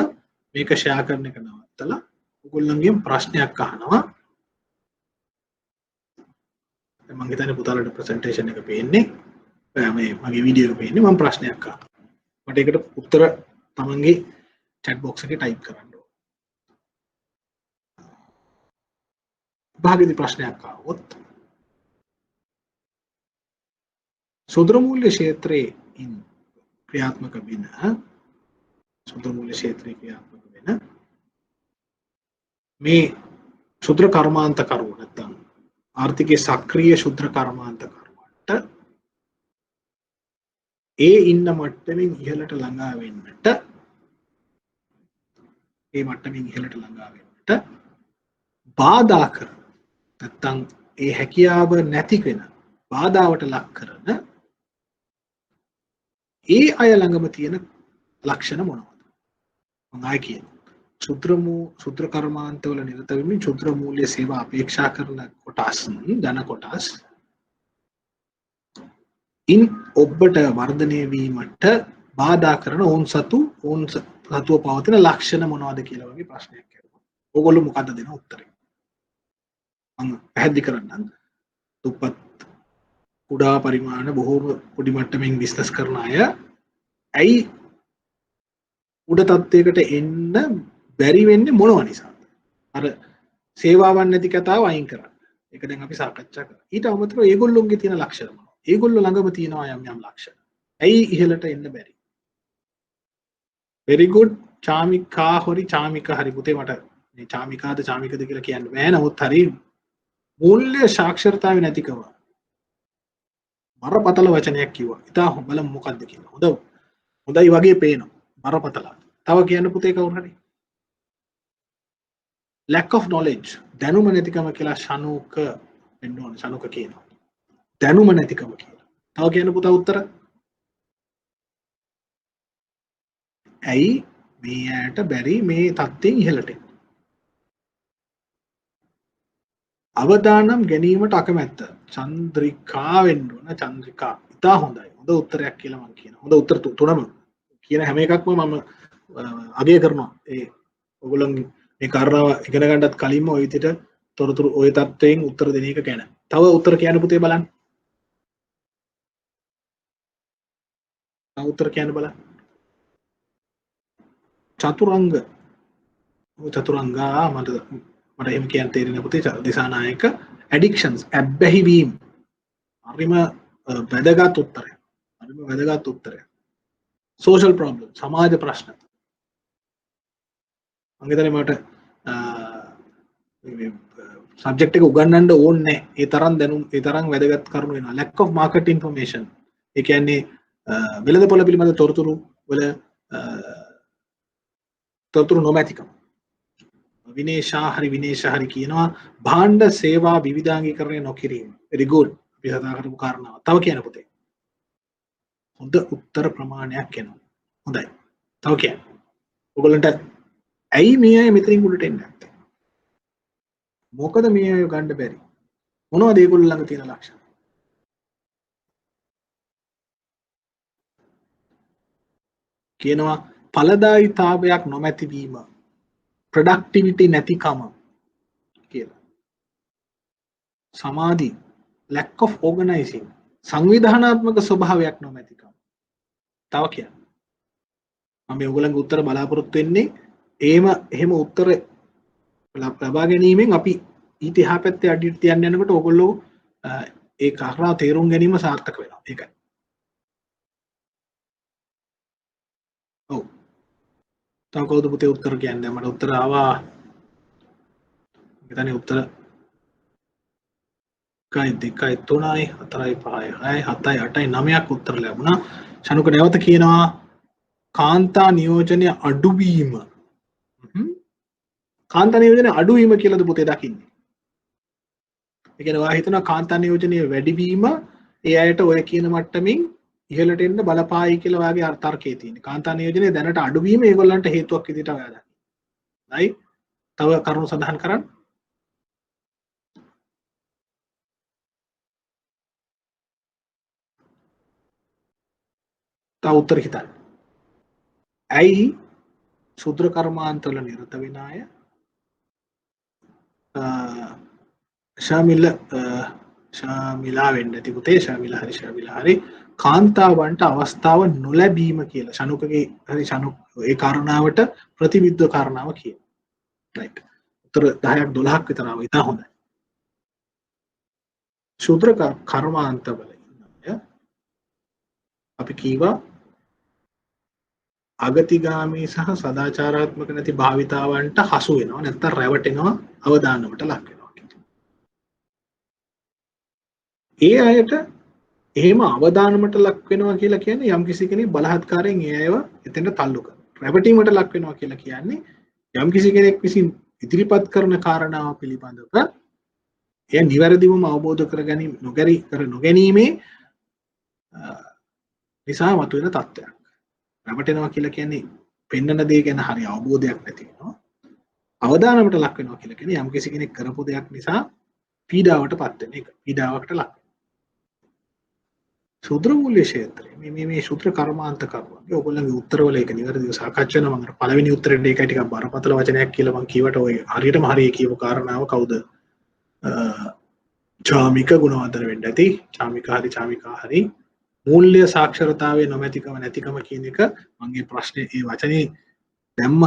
S1: මේක ෂෙයා කරන එක නවත්තලා ඔයගොල්ලන්ගෙන් ප්‍රශ්නයක් අහනවා. දැන් මම හිතන්නේ පුතාලට ප්‍රසන්ටේෂන් එක පේන්නේ. මේ මගේ වීඩියෝ එක පේන්නේ. මම ප්‍රශ්නයක් අහනවා. මට ඒකට උත්තර තමන්ගේ chat box එකේ type කරන්න ඕන. භාගයේදී ප්‍රශ්නයක් ආවොත් සූත්‍ර මූල්‍ය ක්ෂේත්‍රයේ ක්‍රියාත්මක වෙන සූත්‍ර මූල්‍ය ක්ෂේත්‍රයේ ක්‍රියාත්මක වෙන මේ ශුද්‍ර කර්මාන්ත කරුව නැත්නම් ආර්ථිකයේ සක්‍රීය ශුද්‍ර කර්මාන්තකරුවන්ට ඒ ඉන්න මට්ටමින් ඉහළට ළඟා වෙන්නට ඒ මට්ටමින් ඉහළට ළඟා වෙන්නට බාධා කරන නැත්නම් ඒ හැකියාව නැති වෙන බාධාවට ලක් කරන ඒ අය ළඟම තියෙන ලක්ෂණ මොනවද? මම ආයි කියනවා. ශුද්‍ර කර්මාන්තවල නිරත වෙමින් ශුද්‍ර මූල්‍ය සේවා අපේක්ෂා කරන කොටස් ධන කොටස් ඉන් ඔබට වර්ධනය වීමට බාධා කරන ඔවුන් සතුව පවතින ලක්ෂණ මොනවද කියලා වගේ ප්‍රශ්නයක් ඇහුවා. ඕගොල්ලෝ මොකද්ද දෙන උත්තරේ? මම පැහැදිලි කරන්නම්. දුප්පත් කුඩා පරිමාණ බොහෝම පොඩි මට්ටමින් බිස්නස් කරන අය ඇයි උඩ තත්ත්වයකට එන්න බැරි වෙන්නේ මොනවා නිසාද? අර සේවාවන් නැති කතාව අයින් කරන්න. ඒක දැන් අපි සාකච්ඡා කරා. ඊට අමතරව ඒගොල්ලොන්ගේ තියෙන ලක්ෂණ මොනවද? ඒගොල්ලෝ ළඟම තියෙනවා යම් ලක්ෂණ. ඇයි ඉහළට එන්න බැරි? very good චාමිකා හරි පුතේ මට මේ චාමිකාද කියලා කියන්න බෑ. නමුත් හරි මූල්‍ය සාක්ෂරතාවය නැතිකම බරපතල වචනයක් කිව්වා. ඉතින් බලමු මොකද්ද කියලා. හොඳයි වගේ පේනවා. බරපතල. තව කියන්න පුතේ කවුරු හරි? lack of knowledge දැනුම නැතිකම කියලා ශනුක වෙන්න ඕනේ. ශනුක කියනවා. දැනුම නැතිකම කියලා. තව කියන්න පුතා උත්තර. ඇයි මේ ඇයට බැරි මේ තත්ත්වයෙන් ඉහළට එන්න? අවදානම් ගැනීමට අකමැත්ත. චන්ද්‍රිකා වෙන්න ඕන. චන්ද්‍රිකා. ඉතා හොඳයි. හොඳ උත්තරයක් කියලා මම කියනවා. හොඳ උත්තර තුනම කියන හැම එකක්ම මම අගය කරනවා. ඒ ඔයගොල්ලන්ගේ මේ කාරණාව ඉගෙන ගන්නත් කලින්ම ওই විදිහට තොරතුරු ওই තත්ත්වයෙන් උත්තර දෙන එක ගැන. තව උත්තර කියන්න පුතේ බලන්න. තව උත්තර කියන්න බලන්න. චතුරංගා මට එහෙම කියන්න තේරෙන්නේ පුතේ දිසානායක ඇඩික්ෂන්ස් ඇබ්බැහි වීම හරිම වැදගත් උත්තරයක්. සෝෂල් ප්‍රොබ්ලම් සමාජ ප්‍රශ්න මම හිතන්නේ මට සබ්ජෙක්ට් එක උගන්වන්න ඕනේ නැහැ. ඒ තරම් දැනුම් ඒ තරම් වැදගත් කරුණු වෙනවා. lack of market information ඒ කියන්නේ වෙළඳපොළ පිළිබඳ තොරතුරු වල තොරතුරු නොමැතිකම. විනේශහරි කියනවා භාණ්ඩ සේවා විවිධාංගීකරණය නොකිරීම. very good. අපි කතා කරපු කාරණාව. තව කියන්න පුතේ. හොඳ උත්තර ප්‍රමාණයක් එනවා. හොඳයි. තව කියන්න. ඔයගොල්ලන්ට ඇයි මේ අය මෙතනින් උඩට එන්නේ නැත්තේ? මොකද මේ අය ගන්න බැරි? මොනවද ඒගොල්ලෝ ළඟ තියෙන ලක්ෂණ? කියනවා ඵලදායීතාවයක් නොමැති වීම. productivity නැතිකම කියලා. සමාධි lack of organizing සංවිධානාත්මක ස්වභාවයක් නොමැතිකම. තව කියන්න. මම ඔයගොල්ලන්ගේ උත්තර බලාපොරොත්තු වෙන්නේ එහෙම උත්තර ලබා ගැනීමෙන් අපි ඊට එහා පැත්තේ අඩියට තියන්න යනකොට ඔයගොල්ලෝ ඒ කාරණා තේරුම් ගැනීම සාර්ථක වෙනවා. ඒකයි. ඔව්. තව කවුද පුතේ උත්තර කියන්නේ? මට උත්තර ආවා. මෙතන උත්තර 1 2 3 4 5 6 7 8 9ක් උත්තර ලැබුණා. ශනුක නැවත කියනවා කාන්තා නියෝජනය අඩුවීම. කාන්තා නියෝජනය අඩුවීම කියලාද පුතේ දකින්නේ? ඒ කියන්නේ ඔයා හිතනවා කාන්තා නියෝජනය වැඩි වීම ඒ අයට ඔය කියන මට්ටමින් ඉහළට එන්න බලපායි කියලා වාගේ තර්කයේ තියෙනවා. කාන්තා නියෝජනය දැනට අඩුවීම ඒගොල්ලන්ට හේතුවක් විදිහට ඔයා දකිනවා. right? තව කරුණු සඳහන් කරන්න. තව උත්තර හිතන්න. ඇයි ශුද්‍ර කර්මාන්තවල නිරත වෙන අය ශාමිලා වෙන්න ඇති පුතේ ශාමිලා හරි කාන්තාවන්ට අවස්ථාව නොලැබීම කියලා ශනුකගේ හරි ශනුක ඒ කාරණාවට ප්‍රතිවිරුද්ධ කාරණාව කියනවා. right. උත්තර 10ක් 12ක් විතර ආවා. ඉතින් හොඳයි. ශුද්‍ර කර්මාන්තවල ඉන්න අය අපි කීවා අගතිගාමී සහ සදාචාරාත්මක නැති භාවිතාවන්ට හසු වෙනවා නැත්නම් රැවටෙනවා අවදානමට ලක් වෙනවා. ඒ අයට එහෙම අවදානමට ලක් වෙනවා කියලා කියන්නේ යම් කිසි කෙනෙක් බලහත්කාරයෙන් ඒ අයව එතෙන්ට තල්ලු කරනවා. රැවටීමට ලක් වෙනවා කියලා කියන්නේ යම් කිසි කෙනෙක් විසින් ඉදිරිපත් කරන කාරණාව පිළිබඳව එය නිවැරදිවම අවබෝධ කරගැනීම නොගැනීමේ නිසා මතුවෙන තත්ත්වයක්. රැවටෙනවා කියලා කියන්නේ පෙන්වන දේ ගැන හරි අවබෝධයක් නැති වෙනවා. අවදානමට ලක් වෙනවා කියලා කියන්නේ යම් කිසි කෙනෙක් කරපු දෙයක් නිසා පීඩාවටපත් වෙන එක. පීඩාවකට ලක්. ශුද්‍ර මූල්‍ය ක්ෂේත්‍රය මේ ශුද්‍ර කර්මාන්ත කරුවන්ගේ ඔයගොල්ලන්ගේ උත්තරවල ඒක නිවැරදිව සාකච්ඡා කරනවා. මම පළවෙනි උත්තරෙට ඒකයි ටිකක් බරපතල වචනයක් කියලා මම කියවට ඔය හරියටම හරිය කියපු කාරණාව කවුද? චාමික ගුණවර්ධන වෙන්න ඇති. චාමිකා හරි මූල්‍ය සාක්ෂරතාවයේ නොමැතිකම නැතිකම කියන එක මගේ ප්‍රශ්නේ ඒ වචනේ දැම්ම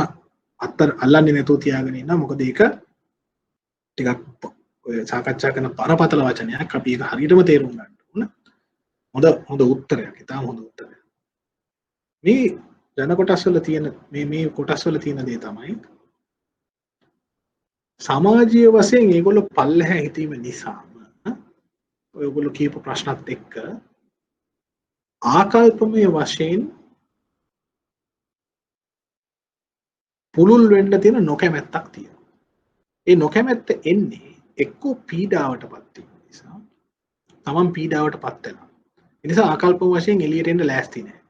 S1: අත්තර අල්ලන්නේ නැතුව තියාගෙන ඉන්න. මොකද ඒක ටිකක් ඔය සාකච්ඡා කරන බරපතල වචනයක්. අපි ඒක හරියටම තේරුම් ගන්න ඕන. හොඳ උත්තරයක්. ඉතාම හොඳ උත්තරයක්. මේ ජන කොටස් වල තියෙන මේ කොටස් වල තියෙන දේ තමයි සමාජීය වශයෙන් ඒගොල්ලෝ පල්ලෙහැ හිතීම නිසාම ඔයගොල්ලෝ කියපු ප්‍රශ්නත් එක්ක ආකල්පමය වශයෙන් පුළුල් වෙන්න තියෙන නොකැමැත්තක් තියෙනවා. ඒ නොකැමැත්ත එන්නේ එක්කෝ පීඩාවටපත් වීම නිසා. තමන් පීඩාවටපත් වෙනවා. ඒ නිසා ආකල්ප වශයෙන් එළියට එන්න ලෑස්ති නැහැ.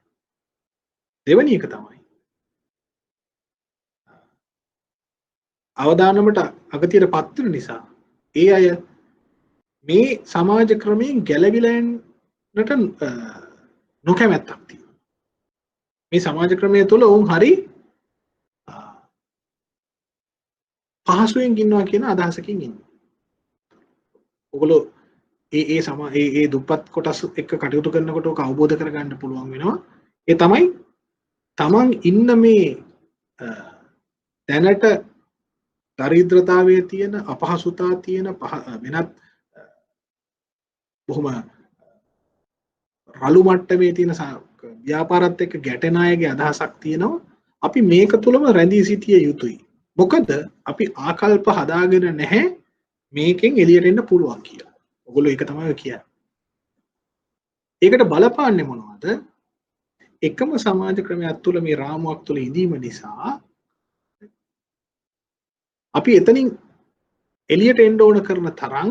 S1: දෙවෙනි එක තමයි අවදානමට අගතියටපත් වෙන නිසා ඒ අය මේ සමාජ ක්‍රමයෙන් ගැලවිලා යන්නට නොකැමැත්තක් තියෙනවා. මේ සමාජ ක්‍රමය තුළ වුන් හරි පහසුවෙන් ඉන්නවා කියන අදහසකින් ඉන්නවා. ඔගොල්ලෝ ඒ දුප්පත් කොටස් එක්ක කටයුතු කරනකොට ඔක අවබෝධ කරගන්න පුළුවන් වෙනවා. ඒ තමයි තමන් ඉන්න මේ දැනට දරිද්‍රතාවයේ තියෙන අපහසුතා තියෙන වෙනත් බොහොම රළු මට්ටමේ තියෙන ව්‍යාපාරත් එක්ක ගැටෙන අයගේ අදහසක් තියෙනවා. අපි මේක තුලම රැඳී සිටිය යුතුයි. මොකද අපි ආකල්ප හදාගෙන නැහැ මේකෙන් එළියට එන්න පුළුවන් කියලා. ඔයගොල්ලෝ ඒක තමයි කියන්නේ. ඒකට බලපාන්නේ මොනවද? එකම සමාජ ක්‍රමයක් තුල මේ රාමුවක් තුල ඉඳීම නිසා අපි එතනින් එළියට එන්න ඕන කරන තරම්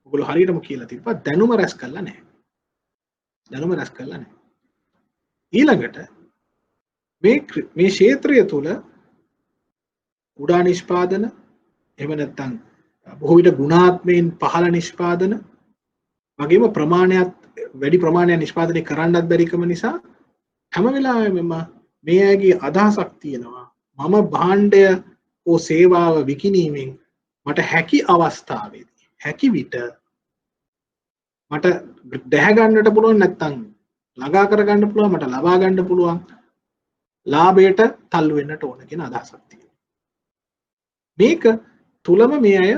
S1: ඔයගොල්ලෝ හරියටම කියලා තිබ්බා දැනුම රැස් කරලා නැහැ. දැනුම රැස් කරලා නැහැ. ඊළඟට මේ ක්ෂේත්‍රය තුල කුඩා නිෂ්පාදන එහෙම නැත්නම් බොහෝ විට ගුණාත්මයෙන් පහළ නිෂ්පාදන වගේම ප්‍රමාණයක් වැඩි ප්‍රමාණයක් නිෂ්පාදනය කරන්නත් බැරිකම නිසා හැම වෙලාවෙම මේ අයගේ අදහසක් තියෙනවා මම භාණ්ඩය ඕ සේවාව විකිණීමෙන් මට හැකි අවස්ථාවේදී හැකි විට මට දැහැ ගන්නට පුළුවන් නැත්නම් ළඟා කර ගන්න පුළුවන් මට ලබා ගන්න පුළුවන් ලාභයට තල්ලු වෙන්නට ඕන කියන අදහසක් තියෙනවා. මේක තුලම මේ අය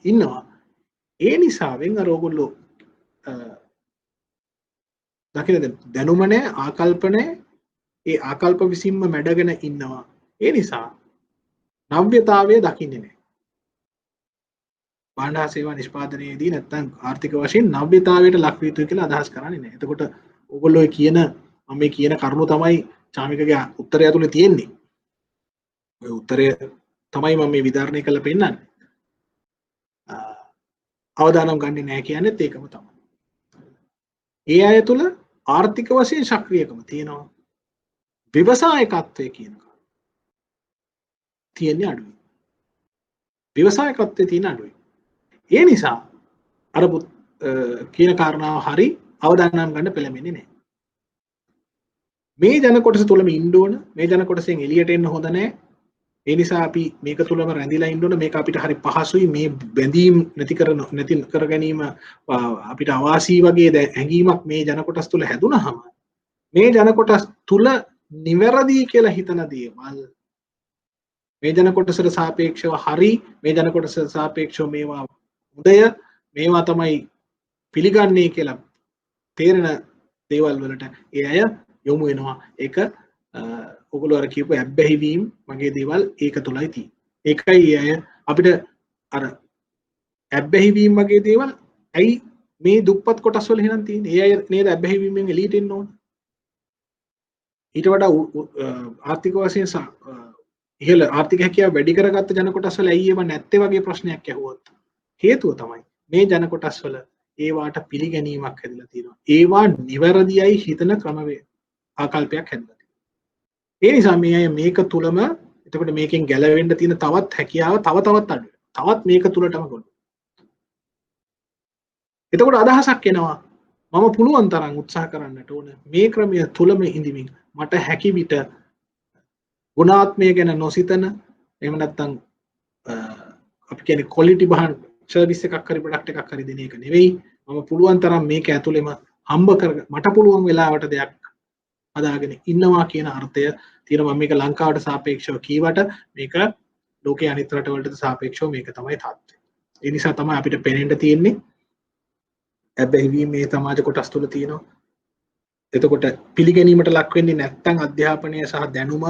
S1: ඉන්නවා. ඒ නිසාවෙන් අර ඔයගොල්ලෝ දකින්න දැනුම නැහැ ආකල්ප නැහැ. ඒ ආකල්ප විසින්ම මැඩගෙන ඉන්නවා. ඒ නිසා නව්‍යතාවය දකින්නේ නැහැ. භාණ්ඩ සේවා නිෂ්පාදනයේදී නැත්නම් ආර්ථික වශයෙන් නව්‍යතාවයට ලක් විය යුතුයි කියලා අදහස් කරන්නේ නැහැ. එතකොට ඔයගොල්ලෝ කියන මම මේ කියන කරුණු තමයි චාමිකගේ උත්තරය ඇතුලේ තියෙන්නේ. ඔය උත්තරය තමයි මම මේ විධාරණය කරලා පෙන්නන්නේ. අවදානම් ගන්නේ නැහැ කියන්නේත් ඒකම තමයි. ඒ අය තුල ආර්ථික වශයෙන් සක්‍රියකම තියෙනවා. ව්‍යවසායකත්වයේ කියන එක තියෙන්නේ අඩුයි. ව්‍යවසායකත්වයේ තියෙන අඩුයි. ඒ නිසා අර කියන කාරණාව හරි අවදානම් ගන්න පෙළඹෙන්නේ නැහැ. මේ ජන කොටස තුලම ඉන්න ඕන. මේ ජන කොටසෙන් එළියට එන්න හොඳ නැහැ. ඒ නිසා අපි මේක තුලම රැඳිලා ඉන්න ඕන. මේක අපිට හරි පහසුයි. මේ බැඳීම් නැති කර ගැනීම අපිට අවාසී වගේ හැඟීමක් මේ ජන කොටස් තුල හැදුනහම මේ ජන කොටස් තුල නිවැරදි කියලා හිතන දේවල් මේ ජන කොටසට සාපේක්ෂව හරි මේ ජන කොටසට සාපේක්ෂව මේවා උදය මේවා තමයි පිළිගන්නේ කියලා තේරෙන දේවල් වලට ඒ අය යොමු වෙනවා. ඒක ඔගොල්ලෝ අර කියපු ඇබ්බැහි වීම මගේ දේවල් ඒක තුලයි තියෙන්නේ. ඒකයි අය අපිට අර ඇබ්බැහි වීම වගේ දේවල් ඇයි මේ දුප්පත් කොටස් වල එහෙනම් තියෙන්නේ. ඒ අය නේද අබ්බැහි වීමෙන් එළියට එන්න ඕන. ඊට වඩා ආර්ථික වශයෙන් ඉහළ ආර්ථික හැකියාව වැඩි කරගත්ත ජන කොටස් වල ඇයි ඒව නැත්තේ වගේ ප්‍රශ්නයක් ඇහුවොත් හේතුව තමයි මේ ජන කොටස් වල ඒවාට පිළිගැනීමක් හැදලා තියෙනවා. ඒවා නිවැරදියයි හිතන ක්‍රමවේද ආකල්පයක් හැදලා තියෙනවා. ඒ නිසා මේ අය මේක තුලම එතකොට මේකෙන් ගැලවෙන්න තියෙන තවත් හැකියාව තවත් අඩු තවත් මේක තුලටම ගොනු. එතකොට අදහසක් එනවා මම පුළුවන් තරම් උත්සාහ කරන්නට ඕන මේ ක්‍රමය තුලම ඉඳිමින් මට හැකි විට ගුණාත්මය ගැන නොසිතන එහෙම නැත්නම් අපි කියන්නේ ක්වොලිටි බහන් සර්විස් එකක් හරි ප්‍රොඩක්ට් එකක් හරි දෙන එක නෙවෙයි මම පුළුවන් තරම් මේක ඇතුළෙම හම්බ කර මට පුළුවන් වෙලාවට දෙයක් හදාගෙන ඉන්නවා කියන අර්ථය තියෙනවා. මම මේක ලංකාවට සාපේක්ෂව කීවට මේක ලෝකයේ අනිත් රටවලට සාපේක්ෂව මේක තමයි තත්ත්වය. ඒ නිසා තමයි අපිට පේනෙන්න තියෙන්නේ හැබැයි මේ සමාජ කොටස් තුල තියෙනවා. එතකොට පිළිගැනීමට ලක් වෙන්නේ නැත්නම් අධ්‍යාපනය සහ දැනුම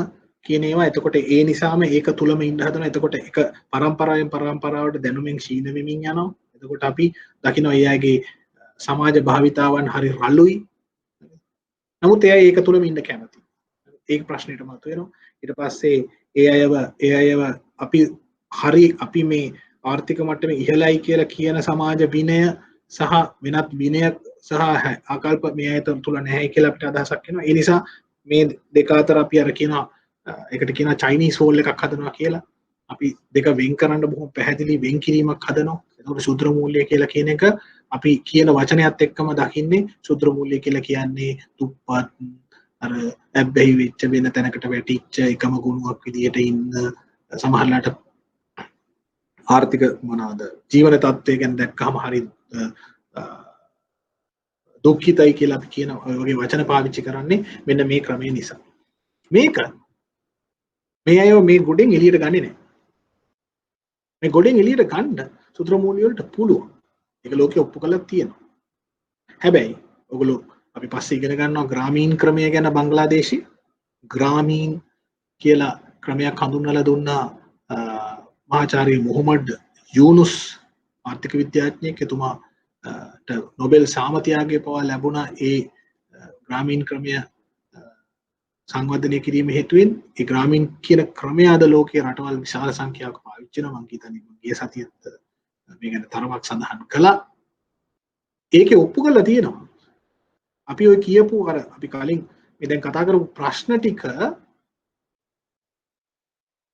S1: කියන ඒවා. එතකොට ඒ නිසාම ඒක තුලම ඉන්න හදනවා. එතකොට එක පරම්පරාවෙන් පරම්පරාවට දැනුමින් ക്ഷീණ වෙමින් යනවා. එතකොට අපි දකිනවා ඒ අයගේ සමාජ භාවිතාවන් හරි රළුයි. නමුත් එයා ඒක තුලම ඉන්න කැමති. ඒක ප්‍රශ්නෙට මතුවෙනවා. ඊට පස්සේ ඒ අයව අපි මේ ආර්ථික මට්ටමේ ඉහළයි කියලා කියන සමාජ විනය සහ වෙනත් විනයක් සහ ආකල්ප මේ අය තුල නැහැ කියලා අපිට අදහසක් එනවා. ඒ නිසා මේ දෙක අතර අපි අර කියනවා ඒකට කියනවා චයිනීස් වෝල් එකක් හදනවා කියලා. අපි දෙක වෙන් කරන්න බොහොම පැහැදිලි වෙන් කිරීමක් හදනවා. ඒකට ශුද්‍ර මූල්‍ය කියලා කියන එක අපි කියන වචනයත් එක්කම දකින්නේ ශුද්‍ර මූල්‍ය කියලා කියන්නේ දුප්පත් අර ඇබ්බැහි වෙච්ච වෙන තැනකට වැටිච්ච එකම ගුණයක් විදියට ඉන්න සමහරලාට ආර්ථික මොනවාද ජීවන තත්ත්වය ගැන දැක්කම හරි දුක්ඛිතයි කියලා අපි කියන වගේ වචන පාවිච්චි කරන්නේ මෙන්න මේ ක්‍රමය නිසා. මේ අය මේ ගොඩෙන් එළියට ගන්නේ නැහැ. මේ ගොඩෙන් එළියට ගන්න සූත්‍ර මූල්‍ය වලට පුළුවන්. ඒක ලෝකෙ ඔප්පු කරලා තියෙනවා. හැබැයි ඔයගොල්ලෝ අපි පස්සේ ඉගෙන ගන්නවා ග්‍රාමීණ ක්‍රමය ගැන බංග්ලාදේශී ග්‍රාමීණ කියලා ක්‍රමයක් හඳුන්වලා දුන්නා මහාචාර්ය මොහමඩ් යූනුස් ආර්ථික විද්‍යාඥයෙක්. එතුමාට නොබෙල් සාමත්‍යාගය පවා ලැබුණා ඒ ග්‍රාමීණ ක්‍රමය සංවර්ධනය කිරීම හේතුවෙන්. ඒ ග්‍රාමීණ කියන ක්‍රමය අද ලෝකයේ රටවල් විශාල සංඛ්‍යාවක පාවිච්චි කරනවා. මම හිතන්නේ ගිය සතියේත් මේ ගැන තරමක් සඳහන් කළා. ඒකේ ඔප්පු කරලා තියෙනවා. අපි ඔය කියපු අර අපි කලින් මේ දැන් කතා කරපු ප්‍රශ්න ටික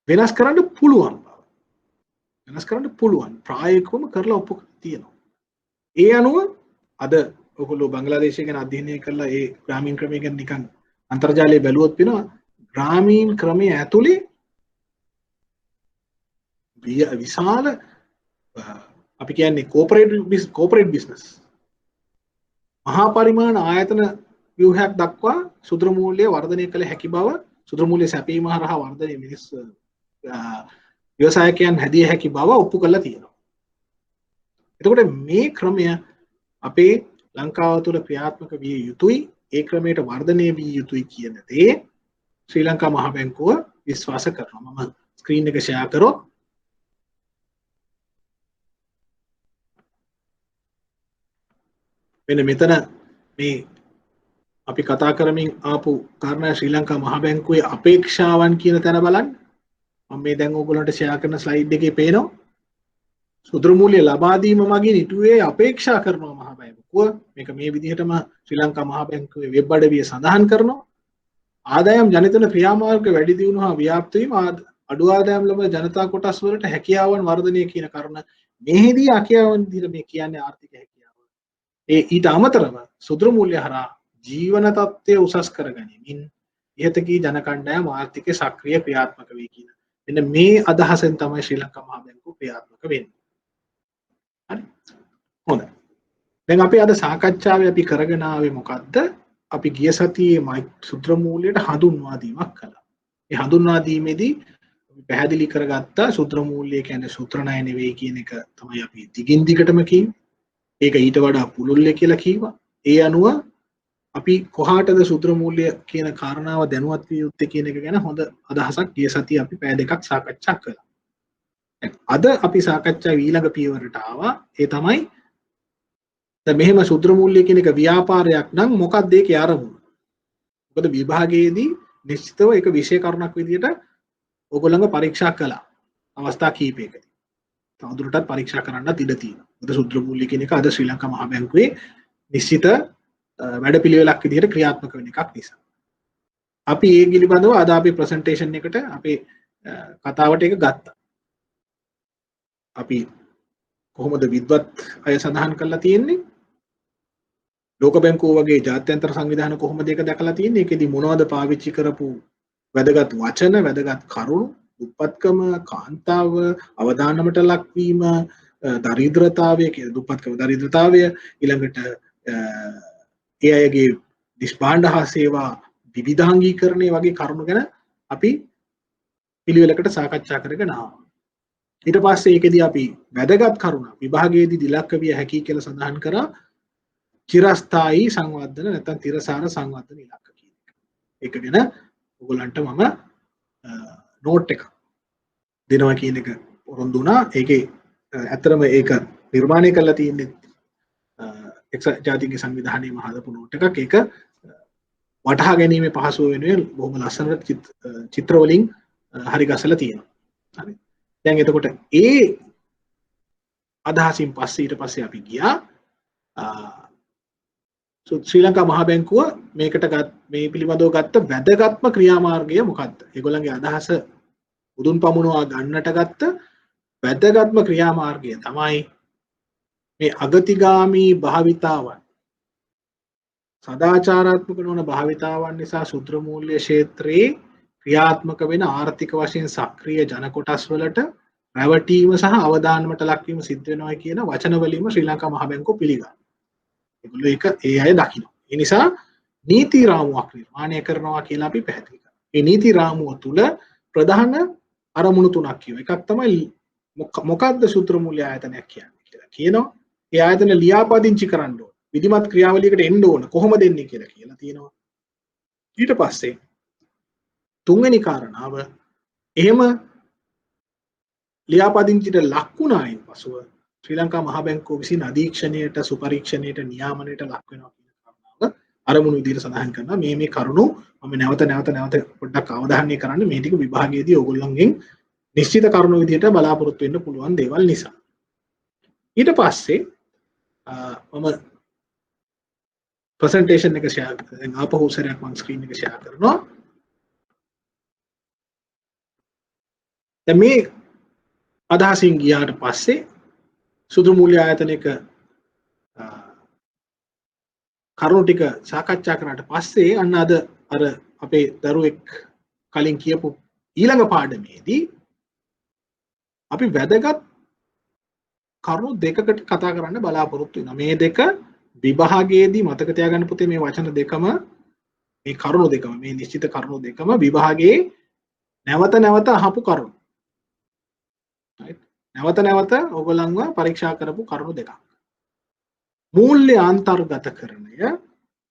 S1: වෙනස් කරන්න පුළුවන් බව. වෙනස් කරන්න පුළුවන්. ප්‍රායෝගිකවම කරලා ඔප්පු කරලා තියෙනවා. ඒ අනුව අද ඔයගොල්ලෝ බංග්ලාදේශය ගැන අධ්‍යයනය කළා ඒ ග්‍රාමීණ ක්‍රමය ගැන නිකන් අන්තර්ජාලයේ බැලුවොත් වෙනවා ග්‍රාමීණ ක්‍රමයේ ඇතුලේ විශාල අපි කියන්නේ කෝපරේට් බිස්නස් මහා පරිමාණ ආයතන ව්‍යුහයක් දක්වා සුද්‍ර මූල්‍ය වර්ධනය කළ හැකි බව සුද්‍ර මූල්‍ය සැපීම හරහා වර්ධනය මිනිස් ව්‍යවසායකයන් හැදිය හැකි බව ඔප්පු කරලා තියෙනවා. එතකොට මේ ක්‍රමය අපේ ලංකාව තුළ ක්‍රියාත්මක විය යුතුයි. ඒ ක්‍රමයට වර්ධනය විය යුතුයි කියන දේ ශ්‍රී ලංකා මහ බැංකුව විශ්වාස කරනවා. මම ස්ක්‍රීන් එක ෂෙයා කරොත් මෙන්න මෙතන මේ අපි කතා කරමින් ආපු කාරණා ශ්‍රී ලංකා මහ බැංකුවේ අපේක්ෂාවන් කියන තැන බලන්න. මම මේ දැන් ඕගොල්ලන්ට ෂෙයා කරන ස්ලයිඩ් එකේ පේනවා සුදුරු මූල්‍ය ලබා දීම මගින් ඉටුවේ අපේක්ෂා කරනවා මහ බැංකුව. මේක මේ විදිහටම ශ්‍රී ලංකා මහ බැංකුවේ වෙබ් අඩවිය සඳහන් කරනවා. ආදායම් ජනිතන ක්‍රියාමාර්ග වැඩි දියුණුව හා ව්‍යාප්ත වීම අඩු ආදායම් ලබන ජනතා කොටස් වලට හැකියාවන් වර්ධනය කියන කරුණ මෙහිදී හැකියාවන් විදිහට මේ කියන්නේ ආර්ථික හැකියාව. ඒ ඊට අමතරව සුදුරු මූල්‍ය හරහා ජීවන තත්ත්වය උසස් කරගැනීමෙන් ඉහතකී ජන කණ්ඩායම ආර්ථිකයේ සක්‍රිය ක්‍රියාත්මක වේ කියන මෙන්න මේ අදහසෙන් තමයි ශ්‍රී ලංකා මහ බැංකුව ක්‍රියාත්මක වෙන්නේ. හරි. හොඳයි. දැන් අපි අද සාකච්ඡාවේ අපි කරගෙන ආවේ මොකද්ද? අපි ගිය සතියේ සූත්‍ර මූල්‍යයට හඳුන්වා දීමක් කළා. මේ හඳුන්වා දීමේදී අපි පැහැදිලි කරගත්තා සූත්‍ර මූල්‍ය කියන්නේ සූත්‍ර ණය නෙවෙයි කියන එක තමයි අපි දිගින් දිගටම කිව්වේ. ඒක ඊට වඩා පුළුල්ය කියලා කිව්වා. ඒ අනුව අපි කොහාටද සූත්‍ර මූල්‍ය කියන කාරණාව දැනුවත් විය යුත්තේ කියන එක ගැන හොඳ අදහසක් ගිය සතියේ අපි පැය දෙකක් සාකච්ඡා කළා. අද අපි සාකච්ඡාවේ ඊළඟ පියවරට ආවා. ඒ තමයි දැන් මෙහෙම ශුද්‍ර මූල්‍ය කියන එක ව්‍යාපාරයක් නම් මොකක්ද ඒකේ අරමුණ? මොකද විභාගයේදී නිශ්චිතව ඒක විෂය කරුණක් විදිහට ඕගොල්ලන්ව පරීක්ෂා කළා. අවස්ථා කීපයකදී. තවදුරටත් පරීක්ෂා කරන්නත් ඉඩ තියෙනවා. මොකද ශුද්‍ර මූල්‍ය කියන එක අද ශ්‍රී ලංකා මහා බැංකුවේ නිශ්චිත වැඩපිළිවෙලක් විදිහට ක්‍රියාත්මක වෙන එකක් නිසා. අපි ඒ පිළිබඳව අද අපේ ප්‍රසන්ටේෂන් එකට අපේ කතාවට ඒක ගත්තා. අපි කොහොමද විද්වත් අය සඳහන් කරලා තියෙන්නේ? ලෝක බැංකුව වගේ ජාත්‍යන්තර සංවිධාන කොහොමද ඒක දැකලා තියෙන්නේ? ඒකෙදි මොනවද පාවිච්චි කරපු වැදගත් වචන, වැදගත් කරුණු, දුප්පත්කම, කාන්තාව, අවදානමට ලක්වීම, දරිද්‍රතාවය කියන දුප්පත්කම දරිද්‍රතාවය, ඊළඟට ඒ අයගේ නිෂ්පාණ්ඩ හා සේවා විවිධාංගීකරණය වගේ කරුණු ගැන අපි පිළිවෙලකට සාකච්ඡා කරගෙන ආවා. ඊට පස්සේ ඒකෙදී අපි වැදගත් කරුණ විභාගයේදී දිලක්ක විය හැකි කියලා සඳහන් කරා චිරස්ථායී සංවර්ධන නැත්නම් තිරසාර සංවර්ධන ඉලක්ක කියන එක. ඒක ගැන ඔයගොල්ලන්ට මම නෝට් එකක් දෙනවා කියන එක පොරොන්දු වුණා. ඒකේ ඇත්තටම ඒක නිර්මාණය කරලා තියෙන්නේ එක්සත් ජාතීන්ගේ සංවිධානයේ මහදපු නෝට් එකක්. ඒක වටහා ගැනීමේ පහසුව වෙනුවෙන් බොහොම ලස්සනට චිත්‍ර වලින් හරි ගසලා තියෙනවා. හරි. දැන් එතකොට ඒ අදහසින් පස්සේ ඊට පස්සේ අපි ගියා ශ්‍රී ලංකා මහා බැංකුව මේකට මේ පිළිබඳව ගත්ත වැදගත්ම ක්‍රියාමාර්ගය මොකක්ද? ඒගොල්ලන්ගේ අදහස උදුන් පමුණවා ගන්නට ගත්ත වැදගත්ම ක්‍රියාමාර්ගය තමයි මේ අගතිගාමී භාවිතාවන් සදාචාරාත්මක නොවන භාවිතාවන් නිසා ශුද්‍ර මූල්‍ය ක්ෂේත්‍රයේ ක්‍රියාත්මක වෙන ආර්ථික වශයෙන් සක්‍රීය ජන කොටස් වලට රැවටීම සහ අවදානමට ලක්වීම සිද්ධ වෙනවා කියන වචන වලින්ම ශ්‍රී ලංකා මහා බැංකුව පිළිගන්නවා. ඒගොල්ලෝ ඒක ඒ අය දකිනවා. ඒ නිසා නීති රාමුවක් නිර්මාණය කරනවා කියලා අපි පැහැදිලි කරනවා. මේ නීති රාමුව තුල ප්‍රධාන අරමුණු තුනක් කියනවා. එකක් තමයි මොකක්ද ශුද්‍ර මූල්‍ය ආයතනයක් කියන්නේ කියලා කියනවා. ඒ ආයතන ලියාපදිංචි කරන්න ඕන. විධිමත් ක්‍රියාවලියකට එන්න ඕන. කොහොමද එන්නේ කියලා තියෙනවා. ඊට පස්සේ තුන්වෙනි කාරණාව එහෙම ලියාපදිංචිට ලක් වුණායින් පසුව ශ්‍රී ලංකා මහා බැංකුව විසින් අධීක්ෂණයට සුපරීක්ෂණයට නියාමනයට ලක් වෙනවා කියන කාරණාව අරමුණු විදිහට සඳහන් කරනවා. මේ කරුණු මම නැවත පොඩ්ඩක් අවධානය කරන්න මේ ටික විභාගයේදී ඕගොල්ලන්ගෙන් නිශ්චිත කරුණු විදිහට බලාපොරොත්තු වෙන්න පුළුවන් දේවල් නිසා. ඊට පස්සේ මම ප්‍රසන්ටේෂන් එක ෂෙයා කරනවා. ආපහු සරයක් මම ස්ක්‍රීන් එක ෂෙයා කරනවා. දැන් මේ අදහසින් ගියාට පස්සේ ශුද්‍ර මූල්‍ය ආයතනයක කරුණු ටික සාකච්ඡා කරාට පස්සේ අන්න අද අර අපේ දරුවෙක් කලින් කියපු ඊළඟ පාඩමේදී අපි වැදගත් කරුණු දෙකකට කතා කරන්න බලාපොරොත්තු වෙනවා. මේ දෙක විභාගයේදී මතක තියාගන්න පුතේ මේ වචන දෙකම මේ කරුණු දෙකම මේ නිශ්චිත කරුණු දෙකම විභාගයේ නැවත අහපු කරුණු. නැවත ඔයගොල්ලන්ව පරීක්ෂා කරපු කරුණු දෙකක්. මූල්‍ය අන්තර්ගතකරණය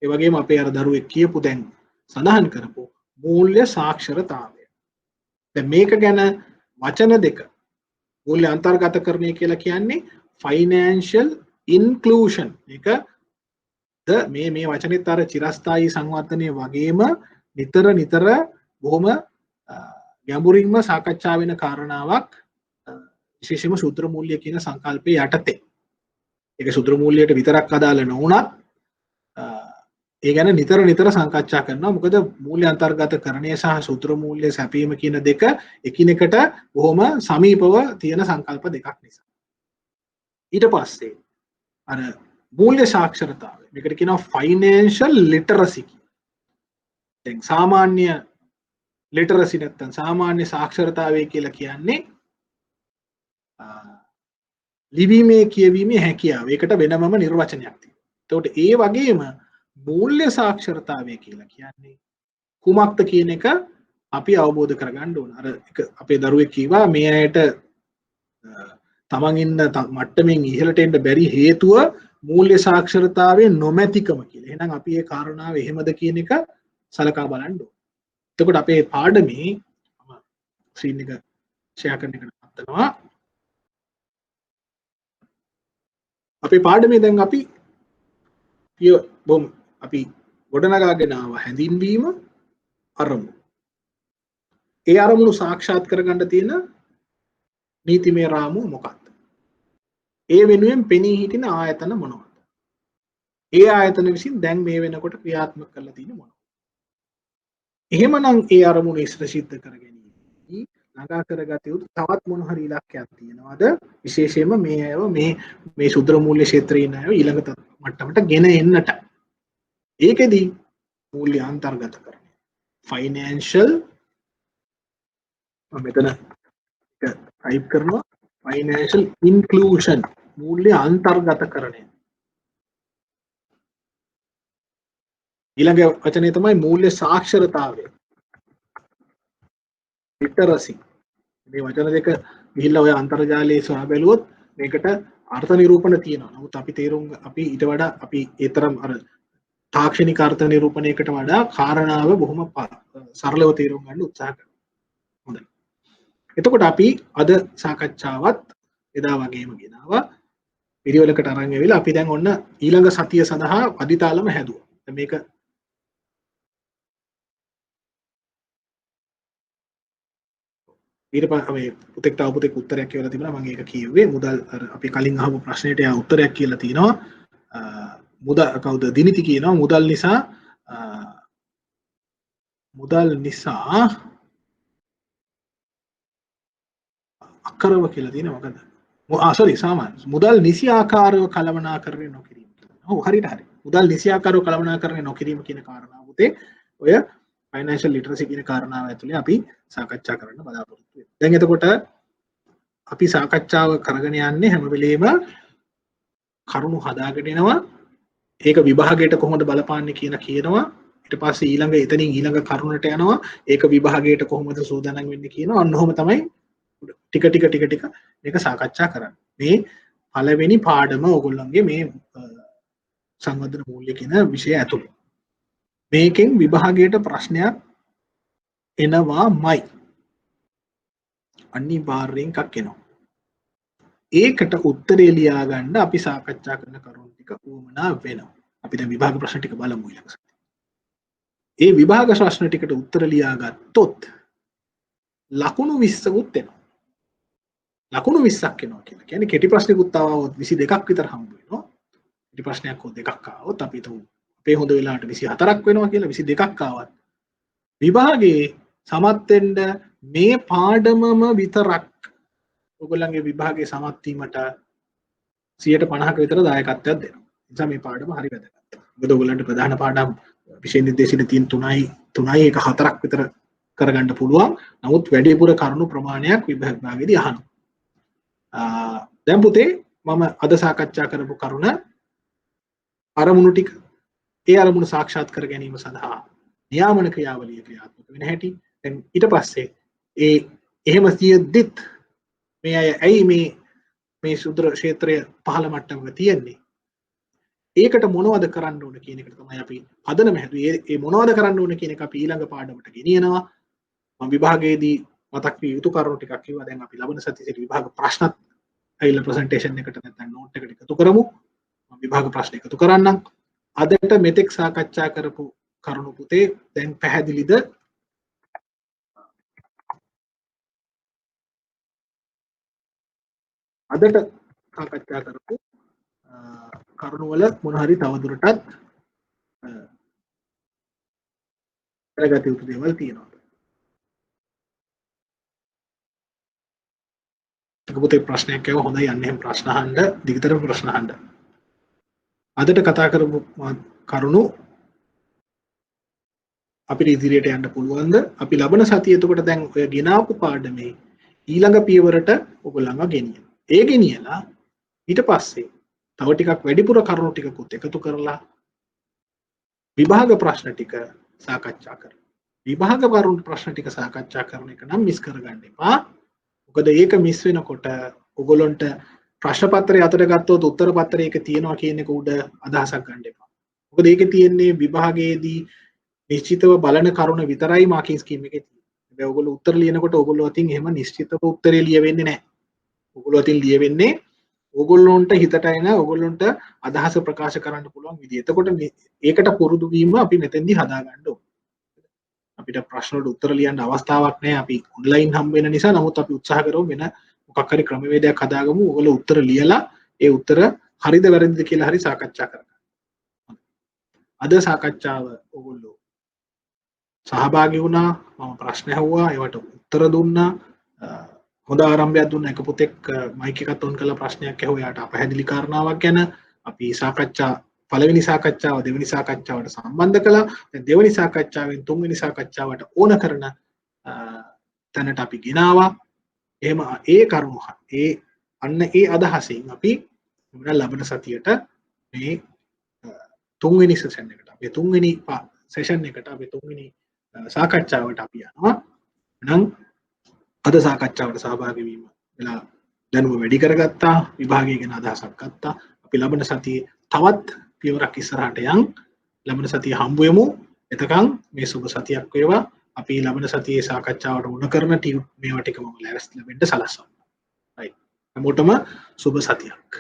S1: ඒ වගේම අපේ අර දරුවෙක් කියපු දැන් සඳහන් කරපු මූල්‍ය සාක්ෂරතාවය. දැන් මේක ගැන වචන දෙක මූල්‍ය අන්තර්ගතකරණය කියලා කියන්නේ ෆයිනෑන්ෂල් ඉන්ක්ලූෂන්. මේක මේ වචනේත් අර චිරස්ථායී සංවර්ධනය වගේම නිතර බොහොම ගැඹුරින්ම සාකච්ඡා වෙන කාරණාවක් විශේෂයෙන්ම ශුද්‍ර මූල්‍ය කියන සංකල්පයේ යටතේ. ඒක ශුද්‍ර මූල්‍යයට විතරක් අදාළ නොවුණත් ඒ ගැන නිතර සාකච්ඡා කරනවා. මොකද මූල්‍ය අන්තර්ගතකරණය සහ ශුද්‍ර මූල්‍ය සැපීම කියන දෙක එකිනෙකට බොහොම සමීපව තියෙන සංකල්ප දෙකක් නිසා. ඊට පස්සේ අර මූල්‍ය සාක්ෂරතාවය මේකට කියනවා ෆයිනෑන්ෂල් ලිටරසි කියලා. දැන් සාමාන්‍ය ලිටරසි නැත්නම් සාමාන්‍ය සාක්ෂරතාවය කියලා කියන්නේ ලිවීමේ කියවීමේ හැකියාව. ඒකට වෙනමම නිර්වචනයක් තියෙනවා. එතකොට ඒ වගේම මූල්‍ය සාක්ෂරතාවය කියලා කියන්නේ කුමක්ද කියන එක අපි අවබෝධ කරගන්න ඕන. අර අපේ දරුවෙක් කිව්වා මේ අයට තමන් ඉන්න මට්ටමින් ඉහළට එන්න බැරි හේතුව මූල්‍ය සාක්ෂරතාවයේ නොමැතිකම කියලා. එහෙනම් අපි මේ කාරණාව එහෙමද කියන එක සලකා බලන්න ඕන. එතකොට අපේ පාඩමේ මම ස්ක්‍රීන් එක ෂෙයා කරන එක නවත්තනවා. අපේ පාඩමේ දැන් අපි බොම් අපි ගොඩනගාගෙන ආව හැඳින්වීම අරමුණු. ඒ අරමුණු සාක්ෂාත් කරගන්න තියෙන නීතිමය රාමුව මොකක්ද? ඒ වෙනුවෙන් පෙනී හිටින ආයතන මොනවද? ඒ ආයතන විසින් දැන් මේ වෙනකොට ක්‍රියාත්මක කරලා තියෙන්නේ මොනවද? එහෙමනම් ඒ අරමුණු ඉස්සර සිද්ධ කර ගැනීම ළඟා කරගත යුතු තවත් මොන හරි ඉලක්කයක් තියෙනවද? විශේෂයෙන්ම මේ අයව මේ ශුද්‍ර මූල්‍ය ක්ෂේත්‍රයේ ඉන්න අයව ඊළඟ මට්ටමට ගෙන එන්නට. ඒකෙදි මූල්‍ය අන්තර්ගතකරණය. ෆයිනෑන්ෂල් මෙතන ටයිප් කරනවා ෆයිනෑන්ෂල් ඉන්ක්ලූෂන් මූල්‍ය අන්තර්ගතකරණය. ඊළඟ වචනේ තමයි මූල්‍ය සාක්ෂරතාවය. ලිටරසි. මේ වචන දෙක ගිහිල්ලා ඔය අන්තර්ජාලයේ සොයා බැලුවොත් මේකට අර්ථ නිරූපණ තියෙනවා. නමුත් අපි ඊට වඩා අපි ඒතරම් අර තාක්ෂණික අර්ථ නිරූපණයකට වඩා කාරණාව බොහොම සරලව තේරුම් ගන්න උත්සාහ කරනවා. හොඳයි. එතකොට අපි අද සාකච්ඡාවත් එදා වගේම ගෙනාවා. පිළිවෙලකට අරන් ඇවිල්ලා අපි දැන් ඔන්න ඊළඟ සතිය සඳහා අදිතාලම හැදුවා. මේක ඊට පස්සේ පුතෙක් තව පුතෙක් උත්තරයක් කියලා තිබුණා මම ඒක කිව්වේ මුදල් අපි කලින් අහපු ප්‍රශ්නෙට යා උත්තරයක් කියලා තිනවා මුදල් කවුද දිනිති කියනවා මුදල් නිසා අකරව කියලා තියෙන මොකද සෝරි සාමාන්‍ය මුදල් නිසි ආකාරව කළමනාකරණය නොකිරීම. ඔව් හරියට හරි. මුදල් නිසි ආකාරව කළමනාකරණය නොකිරීම කියන කාරණාව පුතේ ඔය ෆයිනෑන්ෂල් ලිටරසි කියන කාරණාව ඇතුලේ අපි සාකච්ඡා කරන්න බලාපොරොත්තු වෙනවා. දැන් එතකොට අපි සාකච්ඡාව කරගෙන යන්නේ හැම වෙලේම කරුණු හදාගෙන එනවා. ඒක විභාගයට කොහොමද බලපාන්නේ කියනවා. ඊට පස්සේ එතනින් ඊළඟ කරුණට යනවා. ඒක විභාගයට කොහොමද සූදානම් වෙන්නේ කියනවා. අන්න ඔහොම තමයි ටික මේක සාකච්ඡා කරන්නේ. මේ පළවෙනි පාඩම ඕගොල්ලන්ගේ මේ සංවර්ධන මූල්‍ය කියන විෂය ඇතුළේ. මේකෙන් විභාගයට ප්‍රශ්නයක් එනවාමයි. අනිවාර්යෙන් එකක් එනවා. ඒකට උත්තරේ ලියා ගන්න අපි සාකච්ඡා කරන කරුණු ටික උවමනා වෙනවා. අපි දැන් විභාග ප්‍රශ්න ටික බලමු ඊළඟ සතියේ. ඒ විභාග ප්‍රශ්න ටිකට උත්තර ලියා ගත්තොත් ලකුණු 20කුත් එනවා. ලකුණු 20ක් එනවා කියන්නේ කෙටි ප්‍රශ්නකුත් ආවොත් 22ක් විතර හම්බ වෙනවා. කෙටි ප්‍රශ්නයක් හෝ දෙකක් ආවොත් අපි හිතමු අපේ හොඳ වෙලාවට 24ක් වෙනවා කියලා 22ක් ආවත් විභාගයේ සමත් වෙන්න මේ පාඩමම විතරක් ඔයගොල්ලන්ගේ විභාගයේ සමත් වීමට 50%ක විතර දායකත්වයක් දෙනවා. ඒ නිසා මේ පාඩම හරි වැදගත්. මොකද ඔයගොල්ලන්ට ප්‍රධාන පාඩම් විෂය නිර්දේශයේ තියෙන 3යි එක 4ක් විතර කරගන්න පුළුවන්. නමුත් වැඩිපුර කරුණු ප්‍රමාණයක් විභාගයේදී අහනවා. දැන් පුතේ මම අද සාකච්ඡා කරපු කරුණ අරමුණු ටික ඒ අරමුණු සාක්ෂාත් කර ගැනීම සඳහා නියාමන ක්‍රියාවලිය ක්‍රියාත්මක වෙන හැටි. දැන් ඊට පස්සේ එහෙම සියද්දිත් මේ අය ඇයි මේ ශුද්‍ර ක්ෂේත්‍රය පහළ මට්ටමක තියෙන්නේ? ඒකට මොනවද කරන්න ඕන කියන එකට තමයි අපි පදනම හැදුවේ. ඒ මොනවද කරන්න ඕන කියන එක අපි ඊළඟ පාඩමට ගෙනියනවා. මම විභාගයේදී මතක් විය යුතු කරුණු ටිකක් කිව්වා. දැන් අපි ලබන සතියේ විභාග ප්‍රශ්නත් ඇවිල්ලා ප්‍රසන්ටේෂන් එකට නැත්නම් නෝට් එකට එකතු කරමු. මම විභාග ප්‍රශ්න එකතු කරන්නම්. අදට මෙතෙක් සාකච්ඡා කරපු කරුණු පුතේ දැන් පැහැදිලිද? අදට සාකච්ඡා කරපු කරුණු වල මොන හරි තවදුරටත් කරගත යුතු දේවල් තියෙනවා. පුතේ ප්‍රශ්නයක් කියව හොඳයි යන්නේ ප්‍රශ්න අහන්න දිගටම ප්‍රශ්න අහන්න. අදට කතා කරපු කරුණු අපිට ඉදිරියට යන්න පුළුවන්ද? අපි ලබන සතියේ එතකොට දැන් ඔය ගෙනාවු පාඩමේ ඊළඟ පියවරට ඔයගොල්ලන්ව ගෙනියන. ඒ ගෙනියලා ඊට පස්සේ තව ටිකක් වැඩිපුර කරුණු ටිකකුත් එකතු කරලා විභාග ප්‍රශ්න ටික සාකච්ඡා කරමු. විභාග කරුණු ප්‍රශ්න ටික සාකච්ඡා කරන එක නම් මිස් කරගන්න එපා. මොකද ඒක මිස් වෙනකොට ඔයගොල්ලන්ට ප්‍රශ්න පත්‍රය අතට ගත්තොත් උත්තර පත්‍රයක තියෙනවා කියන එක උඩ අදහසක් ගන්න එපා. මොකද ඒකේ තියෙන්නේ විභාගයේදී නිශ්චිතව බලන කරුණ විතරයි මාකින් ස්කීම් එකේ තියෙන්නේ. හැබැයි ඔයගොල්ලෝ උත්තර ලියනකොට ඔයගොල්ලෝ අතින් එහෙම නිශ්චිතව උත්තරේ ලියවෙන්නේ නැහැ. ඔයගොල්ලෝ අතින් ලියවෙන්නේ ඕගොල්ලොන්ට හිතට එන ඕගොල්ලොන්ට අදහස ප්‍රකාශ කරන්න පුළුවන් විදිහ. එතකොට ඒකට පුරුදු වීම අපි මෙතෙන්දී හදා ගන්න ඕනේ. අපිට ප්‍රශ්න වලට උත්තර ලියන්න අවස්ථාවක් නැහැ. අපි ඔන්ලයින් හම්බ වෙන නිසා. නමුත් අපි උත්සාහ කරමු වෙන මොකක් හරි ක්‍රමවේදයක් හදාගමු. ඕගොල්ලෝ උත්තර ලියලා ඒ උත්තර හරිද වැරදිද කියලා හරි සාකච්ඡා කරගන්න. අද සාකච්ඡාව ඕගොල්ලෝ සහභාගී වුණා. මම ප්‍රශ්න ඇහුවා. ඒවට උත්තර දුන්නා. හොඳ ආරම්භයක් දුන්නා. එක පුතෙක් මයික් එකත් ඔන් කරලා ප්‍රශ්නයක් ඇහුවා. එයාට අපහැදිලි කාරණාවක් ගැන අපි සාකච්ඡා පළවෙනි සාකච්ඡාව දෙවෙනි සාකච්ඡාවට සම්බන්ධ කළා. දැන් දෙවෙනි සාකච්ඡාවෙන් තුන්වෙනි සාකච්ඡාවට ඕන කරන තැනට අපි ගෙනාවා. එහෙම ඒ කරුණු අන්න ඒ අදහසින් අපි ලබන සතියට මේ තුන්වෙනි සෙෂන් එකට අපි තුන්වෙනි සෙෂන් එකට අපි තුන්වෙනි සාකච්ඡාවට අපි යනවා. නම් අද සාකච්ඡාවට සහභාගී වීම වෙලා දැනුම වැඩි කරගත්තා. විභාගය ගැන අදහසක් ගත්තා. අපි ලබන සතියේ තවත් පියවරක් ඉස්සරහට යන් ලබන සතිය හම්බ වෙමු. එතකන් මේ සුබ සතියක් වේවා. අපි ලබන සතියේ සාකච්ඡාවට උණ කරන මේවා ටික මම ලෑස්තිලා වෙන්න සලස්වනවා. right. හැමෝටම සුබ සතියක්.